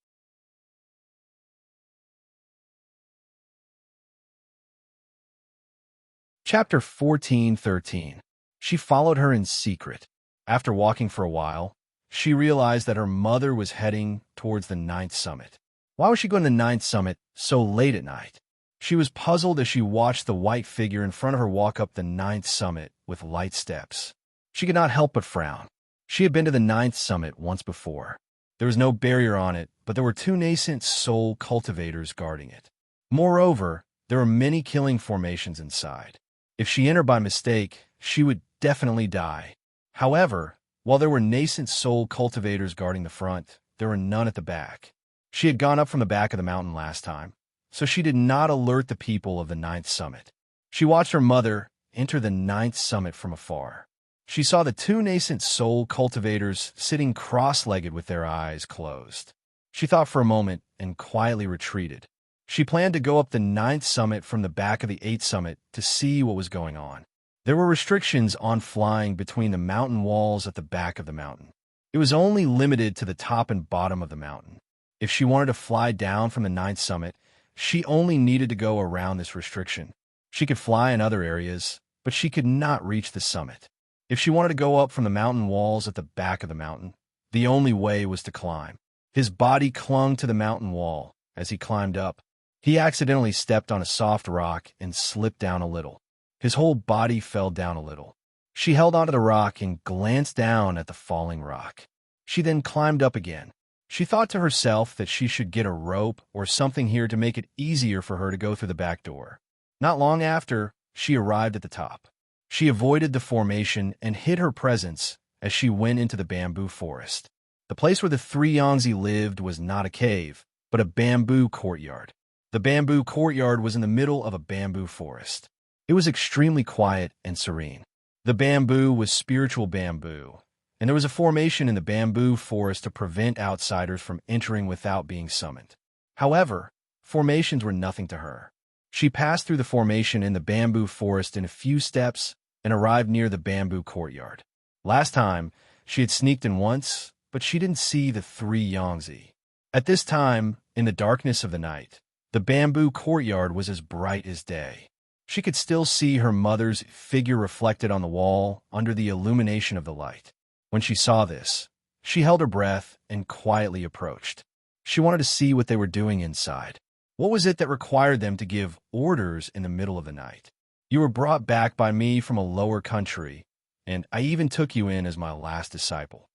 Chapter 14:13. She followed her in secret. After walking for a while, she realized that her mother was heading towards the ninth summit. Why was she going to the ninth summit so late at night? She was puzzled as she watched the white figure in front of her walk up the ninth summit with light steps. She could not help but frown. She had been to the ninth summit once before. There was no barrier on it, but there were two nascent soul cultivators guarding it. Moreover, there were many killing formations inside. If she entered by mistake, she would definitely die. However, while there were nascent soul cultivators guarding the front, there were none at the back. She had gone up from the back of the mountain last time, so she did not alert the people of the ninth summit. She watched her mother enter the ninth summit from afar. She saw the two nascent soul cultivators sitting cross-legged with their eyes closed. She thought for a moment and quietly retreated. She planned to go up the ninth summit from the back of the eighth summit to see what was going on. There were restrictions on flying between the mountain walls at the back of the mountain. It was only limited to the top and bottom of the mountain. If she wanted to fly down from the ninth summit, she only needed to go around this restriction. She could fly in other areas, but she could not reach the summit. If she wanted to go up from the mountain walls at the back of the mountain, the only way was to climb. His body clung to the mountain wall as he climbed up. He accidentally stepped on a soft rock and slipped down a little. His whole body fell down a little. She held onto the rock and glanced down at the falling rock. She then climbed up again. She thought to herself that she should get a rope or something here to make it easier for her to go through the back door. Not long after, she arrived at the top. She avoided the formation and hid her presence as she went into the bamboo forest. The place where the three Yangtze lived was not a cave, but a bamboo courtyard. The bamboo courtyard was in the middle of a bamboo forest. It was extremely quiet and serene. The bamboo was spiritual bamboo, and there was a formation in the bamboo forest to prevent outsiders from entering without being summoned. However, formations were nothing to her. She passed through the formation in the bamboo forest in a few steps and arrived near the bamboo courtyard. Last time, she had sneaked in once, but she didn't see the three Yangtze. At this time, in the darkness of the night, the bamboo courtyard was as bright as day. She could still see her mother's figure reflected on the wall under the illumination of the light. When she saw this, she held her breath and quietly approached. She wanted to see what they were doing inside. What was it that required them to give orders in the middle of the night? You were brought back by me from a lower country, and I even took you in as my last disciple.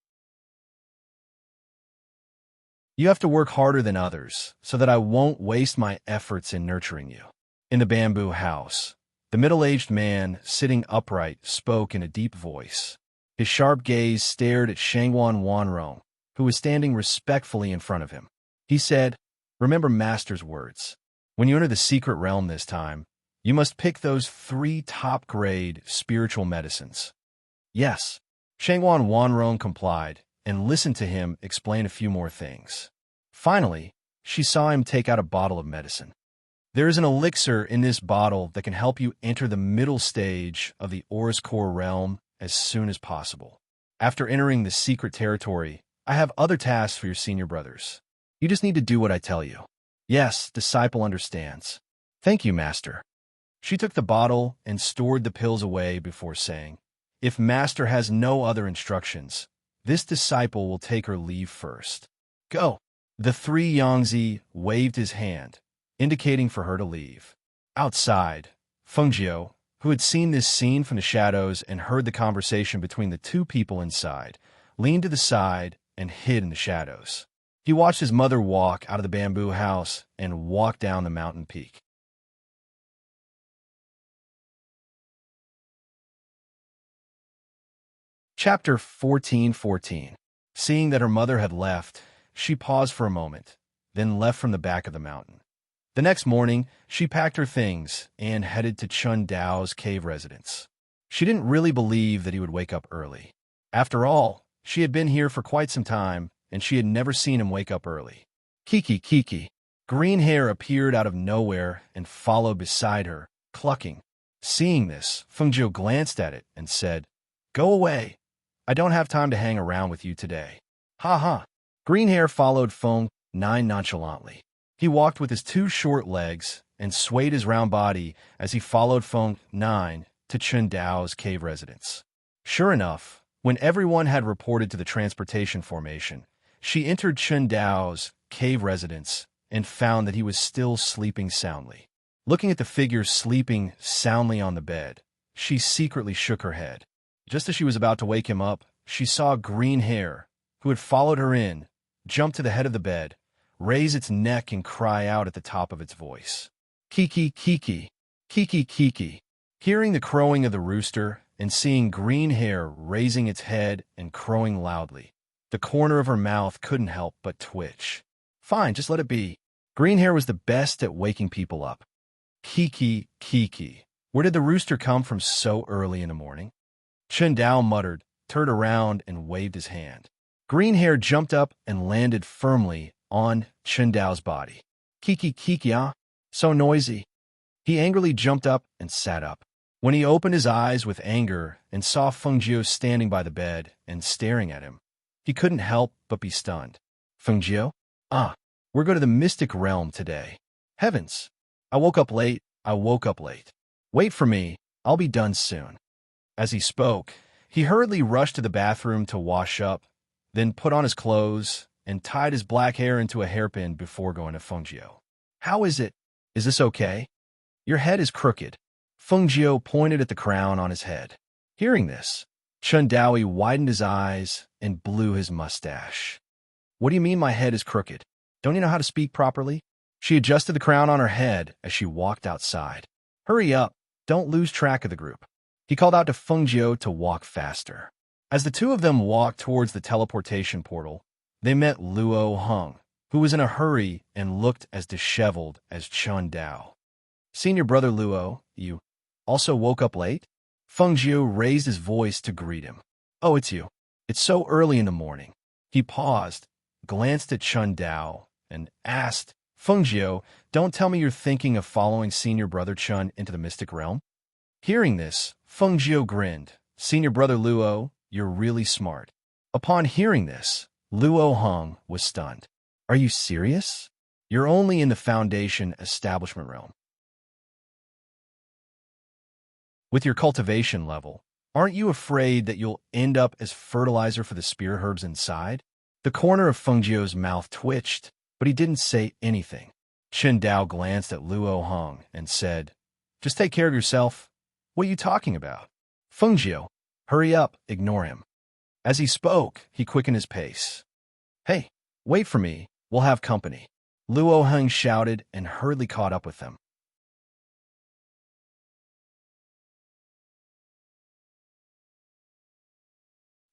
You have to work harder than others, so that I won't waste my efforts in nurturing you. In the bamboo house, the middle-aged man, sitting upright, spoke in a deep voice. His sharp gaze stared at Shangwan Wanrong, who was standing respectfully in front of him. He said, "Remember Master's words. When you enter the secret realm this time, you must pick those 3 top-grade spiritual medicines. Yes, Shangwan Wanrong complied and listened to him explain a few more things. Finally, she saw him take out a bottle of medicine. There is an elixir in this bottle that can help you enter the middle stage of the Aurus Core realm as soon as possible. After entering the secret territory, I have other tasks for your senior brothers. You just need to do what I tell you. Yes, disciple understands. Thank you, Master. She took the bottle and stored the pills away before saying, if Master has no other instructions, this disciple will take her leave first. Go. The 3 Yangtze waved his hand, indicating for her to leave. Outside, Fengjiu, who had seen this scene from the shadows and heard the conversation between the 2 people inside, leaned to the side and hid in the shadows. He watched his mother walk out of the bamboo house and walk down the mountain peak. Chapter 14:14. Seeing that her mother had left, she paused for a moment, then left from the back of the mountain. The next morning, she packed her things and headed to Chun Dao's cave residence. She didn't really believe that he would wake up early. After all, she had been here for quite some time, and she had never seen him wake up early. Kiki. Green hair appeared out of nowhere and followed beside her, clucking. Seeing this, Fengjiu glanced at it and said, Go away. I don't have time to hang around with you today. Ha ha. Green hair followed Feng Nine nonchalantly. He walked with his 2 short legs and swayed his round body as he followed Feng Nine to Chun Dao's cave residence. Sure enough, when everyone had reported to the transportation formation, she entered Chun Dao's cave residence and found that he was still sleeping soundly. Looking at the figure sleeping soundly on the bed, she secretly shook her head. Just as she was about to wake him up, she saw Green Hair, who had followed her in, jump to the head of the bed, raise its neck and cry out at the top of its voice. Kiki. Hearing the crowing of the rooster and seeing Green Hair raising its head and crowing loudly, the corner of her mouth couldn't help but twitch. Fine, just let it be. Green Hair was the best at waking people up. Kiki. Where did the rooster come from so early in the morning? Chun Dao muttered, turned around, and waved his hand. Green Hair jumped up and landed firmly on Chun Dao's body. Kiki, so noisy. He angrily jumped up and sat up. When he opened his eyes with anger and saw Fengjiu standing by the bed and staring at him, he couldn't help but be stunned. Fengjiu? We're going to the mystic realm today. Heavens! I woke up late. Wait for me. I'll be done soon. As he spoke, he hurriedly rushed to the bathroom to wash up, then put on his clothes and tied his black hair into a hairpin before going to Fengjiu. How is it? Is this okay? Your head is crooked. Fengjiu pointed at the crown on his head. Hearing this, Chun Dao widened his eyes and blew his mustache. What do you mean my head is crooked? Don't you know how to speak properly? She adjusted the crown on her head as she walked outside. Hurry up. Don't lose track of the group. He called out to Fengjiu to walk faster. As the 2 of them walked towards the teleportation portal, they met Luo Heng, who was in a hurry and looked as disheveled as Chun Dao. Senior brother Luo, you also woke up late? Fengjiu raised his voice to greet him. Oh, it's you. It's so early in the morning. He paused, glanced at Chun Dao, and asked, Fengjiu, don't tell me you're thinking of following senior brother Chun into the mystic realm? Hearing this, Fengjiu grinned. Senior brother Luo, you're really smart. Upon hearing this, Luo Heng was stunned. Are you serious? You're only in the Foundation establishment realm. With your cultivation level, aren't you afraid that you'll end up as fertilizer for the spear herbs inside? The corner of Fengjiu's mouth twitched, but he didn't say anything. Chun Dao glanced at Luo Heng and said, Just take care of yourself. What are you talking about? Fengjiu, hurry up, ignore him. As he spoke, he quickened his pace. Hey, wait for me, we'll have company. Luo Heng shouted and hurriedly caught up with them.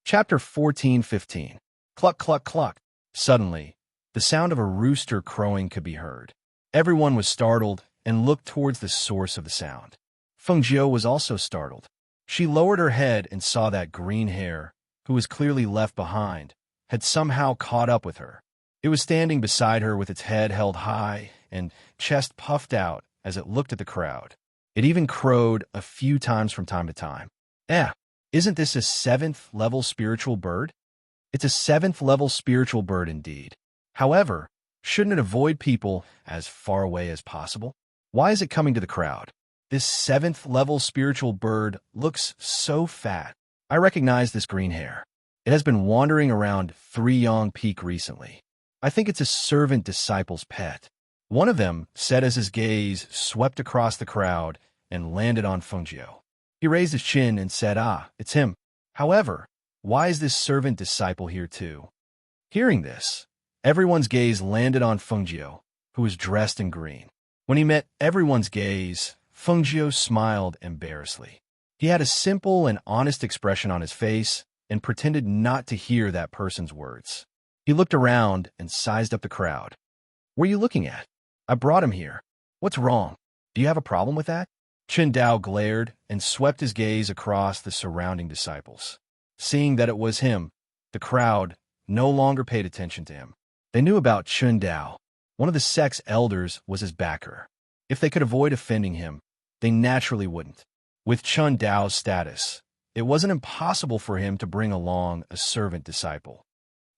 Chapter 14:15. Cluck, cluck, cluck. Suddenly, the sound of a rooster crowing could be heard. Everyone was startled and looked towards the source of the sound. Fengjiu was also startled. She lowered her head and saw that green hair, who was clearly left behind, had somehow caught up with her. It was standing beside her with its head held high and chest puffed out as it looked at the crowd. It even crowed a few times from time to time. Isn't this a 7th-level spiritual bird? It's a 7th-level spiritual bird indeed. However, shouldn't it avoid people as far away as possible? Why is it coming to the crowd? This 7th-level spiritual bird looks so fat. I recognize this green hair. It has been wandering around Three-Yang Peak recently. I think it's a servant disciple's pet. One of them said as his gaze swept across the crowd and landed on Fengjiu. He raised his chin and said, it's him. However, why is this servant disciple here too? Hearing this, everyone's gaze landed on Fengjiu, who was dressed in green. When he met everyone's gaze, Fengjiu smiled embarrassedly. He had a simple and honest expression on his face and pretended not to hear that person's words. He looked around and sized up the crowd. What are you looking at? I brought him here. What's wrong? Do you have a problem with that? Chen Dao glared and swept his gaze across the surrounding disciples. Seeing that it was him, the crowd no longer paid attention to him. They knew about Chen Dao. One of the sect's elders was his backer. If they could avoid offending him, they naturally wouldn't. With Chen Dao's status, it wasn't impossible for him to bring along a servant disciple.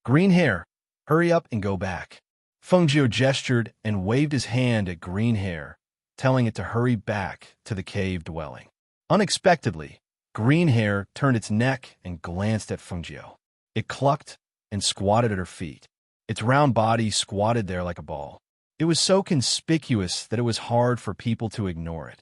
Green hair, hurry up and go back. Fengjiu gestured and waved his hand at green hair, telling it to hurry back to the cave dwelling. Unexpectedly, green hair turned its neck and glanced at Fengjiu. It clucked and squatted at her feet. Its round body squatted there like a ball. It was so conspicuous that it was hard for people to ignore it.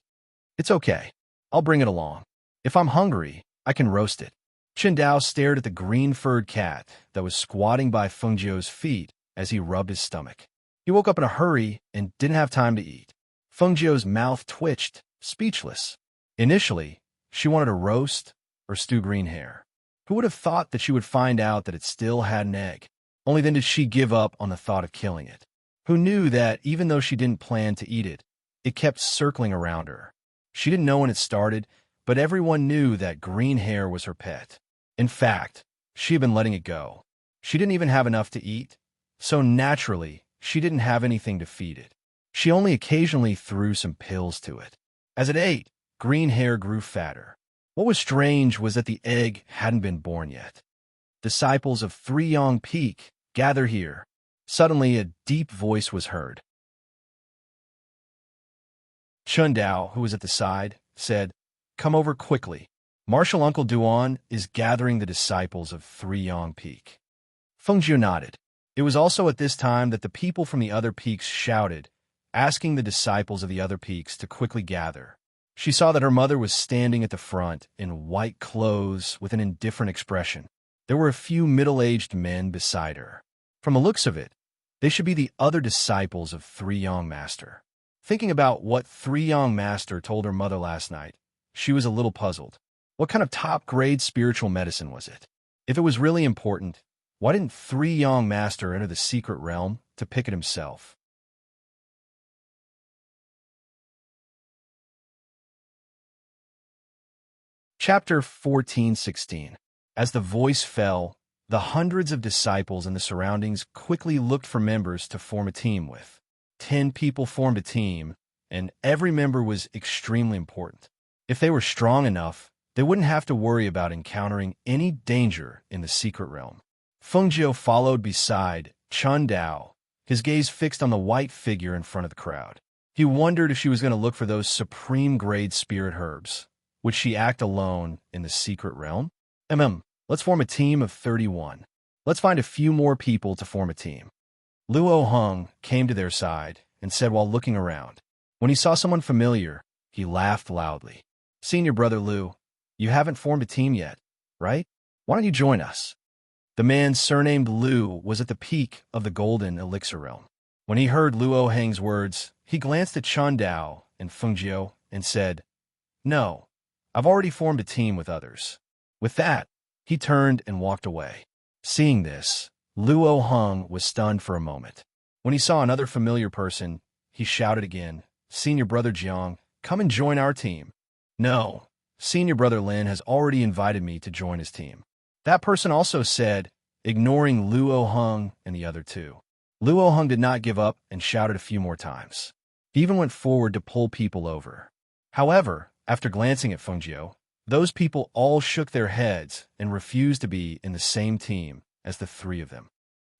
It's okay. I'll bring it along. If I'm hungry, I can roast it. Chen Dao stared at the green-furred cat that was squatting by Fengjiu's feet as he rubbed his stomach. He woke up in a hurry and didn't have time to eat. Fengjiu's mouth twitched, speechless. Initially, she wanted to roast or stew green hair. Who would have thought that she would find out that it still had an egg? Only then did she give up on the thought of killing it. Who knew that even though she didn't plan to eat it, it kept circling around her. She didn't know when it started, but everyone knew that green hair was her pet. In fact, she had been letting it go. She didn't even have enough to eat, so naturally, she didn't have anything to feed it. She only occasionally threw some pills to it. As it ate, green hair grew fatter. What was strange was that the egg hadn't been born yet. Disciples of Three-Yang Peak, gather here. Suddenly, a deep voice was heard. Chen Dao, who was at the side, said, "Come over quickly. Martial Uncle Duan is gathering the disciples of Three-Yang Peak." Fengjiu nodded. It was also at this time that the people from the other peaks shouted, asking the disciples of the other peaks to quickly gather. She saw that her mother was standing at the front in white clothes with an indifferent expression. There were a few middle-aged men beside her. From the looks of it, they should be the other disciples of Three-Yang Master. Thinking about what Three-Yang Master told her mother last night, she was a little puzzled. What kind of top-grade spiritual medicine was it? If it was really important, why didn't Three-Yang Master enter the secret realm to pick it himself? Chapter 14:16. As the voice fell, the hundreds of disciples in the surroundings quickly looked for members to form a team with. 10 people formed a team, and every member was extremely important. If they were strong enough, they wouldn't have to worry about encountering any danger in the secret realm. Fengjiu followed beside Chen Dao, his gaze fixed on the white figure in front of the crowd. He wondered if she was going to look for those supreme-grade spirit herbs. Would she act alone in the secret realm? Let's form a team of 31. Let's find a few more people to form a team. Luo Heng came to their side and said while looking around. When he saw someone familiar, he laughed loudly. "Senior brother Lu, you haven't formed a team yet, right? Why don't you join us?" The man surnamed Lu was at the peak of the golden elixir realm. When he heard Luo Heng's words, he glanced at Chen Dao and Fengjiu and said, "No, I've already formed a team with others." With that, he turned and walked away. Seeing this, Luo Heng was stunned for a moment. When he saw another familiar person, he shouted again. Senior brother Jiang, come and join our team. No, senior brother Lin has already invited me to join his team. That person also said, ignoring Luo Heng and the other two. Luo Heng did not give up and shouted a few more times. He even went forward to pull people over. However, after glancing at Fengjiu, those people all shook their heads and refused to be in the same team as the three of them.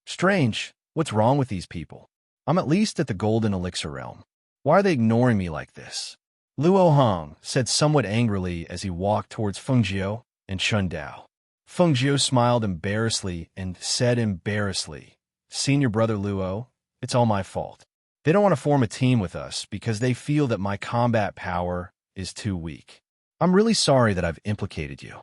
Strange, what's wrong with these people? I'm at least at the Golden Elixir realm. Why are they ignoring me like this? Luo Heng said somewhat angrily as he walked towards Fengjiu and Chun Dao. Fengjiu smiled embarrassedly and said embarrassedly, Senior brother Luo, it's all my fault. They don't want to form a team with us because they feel that my combat power is too weak. I'm really sorry that I've implicated you.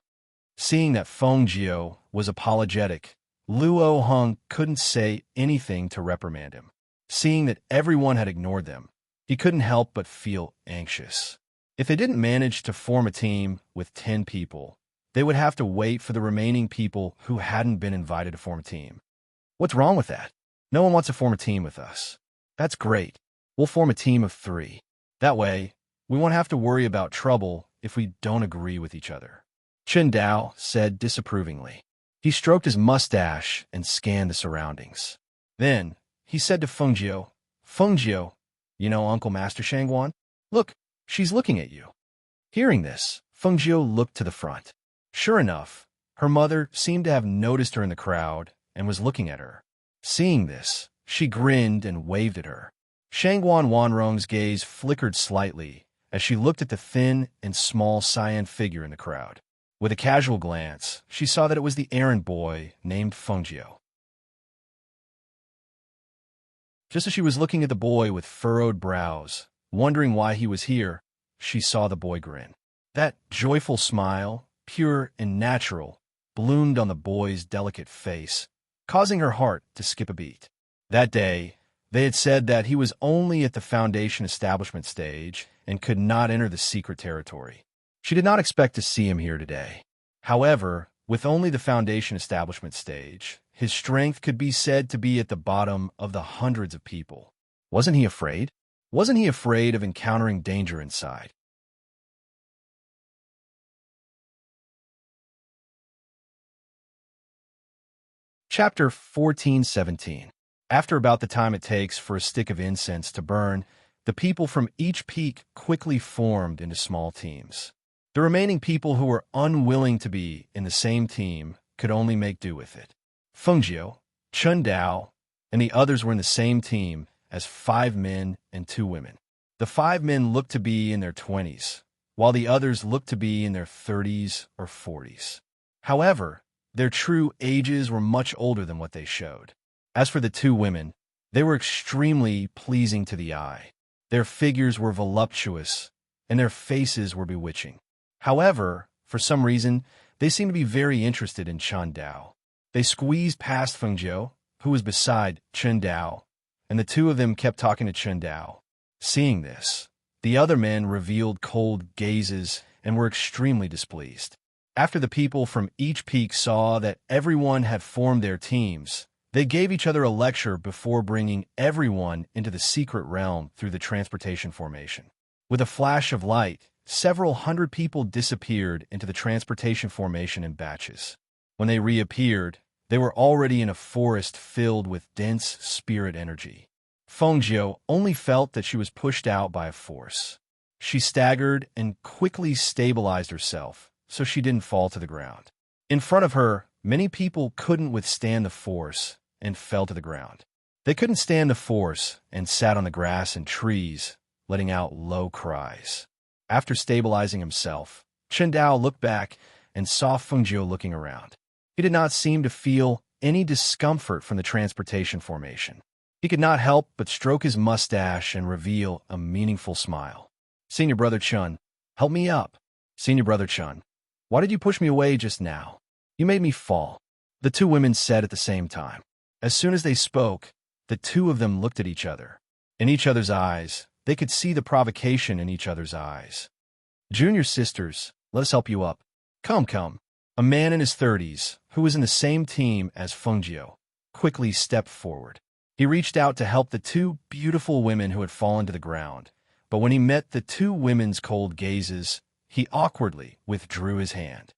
Seeing that Fengjiu was apologetic, Luo Heng couldn't say anything to reprimand him. Seeing that everyone had ignored them, he couldn't help but feel anxious. If they didn't manage to form a team with 10 people, they would have to wait for the remaining people who hadn't been invited to form a team. What's wrong with that? No one wants to form a team with us. That's great. We'll form a team of 3. That way, we won't have to worry about trouble if we don't agree with each other. Chen Dao said disapprovingly. He stroked his mustache and scanned the surroundings. Then, he said to Fengjiu, Fengjiu, you know Uncle Master Shangguan? Look, she's looking at you. Hearing this, Fengjiu looked to the front. Sure enough, her mother seemed to have noticed her in the crowd and was looking at her. Seeing this, she grinned and waved at her. Shangguan Wanrong's gaze flickered slightly as she looked at the thin and small cyan figure in the crowd. With a casual glance, she saw that it was the errand boy named Fengjiu. Just as she was looking at the boy with furrowed brows, wondering why he was here, she saw the boy grin. That joyful smile, pure and natural, bloomed on the boy's delicate face, causing her heart to skip a beat. That day, they had said that he was only at the Foundation establishment stage and could not enter the secret territory. She did not expect to see him here today. However, with only the Foundation establishment stage, his strength could be said to be at the bottom of the hundreds of people. Wasn't he afraid? Wasn't he afraid of encountering danger inside? Chapter 1417. After about the time it takes for a stick of incense to burn, the people from each peak quickly formed into small teams. The remaining people who were unwilling to be in the same team could only make do with it. Fengjiu, Chun Dao, and the others were in the same team as 5 men and 2 women. The 5 men looked to be in their 20s, while the others looked to be in their 30s or 40s. However, their true ages were much older than what they showed. As for the 2 women, they were extremely pleasing to the eye. Their figures were voluptuous, and their faces were bewitching. However, for some reason, they seemed to be very interested in Chun Dao. They squeezed past Fengjiu, who was beside Chun Dao, and the 2 of them kept talking to Chun Dao. Seeing this, the other men revealed cold gazes and were extremely displeased. After the people from each peak saw that everyone had formed their teams, they gave each other a lecture before bringing everyone into the secret realm through the transportation formation. With a flash of light, several hundred people disappeared into the transportation formation in batches. When they reappeared, they were already in a forest filled with dense spirit energy. Fengjiu only felt that she was pushed out by a force. She staggered and quickly stabilized herself so she didn't fall to the ground. In front of her, many people couldn't withstand the force and fell to the ground. They couldn't stand the force and sat on the grass and trees, letting out low cries. After stabilizing himself, Chen Dao looked back and saw Fengjiu looking around. He did not seem to feel any discomfort from the transportation formation. He could not help but stroke his mustache and reveal a meaningful smile. Senior brother Chun, help me up. Senior brother Chun, why did you push me away just now? You made me fall. The 2 women said at the same time. As soon as they spoke, the 2 of them looked at each other. In each other's eyes, they could see the provocation in each other's eyes. Junior sisters, let us help you up. Come, come. A man in his 30s, who was in the same team as Fengjiu, quickly stepped forward. He reached out to help the two beautiful women who had fallen to the ground, but when he met the two women's cold gazes, he awkwardly withdrew his hand.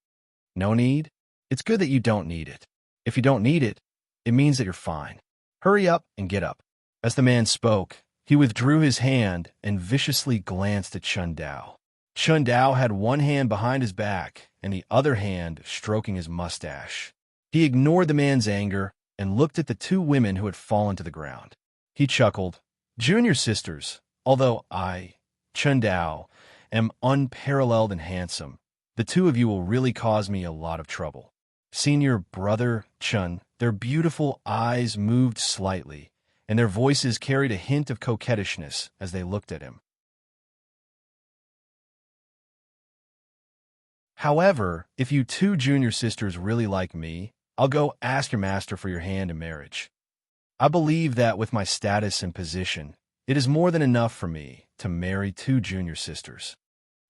No need? It's good that you don't need it. If you don't need it, it means that you're fine. Hurry up and get up. As the man spoke, he withdrew his hand and viciously glanced at Chun Dao. Chun Dao had one hand behind his back and the other hand stroking his mustache. He ignored the man's anger and looked at the two women who had fallen to the ground. He chuckled. Junior sisters, although I, Chun Dao, am unparalleled and handsome, the two of you will really cause me a lot of trouble. Senior brother Chun, their beautiful eyes moved slightly, and their voices carried a hint of coquettishness as they looked at him. However, if you two junior sisters really like me, I'll go ask your master for your hand in marriage. I believe that with my status and position, it is more than enough for me to marry two junior sisters.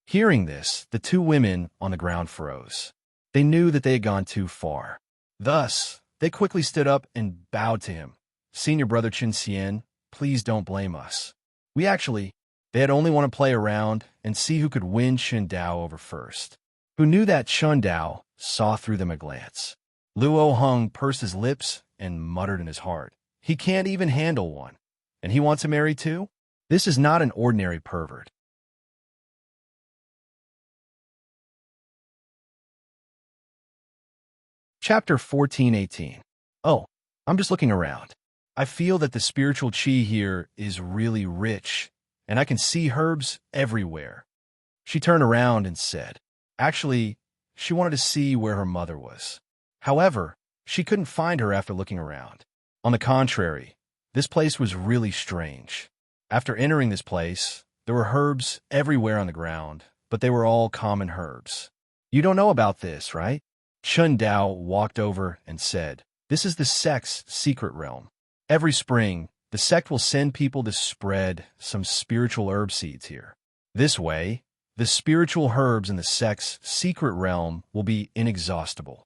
Hearing this, the two women on the ground froze. They knew that they had gone too far. Thus, they quickly stood up and bowed to him. Senior brother Chin Xian, please don't blame us. They had only want to play around and see who could win Chun Dao over first. Who knew that Chun Dao saw through them a glance. Luo Hung pursed his lips and muttered in his heart. He can't even handle one. And he wants to marry too? This is not an ordinary pervert. Chapter 14:18. Oh, I'm just looking around. I feel that the spiritual chi here is really rich, and I can see herbs everywhere. She turned around and said, actually, she wanted to see where her mother was. However, she couldn't find her after looking around. On the contrary, this place was really strange. After entering this place, there were herbs everywhere on the ground, but they were all common herbs. You don't know about this, right? Chun Dao walked over and said, this is the sect's secret realm. Every spring, the sect will send people to spread some spiritual herb seeds here. This way, the spiritual herbs in the sect's secret realm will be inexhaustible.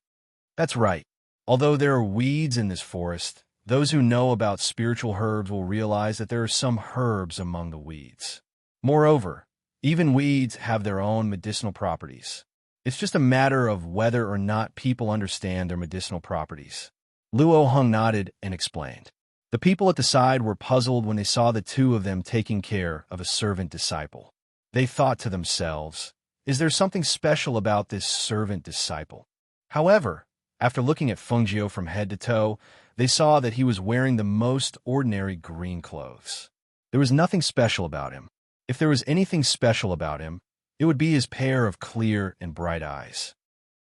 That's right. Although there are weeds in this forest, those who know about spiritual herbs will realize that there are some herbs among the weeds. Moreover, even weeds have their own medicinal properties. It's just a matter of whether or not people understand their medicinal properties. Luo Hung nodded and explained. The people at the side were puzzled when they saw the two of them taking care of a servant disciple. They thought to themselves, is there something special about this servant disciple? However, after looking at Fengjiu from head to toe, they saw that he was wearing the most ordinary green clothes. There was nothing special about him. If there was anything special about him, it would be his pair of clear and bright eyes.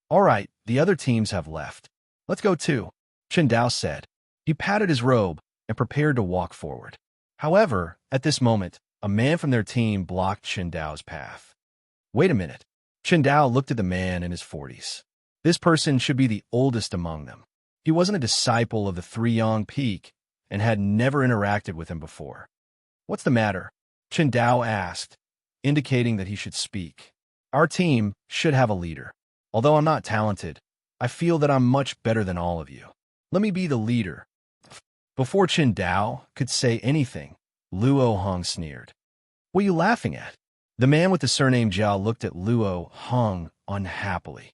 All right, the other teams have left. Let's go too, Chen Dao said. He patted his robe and prepared to walk forward. However, at this moment, a man from their team blocked Chen Dao's path. Wait a minute. Chen Dao looked at the man in his 40s. This person should be the oldest among them. He wasn't a disciple of the Three Yang Peak and had never interacted with him before. What's the matter? Chen Dao asked, indicating that he should speak. Our team should have a leader. Although I'm not talented, I feel that I'm much better than all of you. Let me be the leader. Before Chen Dao could say anything, Luo Hung sneered. What are you laughing at? The man with the surname Jiao looked at Luo Hung unhappily.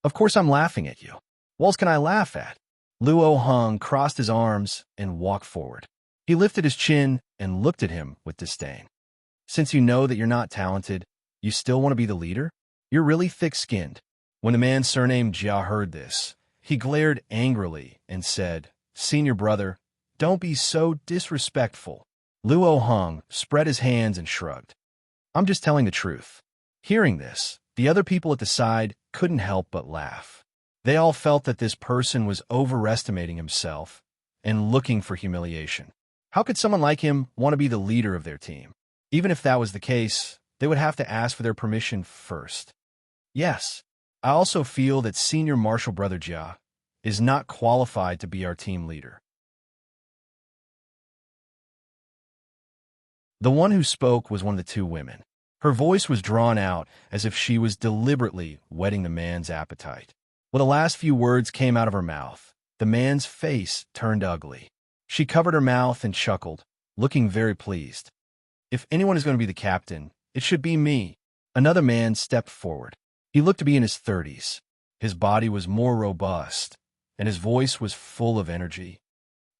Of course I'm laughing at you. What else can I laugh at? Luo Hung crossed his arms and walked forward. He lifted his chin and looked at him with disdain. Since you know that you're not talented, you still want to be the leader? You're really thick-skinned. When the man's surname Jia heard this, he glared angrily and said, Senior brother, don't be so disrespectful. Luo Hung spread his hands and shrugged. I'm just telling the truth. Hearing this, the other people at the side couldn't help but laugh. They all felt that this person was overestimating himself and looking for humiliation. How could someone like him want to be the leader of their team? Even if that was the case, they would have to ask for their permission first. Yes, I also feel that Senior Marshal Brother Jia is not qualified to be our team leader. The one who spoke was one of the two women. Her voice was drawn out as if she was deliberately whetting the man's appetite. When the last few words came out of her mouth, the man's face turned ugly. She covered her mouth and chuckled, looking very pleased. If anyone is going to be the captain, it should be me. Another man stepped forward. He looked to be in his 30s. His body was more robust, and his voice was full of energy.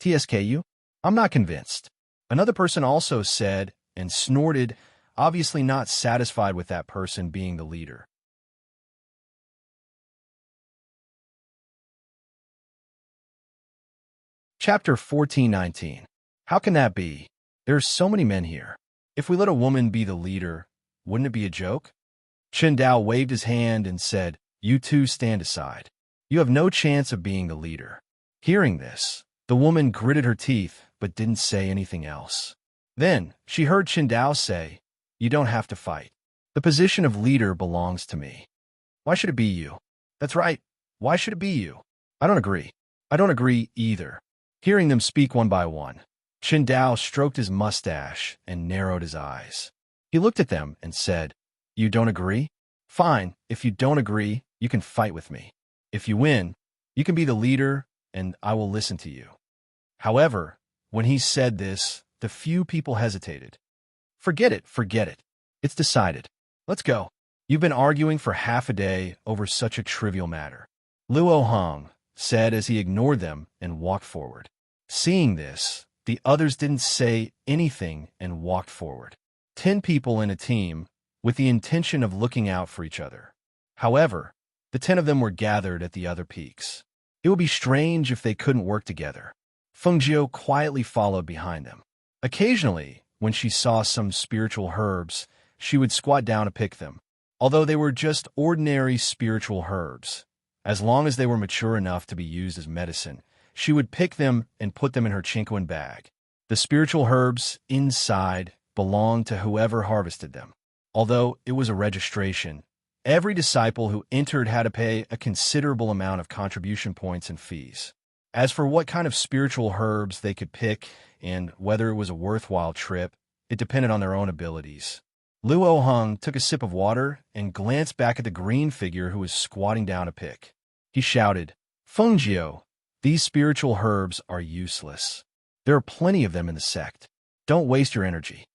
TSKU? I'm not convinced. Another person also said and snorted, obviously not satisfied with that person being the leader. Chapter 14:19. How can that be? There are so many men here. If we let a woman be the leader, wouldn't it be a joke? Chen Dao waved his hand and said, "You two stand aside. You have no chance of being the leader." Hearing this, the woman gritted her teeth but didn't say anything else. Then she heard Chen Dao say, "You don't have to fight. The position of leader belongs to me." "Why should it be you?" "That's right. Why should it be you?" "I don't agree." "I don't agree either." Hearing them speak one by one, Chen Dao stroked his mustache and narrowed his eyes. He looked at them and said, "You don't agree? Fine, if you don't agree, you can fight with me. If you win, you can be the leader, and I will listen to you." However, when he said this, the few people hesitated. Forget it. It's decided. Let's go. You've been arguing for half a day over such a trivial matter," Luo Hong said as he ignored them and walked forward. Seeing this, the others didn't say anything and walked forward. 10 people in a team, with the intention of looking out for each other. However, the 10 of them were gathered at the other peaks. It would be strange if they couldn't work together. Feng Jiu quietly followed behind them. Occasionally, when she saw some spiritual herbs, she would squat down to pick them. Although they were just ordinary spiritual herbs, as long as they were mature enough to be used as medicine, she would pick them and put them in her chinquin bag. The spiritual herbs inside belonged to whoever harvested them. Although it was a registration, every disciple who entered had to pay a considerable amount of contribution points and fees. As for what kind of spiritual herbs they could pick and whether it was a worthwhile trip, it depended on their own abilities. Luo Hung took a sip of water and glanced back at the green figure who was squatting down to pick. He shouted, "Feng Jiu, these spiritual herbs are useless. There are plenty of them in the sect. Don't waste your energy.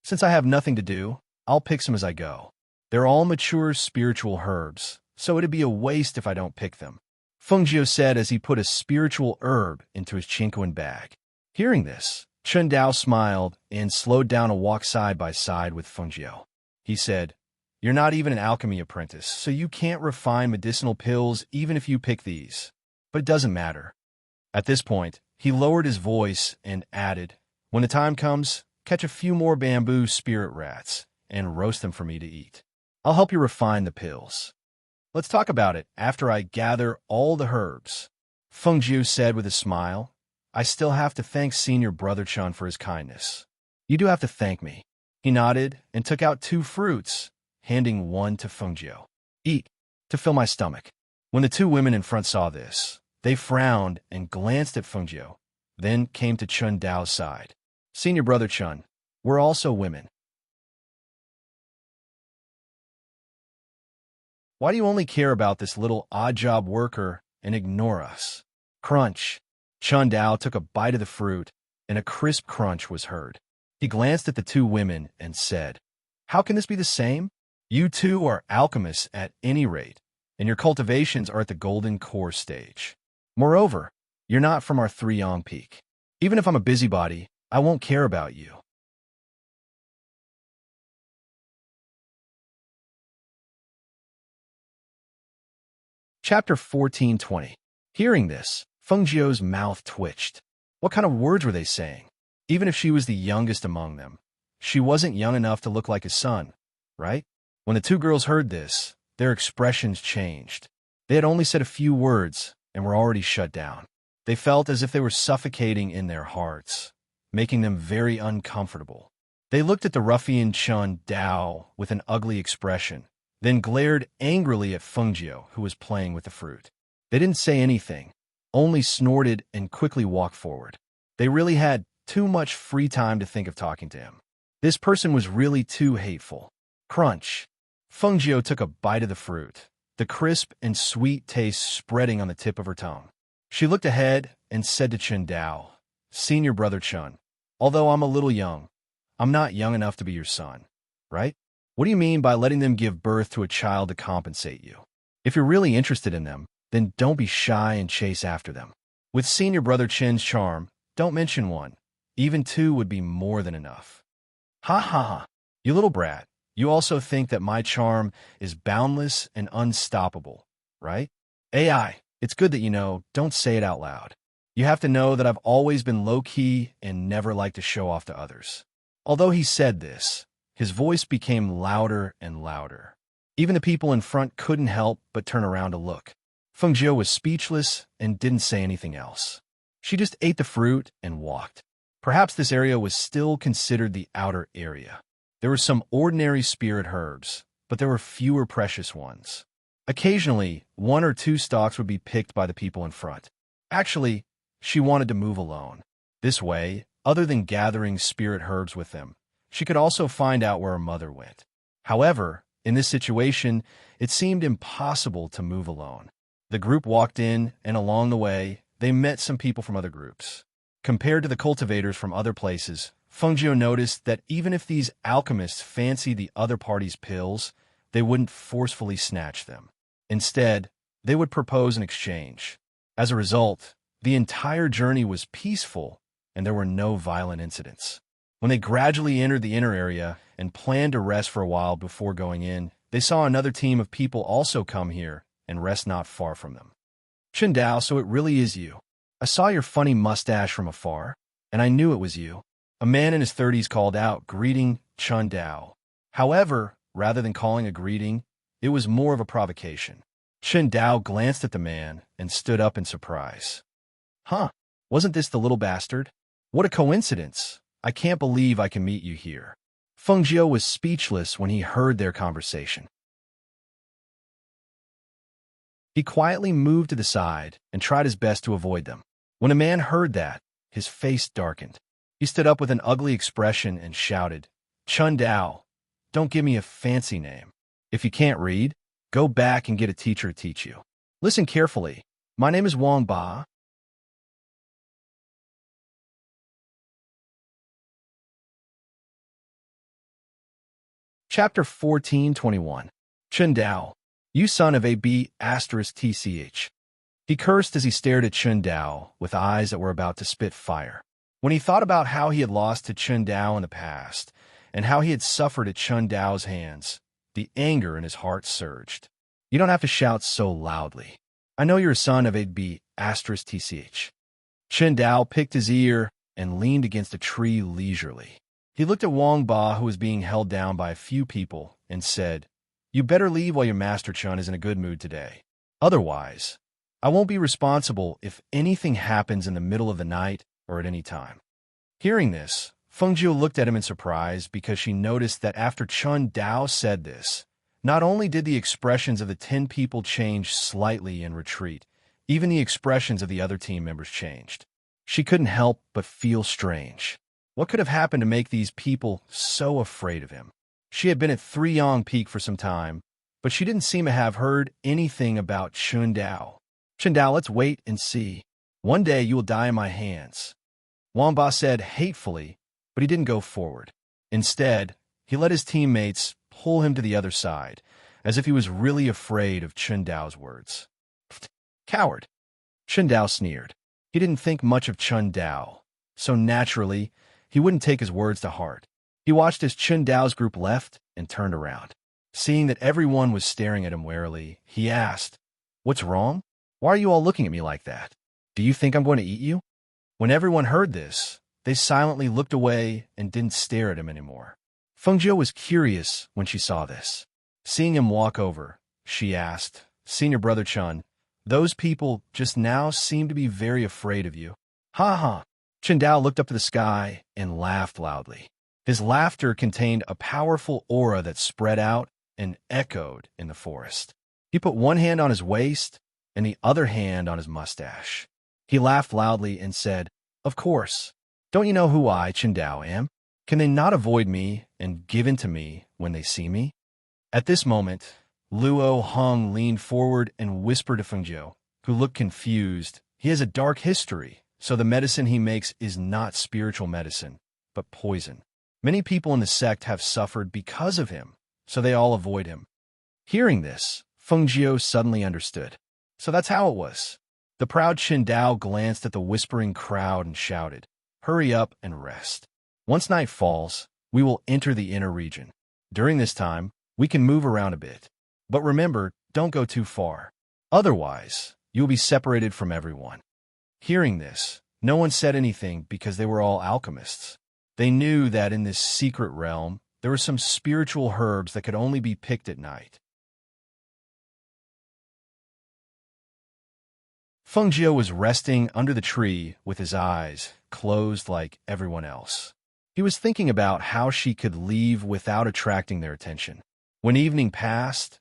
Since I have nothing to do, I'll pick some as I go. They're all mature spiritual herbs, so it'd be a waste if I don't pick them," Feng Jiu said as he put a spiritual herb into his chinquin bag. Hearing this, Chen Dao smiled and slowed down to walk side by side with Feng Jiu. He said, "You're not even an alchemy apprentice, so you can't refine medicinal pills even if you pick these. But it doesn't matter." At this point, he lowered his voice and added, "When the time comes, catch a few more bamboo spirit rats and roast them for me to eat. I'll help you refine the pills. Let's talk about it after I gather all the herbs," Feng Jiu said with a smile. "I still have to thank Senior Brother Chun for his kindness." "You do have to thank me." He nodded and took out 2 fruits, handing one to Feng Jiu. "Eat, to fill my stomach." When the 2 women in front saw this, they frowned and glanced at Feng Jiu, then came to Chen Dao's side. "Senior Brother Chun, we're also women. Why do you only care about this little odd-job worker and ignore us?" Crunch. Chen Dao took a bite of the fruit, and a crisp crunch was heard. He glanced at the 2 women and said, "How can this be the same? You 2 are alchemists at any rate, and your cultivations are at the golden core stage. Moreover, you're not from our 3-yang peak. Even if I'm a busybody, I won't care about you." Chapter 14:20. Hearing this, Feng Jiu's mouth twitched. What kind of words were they saying? Even if she was the youngest among them, she wasn't young enough to look like his son, right? When the 2 girls heard this, their expressions changed. They had only said a few words and were already shut down. They felt as if they were suffocating in their hearts, making them very uncomfortable. They looked at the ruffian Chen Dao with an ugly expression, then glared angrily at Feng Jiu, who was playing with the fruit. They didn't say anything, only snorted and quickly walked forward. They really had too much free time to think of talking to him. This person was really too hateful. Crunch. Feng Jiu took a bite of the fruit, the crisp and sweet taste spreading on the tip of her tongue. She looked ahead and said to Chen Dao, Senior brother Chun. Although I'm a little young, I'm not young enough to be your son, right? What do you mean by letting them give birth to a child to compensate you? If you're really interested in them, then don't be shy and chase after them. With senior brother Chin's charm, don't mention one. Even two would be more than enough. Ha ha ha. You little brat. You also think that my charm is boundless and unstoppable, right? AI, it's good that you know, don't say it out loud. You have to know that I've always been low-key and never liked to show off to others. Although he said this, his voice became louder and louder. Even the people in front couldn't help but turn around to look. Fengjiu was speechless and didn't say anything else. She just ate the fruit and walked. Perhaps this area was still considered the outer area. There were some ordinary spirit herbs, but there were fewer precious ones. Occasionally, one or two stalks would be picked by the people in front. Actually, she wanted to move alone. This way, other than gathering spirit herbs with them, she could also find out where her mother went. However, in this situation, it seemed impossible to move alone. The group walked in, and along the way, they met some people from other groups. Compared to the cultivators from other places, Fengjiu noticed that even if these alchemists fancied the other party's pills, they wouldn't forcefully snatch them. Instead, they would propose an exchange. As a result, the entire journey was peaceful, and there were no violent incidents. When they gradually entered the inner area and planned to rest for a while before going in, they saw another team of people also come here and rest not far from them. Chen Dao, so it really is you. I saw your funny mustache from afar, and I knew it was you. A man in his 30s called out, greeting Chen Dao. However, rather than calling a greeting, it was more of a provocation. Chen Dao glanced at the man and stood up in surprise. Huh, wasn't this the little bastard? What a coincidence. I can't believe I can meet you here. Fengjiu was speechless when he heard their conversation. He quietly moved to the side and tried his best to avoid them. When a man heard that, his face darkened. He stood up with an ugly expression and shouted, Chen Dao, don't give me a fancy name. If you can't read, go back and get a teacher to teach you. Listen carefully. My name is Wang Ba. Chapter 14:21. Chen Dao, you son of a B***tch. He cursed as he stared at Chen Dao with eyes that were about to spit fire. When he thought about how he had lost to Chen Dao in the past, and how he had suffered at Chen Dao's hands, the anger in his heart surged. You don't have to shout so loudly. I know you're a son of a B***tch. Chen Dao picked his ear and leaned against a tree leisurely. He looked at Wang Ba, who was being held down by a few people, and said, You better leave while your master Chun is in a good mood today. Otherwise, I won't be responsible if anything happens in the middle of the night or at any time. Hearing this, Fengjiu looked at him in surprise because she noticed that after Chen Dao said this, not only did the expressions of the 10 people change slightly in retreat, even the expressions of the other team members changed. She couldn't help but feel strange. What could have happened to make these people so afraid of him? She had been at Three Yang Peak for some time, but she didn't seem to have heard anything about Chen Dao. Chen Dao, let's wait and see. One day you will die in my hands. Wang Ba said hatefully, but he didn't go forward. Instead, he let his teammates pull him to the other side, as if he was really afraid of Chen Dao's words. Coward. Chen Dao sneered. He didn't think much of Chen Dao, so naturally, he wouldn't take his words to heart. He watched as Chen Dao's group left and turned around. Seeing that everyone was staring at him warily, he asked, What's wrong? Why are you all looking at me like that? Do you think I'm going to eat you? When everyone heard this, they silently looked away and didn't stare at him anymore. Fengjiu was curious when she saw this. Seeing him walk over, she asked, Senior Brother Chun, those people just now seem to be very afraid of you. Ha ha. Chen Dao looked up to the sky and laughed loudly. His laughter contained a powerful aura that spread out and echoed in the forest. He put one hand on his waist and the other hand on his mustache. He laughed loudly and said, Of course. Don't you know who I, Chen Dao, am? Can they not avoid me and give in to me when they see me? At this moment, Luo Hong leaned forward and whispered to Fengjiu, who looked confused. He has a dark history, So the medicine he makes is not spiritual medicine, but poison. Many people in the sect have suffered because of him, so they all avoid him. Hearing this, Fengjiu suddenly understood. So that's how it was. The proud Qindao glanced at the whispering crowd and shouted, "Hurry up and rest. Once night falls, we will enter the inner region. During this time, we can move around a bit. But remember, don't go too far. Otherwise, you will be separated from everyone." Hearing this, no one said anything because they were all alchemists. They knew that in this secret realm, there were some spiritual herbs that could only be picked at night. Fengjiu was resting under the tree with his eyes closed like everyone else. He was thinking about how she could leave without attracting their attention. When evening passed,